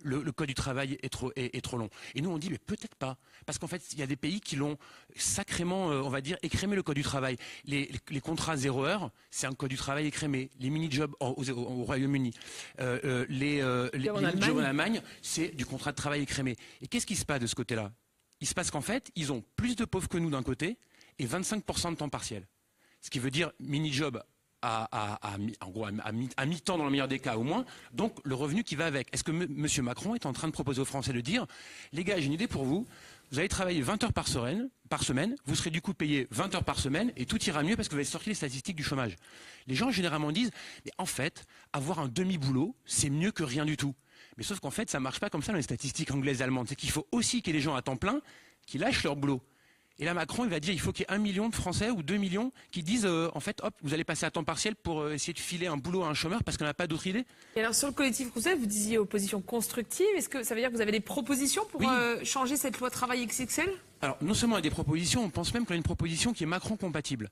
le code du travail est trop long. Et nous, on dit, mais peut-être pas. Parce qu'en fait, il y a des pays qui l'ont sacrément, on va dire, écrémé le code du travail. Les contrats 0 heure, c'est un code du travail écrémé. Les mini-jobs au Royaume-Uni, les mini-jobs en Allemagne, c'est du contrat de travail écrémé. Et qu'est-ce qui se passe de ce côté-là? Il se passe qu'en fait, ils ont plus de pauvres que nous d'un côté et 25% de temps partiel. Ce qui veut dire mini-job en gros, à mi-temps dans le meilleur des cas au moins, donc le revenu qui va avec. Est-ce que M. Macron est en train de proposer aux Français de dire, les gars, j'ai une idée pour vous, vous allez travailler 20 heures par semaine, vous serez du coup payé 20 heures par semaine et tout ira mieux parce que vous allez sortir les statistiques du chômage. Les gens généralement disent, mais en fait, avoir un demi-boulot, c'est mieux que rien du tout. Mais sauf qu'en fait, ça marche pas comme ça dans les statistiques anglaises et allemandes. C'est qu'il faut aussi qu'il y ait des gens à temps plein qui lâchent leur boulot. Et là, Macron, il va dire, il faut qu'il y ait 1 million de Français ou 2 millions qui disent, en fait, hop, vous allez passer à temps partiel pour essayer de filer un boulot à un chômeur parce qu'on n'a pas d'autre idée. Et alors, sur le collectif Rousseff, vous disiez opposition constructive. Est-ce que ça veut dire que vous avez des propositions pour changer cette loi travail XXL? Alors, non seulement il y a des propositions, on pense même qu'on a une proposition qui est Macron-compatible.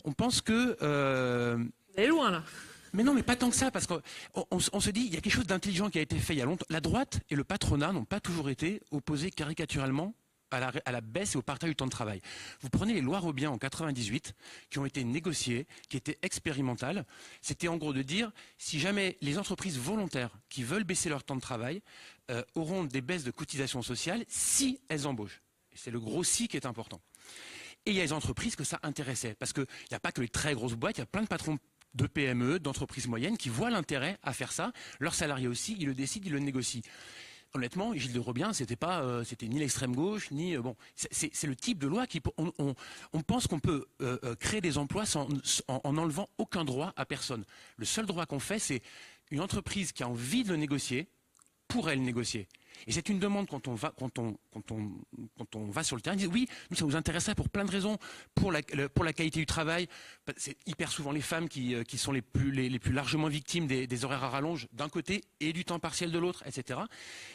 On pense que... Vous allez loin, là. Mais non, mais pas tant que ça, parce qu'on se dit, il y a quelque chose d'intelligent qui a été fait il y a longtemps. La droite et le patronat n'ont pas toujours été opposés caricaturalement à la baisse et au partage du temps de travail. Vous prenez les lois Robien en 98, qui ont été négociées, qui étaient expérimentales. C'était en gros de dire, si jamais les entreprises volontaires qui veulent baisser leur temps de travail auront des baisses de cotisations sociales si elles embauchent. Et c'est le gros si qui est important. Et il y a les entreprises que ça intéressait, parce qu'il n'y a pas que les très grosses boîtes, il y a plein de patrons de PME, d'entreprises moyennes qui voient l'intérêt à faire ça. Leurs salariés aussi, ils le décident, ils le négocient. Honnêtement, Gilles de Robien, c'était ni l'extrême gauche, ni bon. C'est le type de loi qui, on pense qu'on peut créer des emplois en enlevant aucun droit à personne. Le seul droit qu'on fait, c'est une entreprise qui a envie de le négocier, pourrait le négocier. Et c'est une demande quand on va sur le terrain, ils disent oui, nous ça nous intéresserait pour plein de raisons, pour la qualité du travail. C'est hyper souvent les femmes qui sont les plus largement victimes des horaires à rallonge d'un côté et du temps partiel de l'autre, etc.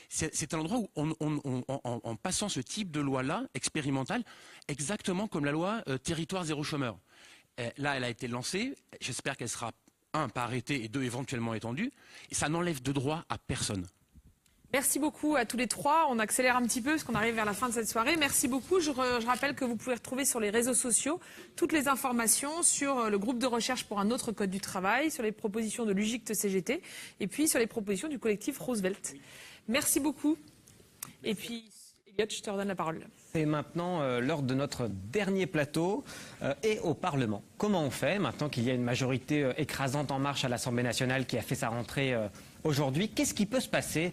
C'est un endroit où en passant ce type de loi-là, expérimentale, exactement comme la loi territoire zéro chômeur. Là, elle a été lancée, j'espère qu'elle sera, 1, pas arrêtée et 2, éventuellement étendue, et ça n'enlève de droit à personne. Merci beaucoup à tous les trois. On accélère un petit peu parce qu'on arrive vers la fin de cette soirée. Merci beaucoup. Je rappelle que vous pouvez retrouver sur les réseaux sociaux toutes les informations sur le groupe de recherche pour un autre code du travail, sur les propositions de l'UGICT CGT et puis sur les propositions du collectif Roosevelt. Merci beaucoup. Et puis, Elliot, je te redonne la parole. C'est maintenant l'heure de notre dernier plateau et au Parlement. Comment on fait maintenant qu'il y a une majorité écrasante en marche à l'Assemblée nationale qui a fait sa rentrée aujourd'hui? Qu'est-ce qui peut se passer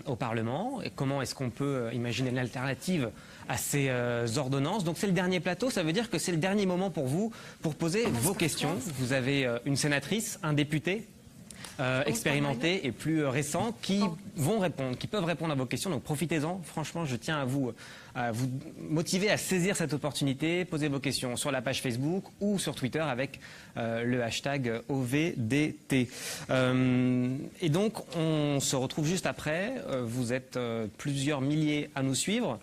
au Parlement et comment est-ce qu'on peut imaginer une alternative à ces ordonnances? Donc c'est le dernier plateau, ça veut dire que c'est le dernier moment pour vous pour poser vos questions. Vous avez une sénatrice, un député. expérimentés et plus récents qui peuvent répondre à vos questions. Donc profitez-en. Franchement, je tiens à vous motiver à saisir cette opportunité. Posez vos questions sur la page Facebook ou sur Twitter avec le hashtag OVDT. Et donc, on se retrouve juste après. Vous êtes plusieurs milliers à nous suivre.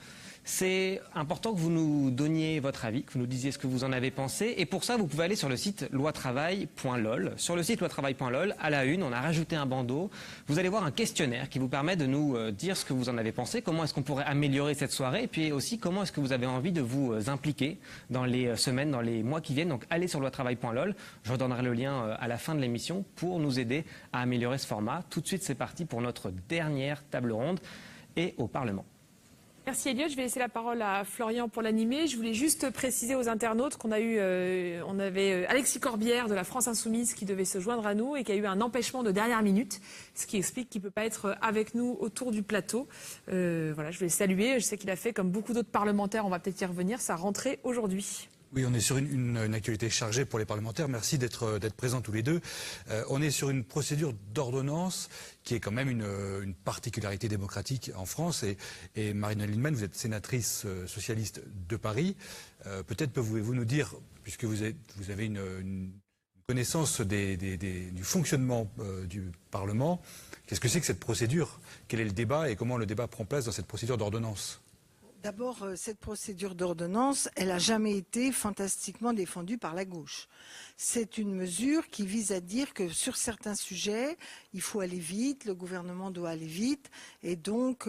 C'est important que vous nous donniez votre avis, que vous nous disiez ce que vous en avez pensé. Et pour ça, vous pouvez aller sur le site loitravail.lol. Sur le site loitravail.lol, à la une, on a rajouté un bandeau. Vous allez voir un questionnaire qui vous permet de nous dire ce que vous en avez pensé, comment est-ce qu'on pourrait améliorer cette soirée, et puis aussi comment est-ce que vous avez envie de vous impliquer dans les semaines, dans les mois qui viennent. Donc allez sur loitravail.lol. Je redonnerai le lien à la fin de l'émission pour nous aider à améliorer ce format. Tout de suite, c'est parti pour notre dernière table ronde et au Parlement. Merci Elliot, je vais laisser la parole à Florian pour l'animer. Je voulais juste préciser aux internautes qu'on a eu, on avait Alexis Corbière de la France Insoumise qui devait se joindre à nous et qui a eu un empêchement de dernière minute, ce qui explique qu'il ne peut pas être avec nous autour du plateau. Voilà, je vais le saluer, je sais qu'il a fait comme beaucoup d'autres parlementaires, on va peut-être y revenir, sa rentrée aujourd'hui. Oui, on est sur une actualité chargée pour les parlementaires. Merci d'être présents tous les deux. On est sur une procédure d'ordonnance qui est quand même une particularité démocratique en France. Et Marine Lindman, vous êtes sénatrice socialiste de Paris. Peut-être pouvez-vous nous dire, puisque vous avez une connaissance du fonctionnement du Parlement, qu'est-ce que c'est que cette procédure? Quel est le débat et comment le débat prend place dans cette procédure d'ordonnance? D'abord, cette procédure d'ordonnance, elle n'a jamais été fantastiquement défendue par la gauche. C'est une mesure qui vise à dire que sur certains sujets, il faut aller vite, le gouvernement doit aller vite, et donc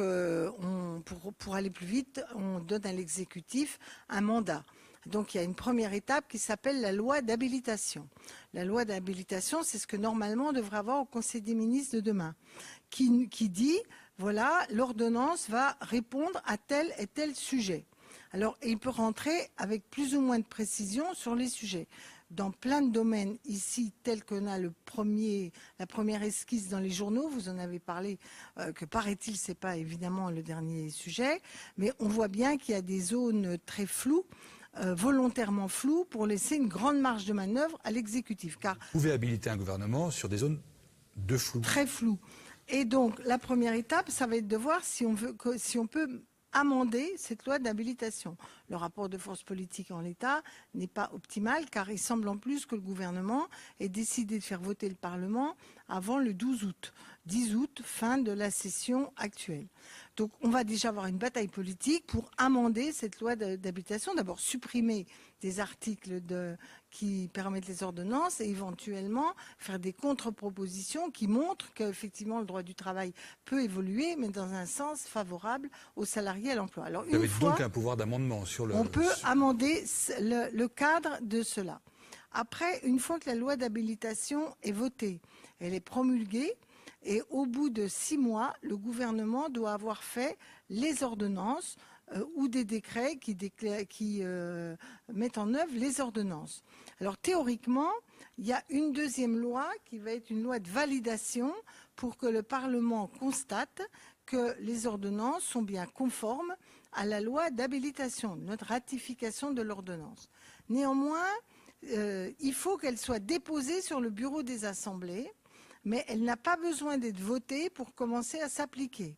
pour aller plus vite, on donne à l'exécutif un mandat. Donc il y a une première étape qui s'appelle la loi d'habilitation. La loi d'habilitation, c'est ce que normalement on devrait avoir au Conseil des ministres de demain, qui dit... Voilà, l'ordonnance va répondre à tel et tel sujet. Alors, il peut rentrer avec plus ou moins de précision sur les sujets. Dans plein de domaines ici, tels qu'on a la première esquisse dans les journaux, vous en avez parlé, que paraît-il, c'est pas évidemment le dernier sujet, mais on voit bien qu'il y a des zones très floues, volontairement floues, pour laisser une grande marge de manœuvre à l'exécutif. Car vous pouvez habiliter un gouvernement sur des zones de flou. Très flou. Et donc, la première étape, ça va être de voir si on peut amender cette loi d'habilitation. Le rapport de force politique en l'état n'est pas optimal, car il semble en plus que le gouvernement ait décidé de faire voter le Parlement avant le 12 août. 10 août, fin de la session actuelle. Donc, on va déjà avoir une bataille politique pour amender cette loi d'habilitation. D'abord, supprimer des articles qui permettent les ordonnances et éventuellement faire des contre-propositions qui montrent qu'effectivement le droit du travail peut évoluer, mais dans un sens favorable aux salariés et à l'emploi. Alors, vous avez donc un pouvoir d'amendement sur le... On peut amender le cadre de cela. Après, une fois que la loi d'habilitation est votée, elle est promulguée, et au bout de 6 mois, le gouvernement doit avoir fait les ordonnances ou des décrets qui mettent en œuvre les ordonnances. Alors théoriquement, il y a une deuxième loi qui va être une loi de validation pour que le Parlement constate que les ordonnances sont bien conformes à la loi d'habilitation, notre ratification de l'ordonnance. Néanmoins, il faut qu'elle soit déposée sur le bureau des assemblées, mais elle n'a pas besoin d'être votée pour commencer à s'appliquer.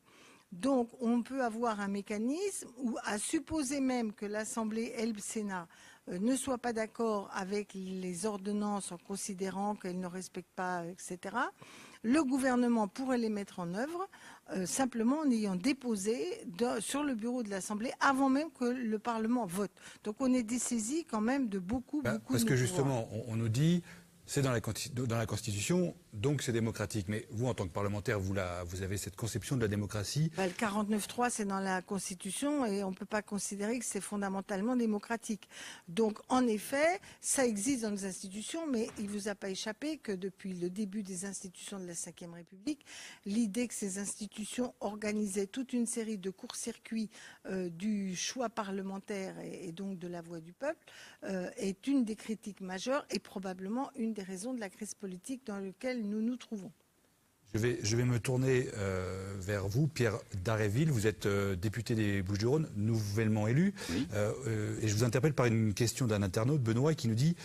Donc, on peut avoir un mécanisme où, à supposer même que l'Assemblée et le Sénat ne soient pas d'accord avec les ordonnances en considérant qu'elles ne respectent pas, etc., le gouvernement pourrait les mettre en œuvre simplement en ayant déposé sur le bureau de l'Assemblée avant même que le Parlement vote. Donc, on est dessaisi quand même de beaucoup de Parce que justement, on nous dit... C'est dans la Constitution, donc c'est démocratique. Mais vous, en tant que parlementaire, vous avez cette conception de la démocratie. Le 49.3, c'est dans la Constitution et on ne peut pas considérer que c'est fondamentalement démocratique. Donc, en effet, ça existe dans nos institutions, mais il ne vous a pas échappé que depuis le début des institutions de la Ve République, l'idée que ces institutions organisaient toute une série de court-circuits du choix parlementaire et donc de la voix du peuple est une des critiques majeures et probablement une des raisons de la crise politique dans laquelle nous nous trouvons. Je vais me tourner vers vous, Pierre Dharréville. Vous êtes député des Bouches-du-Rhône, nouvellement élu. Oui. Et je vous interpelle par une question d'un internaute, Benoît, qui nous dit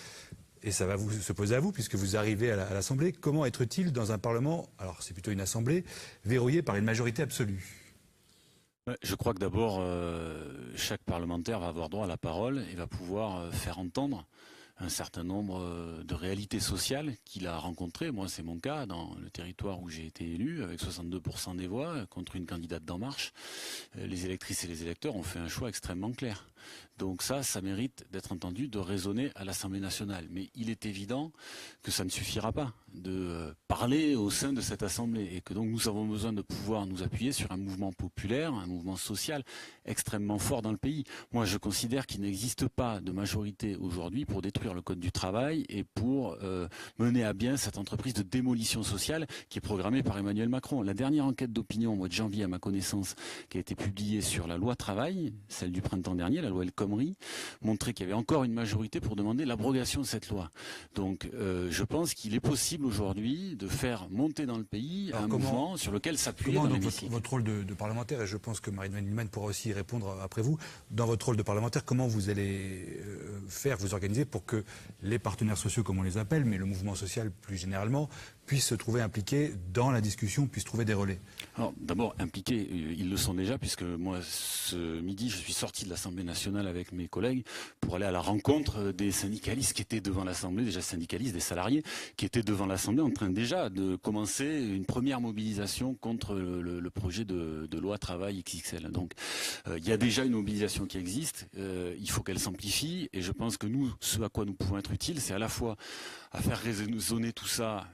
et ça va se poser à vous, puisque vous arrivez à l'Assemblée, comment être utile dans un Parlement, alors c'est plutôt une Assemblée, verrouillée par une majorité absolue? Je crois que d'abord, chaque parlementaire va avoir droit à la parole et va pouvoir faire entendre un certain nombre de réalités sociales qu'il a rencontrées. Moi, c'est mon cas, dans le territoire où j'ai été élu, avec 62% des voix, contre une candidate d'En Marche. Les électrices et les électeurs ont fait un choix extrêmement clair. Donc ça mérite d'être entendu, de raisonner à l'Assemblée nationale. Mais il est évident que ça ne suffira pas de parler au sein de cette Assemblée et que donc nous avons besoin de pouvoir nous appuyer sur un mouvement populaire, un mouvement social extrêmement fort dans le pays. Moi, je considère qu'il n'existe pas de majorité aujourd'hui pour détruire le Code du travail et pour mener à bien cette entreprise de démolition sociale qui est programmée par Emmanuel Macron. La dernière enquête d'opinion au mois de janvier, à ma connaissance, qui a été publiée sur la loi travail, celle du printemps dernier, la loi El Khomri, montrait qu'il y avait encore une majorité pour demander l'abrogation de cette loi. Donc je pense qu'il est possible aujourd'hui de faire monter dans le pays un mouvement sur lequel s'appuyer dans l'hémicycle. Votre rôle de parlementaire, et je pense que Marie-Noëlle Lienemann pourra aussi y répondre après vous, dans votre rôle de parlementaire, comment vous allez vous organiser pour que les partenaires sociaux, comme on les appelle, mais le mouvement social plus généralement, puissent se trouver impliqués dans la discussion, puissent trouver des relais? Alors d'abord, impliqués, ils le sont déjà, puisque moi, ce midi, je suis sorti de l'Assemblée nationale avec mes collègues pour aller à la rencontre des syndicalistes qui étaient devant l'Assemblée, déjà syndicalistes, des salariés, qui étaient devant l'Assemblée en train déjà de commencer une première mobilisation contre le projet de loi travail XXL. Donc il y a déjà une mobilisation qui existe, il faut qu'elle s'amplifie, et je pense que nous, ce à quoi nous pouvons être utiles, c'est à la fois à faire résonner tout ça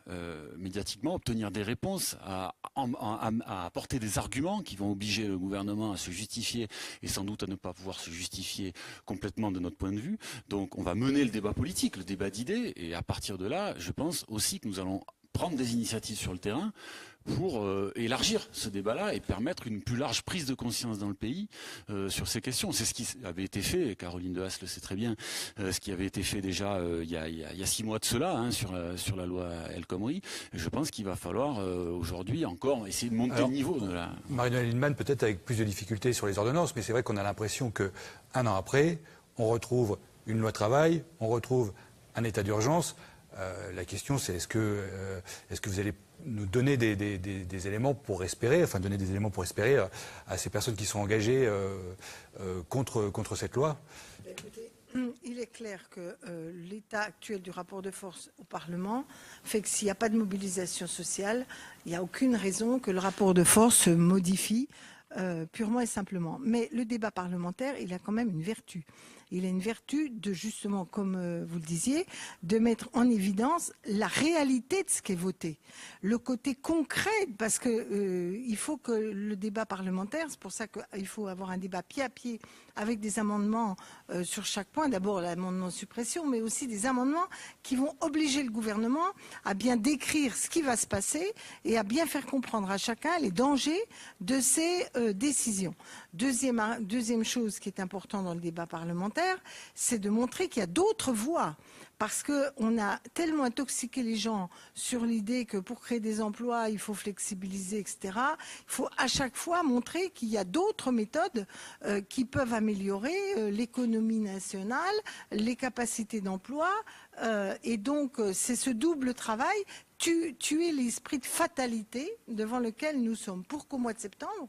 médiatiquement, obtenir des réponses, à apporter des arguments qui vont obliger le gouvernement à se justifier et sans doute à ne pas pouvoir se justifier complètement de notre point de vue. Donc on va mener le débat politique, le débat d'idées, et à partir de là, je pense aussi que nous allons prendre des initiatives sur le terrain pour élargir ce débat-là et permettre une plus large prise de conscience dans le pays sur ces questions. C'est ce qui avait été fait, et Caroline de Haas le sait très bien, ce qui avait été fait déjà il y a 6 mois de cela sur la loi El Khomri. Et je pense qu'il va falloir aujourd'hui encore essayer de monter le niveau de la... Marie-Noëlle Lienemann, peut-être avec plus de difficultés sur les ordonnances, mais c'est vrai qu'on a l'impression qu'un an après, on retrouve une loi travail, on retrouve un état d'urgence. La question, c'est est-ce que vous allez nous donner des éléments pour espérer, à ces personnes qui sont engagées contre cette loi? Écoutez, il est clair que l'état actuel du rapport de force au Parlement fait que s'il n'y a pas de mobilisation sociale, il n'y a aucune raison que le rapport de force se modifie purement et simplement. Mais le débat parlementaire, il a quand même une vertu. Il a une vertu de, justement, comme vous le disiez, de mettre en évidence la réalité de ce qui est voté. Le côté concret, parce que il faut que le débat parlementaire, c'est pour ça qu'il faut avoir un débat pied à pied avec des amendements sur chaque point. D'abord l'amendement de suppression, mais aussi des amendements qui vont obliger le gouvernement à bien décrire ce qui va se passer et à bien faire comprendre à chacun les dangers de ces décisions. Deuxième chose qui est importante dans le débat parlementaire, c'est de montrer qu'il y a d'autres voies. Parce qu'on a tellement intoxiqué les gens sur l'idée que pour créer des emplois, il faut flexibiliser, etc. Il faut à chaque fois montrer qu'il y a d'autres méthodes qui peuvent améliorer l'économie nationale, les capacités d'emploi. Et donc, c'est ce double travail, tuer l'esprit de fatalité devant lequel nous sommes. Pour qu'au mois de septembre,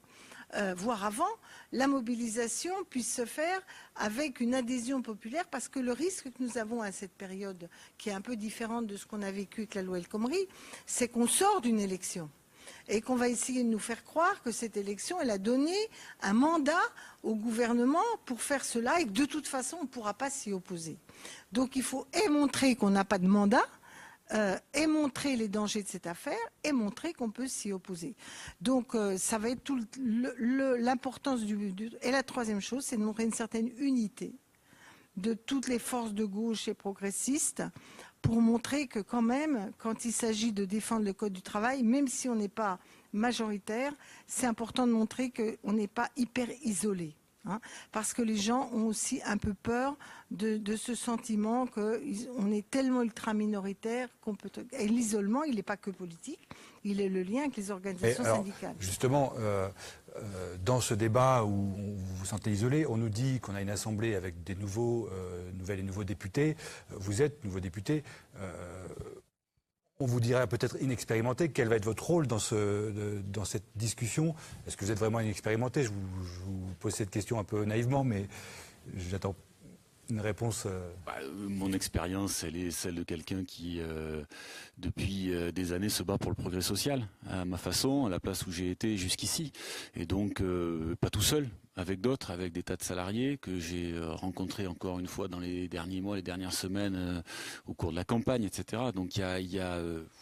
voire avant, la mobilisation puisse se faire avec une adhésion populaire, parce que le risque que nous avons à cette période, qui est un peu différente de ce qu'on a vécu avec la loi El Khomri, c'est qu'on sort d'une élection et qu'on va essayer de nous faire croire que cette élection, elle a donné un mandat au gouvernement pour faire cela et que de toute façon, on ne pourra pas s'y opposer. Donc il faut montrer qu'on n'a pas de mandat, et montrer les dangers de cette affaire et montrer qu'on peut s'y opposer. Donc ça va être tout l'importance Et la troisième chose, c'est de montrer une certaine unité de toutes les forces de gauche et progressistes pour montrer que quand même, quand il s'agit de défendre le Code du travail, même si on n'est pas majoritaire, c'est important de montrer qu'on n'est pas hyper isolé. Parce que les gens ont aussi un peu peur de ce sentiment qu'on est tellement ultra minoritaire qu'on peut... Et l'isolement, il n'est pas que politique, il est le lien avec les organisations syndicales. Justement, dans ce débat où vous vous sentez isolé, on nous dit qu'on a une assemblée avec des nouvelles et nouveaux députés. Vous êtes nouveau député. On vous dirait peut-être inexpérimenté. Quel va être votre rôle dans cette discussion? Est-ce que vous êtes vraiment inexpérimenté? Je vous pose cette question un peu naïvement, mais j'attends une réponse. Mon expérience, elle est celle de quelqu'un qui, depuis des années, se bat pour le progrès social, à ma façon, à la place où j'ai été jusqu'ici. Et donc, pas tout seul, avec d'autres, avec des tas de salariés que j'ai rencontrés encore une fois dans les derniers mois, les dernières semaines, au cours de la campagne, etc. Donc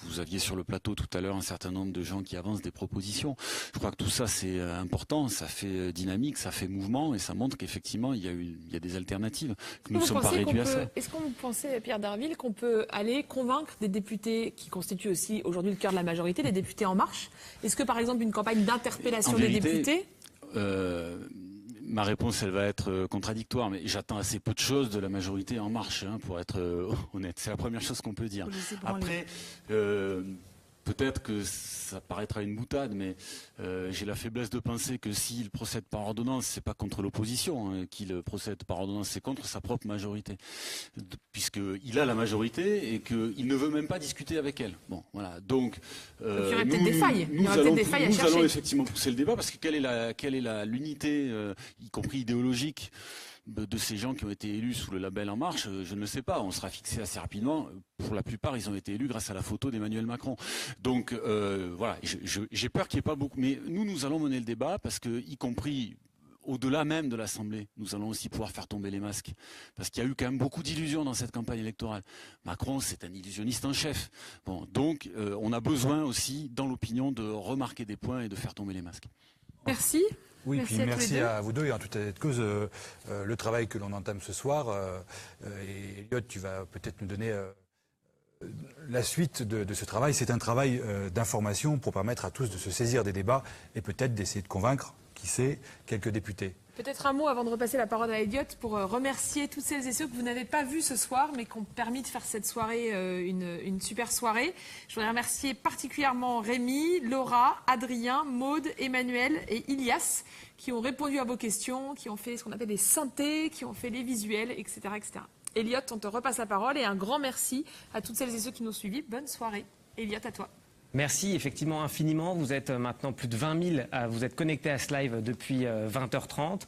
vous aviez sur le plateau tout à l'heure un certain nombre de gens qui avancent des propositions. Je crois que tout ça c'est important, ça fait dynamique, ça fait mouvement et ça montre qu'effectivement il y a des alternatives, que nous ne sommes pas réduits à ça. Est-ce qu'on pensait, Pierre Derville, qu'on peut aller convaincre des députés qui constituent aussi aujourd'hui le cœur de la majorité, les députés En Marche? Est-ce que par exemple une campagne d'interpellation des députés ma réponse, elle va être contradictoire, mais j'attends assez peu de choses de la majorité En Marche, pour être honnête. C'est la première chose qu'on peut dire. Après, peut-être que ça paraîtra une boutade, mais j'ai la faiblesse de penser que s'il procède par ordonnance, c'est pas contre l'opposition qu'il procède par ordonnance, c'est contre sa propre majorité, puisqu'il a la majorité et qu'il ne veut même pas discuter avec elle. Bon, voilà. Donc, il y aurait peut-être des failles. Nous allons effectivement pousser le débat, parce que quelle est l'unité, y compris idéologique, de ces gens qui ont été élus sous le label En Marche, je ne le sais pas. On sera fixé assez rapidement. Pour la plupart, ils ont été élus grâce à la photo d'Emmanuel Macron. Donc voilà, j'ai peur qu'il n'y ait pas beaucoup. Mais nous allons mener le débat parce que, y compris au-delà même de l'Assemblée, nous allons aussi pouvoir faire tomber les masques. Parce qu'il y a eu quand même beaucoup d'illusions dans cette campagne électorale. Macron, c'est un illusionniste en chef. Bon, donc on a besoin aussi, dans l'opinion, de remarquer des points et de faire tomber les masques. Merci. Oui, merci à vous deux et en toute cause le travail que l'on entame ce soir. Et Elliot, tu vas peut-être nous donner la suite de ce travail. C'est un travail d'information pour permettre à tous de se saisir des débats et peut-être d'essayer de convaincre, qui sait, quelques députés. Peut-être un mot avant de repasser la parole à Elliot pour remercier toutes celles et ceux que vous n'avez pas vus ce soir, mais qui ont permis de faire cette soirée une super soirée. Je voudrais remercier particulièrement Rémi, Laura, Adrien, Maude, Emmanuel et Ilias, qui ont répondu à vos questions, qui ont fait ce qu'on appelle des synthés, qui ont fait les visuels, etc., etc. Elliot, on te repasse la parole et un grand merci à toutes celles et ceux qui nous ont suivis. Bonne soirée. Elliot, à toi. Merci effectivement infiniment. Vous êtes maintenant plus de 20 000 à vous êtes connectés à ce live depuis 20h30.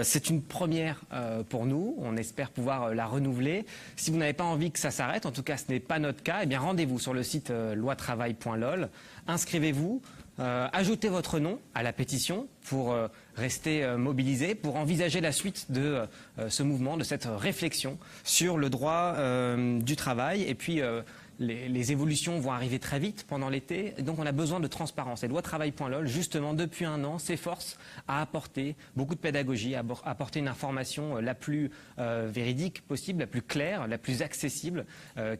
C'est une première pour nous. On espère pouvoir la renouveler. Si vous n'avez pas envie que ça s'arrête, en tout cas ce n'est pas notre cas, eh bien rendez-vous sur le site loitravail.lol. Inscrivez-vous. Ajoutez votre nom à la pétition pour rester mobilisé, pour envisager la suite de ce mouvement, de cette réflexion sur le droit du travail. Et puis les évolutions vont arriver très vite pendant l'été, donc on a besoin de transparence. Et loitravail.lol, justement, depuis un an, s'efforce à apporter beaucoup de pédagogie, à apporter une information la plus véridique possible, la plus claire, la plus accessible,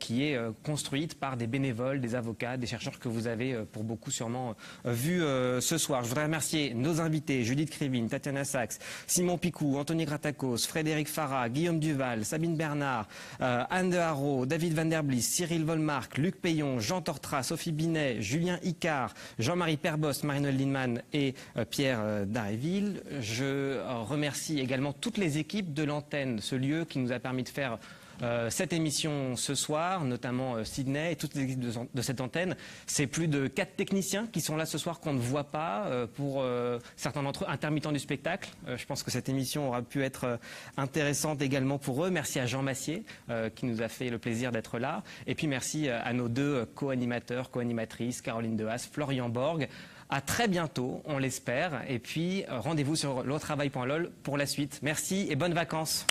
qui est construite par des bénévoles, des avocats, des chercheurs que vous avez pour beaucoup sûrement vus ce soir. Je voudrais remercier nos invités, Judith Krivine, Tatiana Sachs, Simon Picou, Anthony Gratakos, Frédéric Farah, Guillaume Duval, Sabine Bernard, Anne de Haro, David Van Der Blies, Cyril Volmark, Luc Payon, Jean Tortra, Sophie Binet, Julien Icard, Jean-Marie Perbos, Marie-Noël Lindemann et Pierre Daréville. Je remercie également toutes les équipes de l'antenne, ce lieu qui nous a permis de faire cette émission ce soir, notamment Sydney et toutes les équipes de cette antenne. C'est plus de 4 techniciens qui sont là ce soir qu'on ne voit pas, pour certains d'entre eux intermittents du spectacle. Je pense que cette émission aura pu être intéressante également pour eux. Merci à Jean Massier qui nous a fait le plaisir d'être là. Et puis merci à nos deux co-animateurs, co-animatrices, Caroline Dehaas, Florian Borg. À très bientôt, on l'espère. Et puis rendez-vous sur loitravail.lol pour la suite. Merci et bonnes vacances.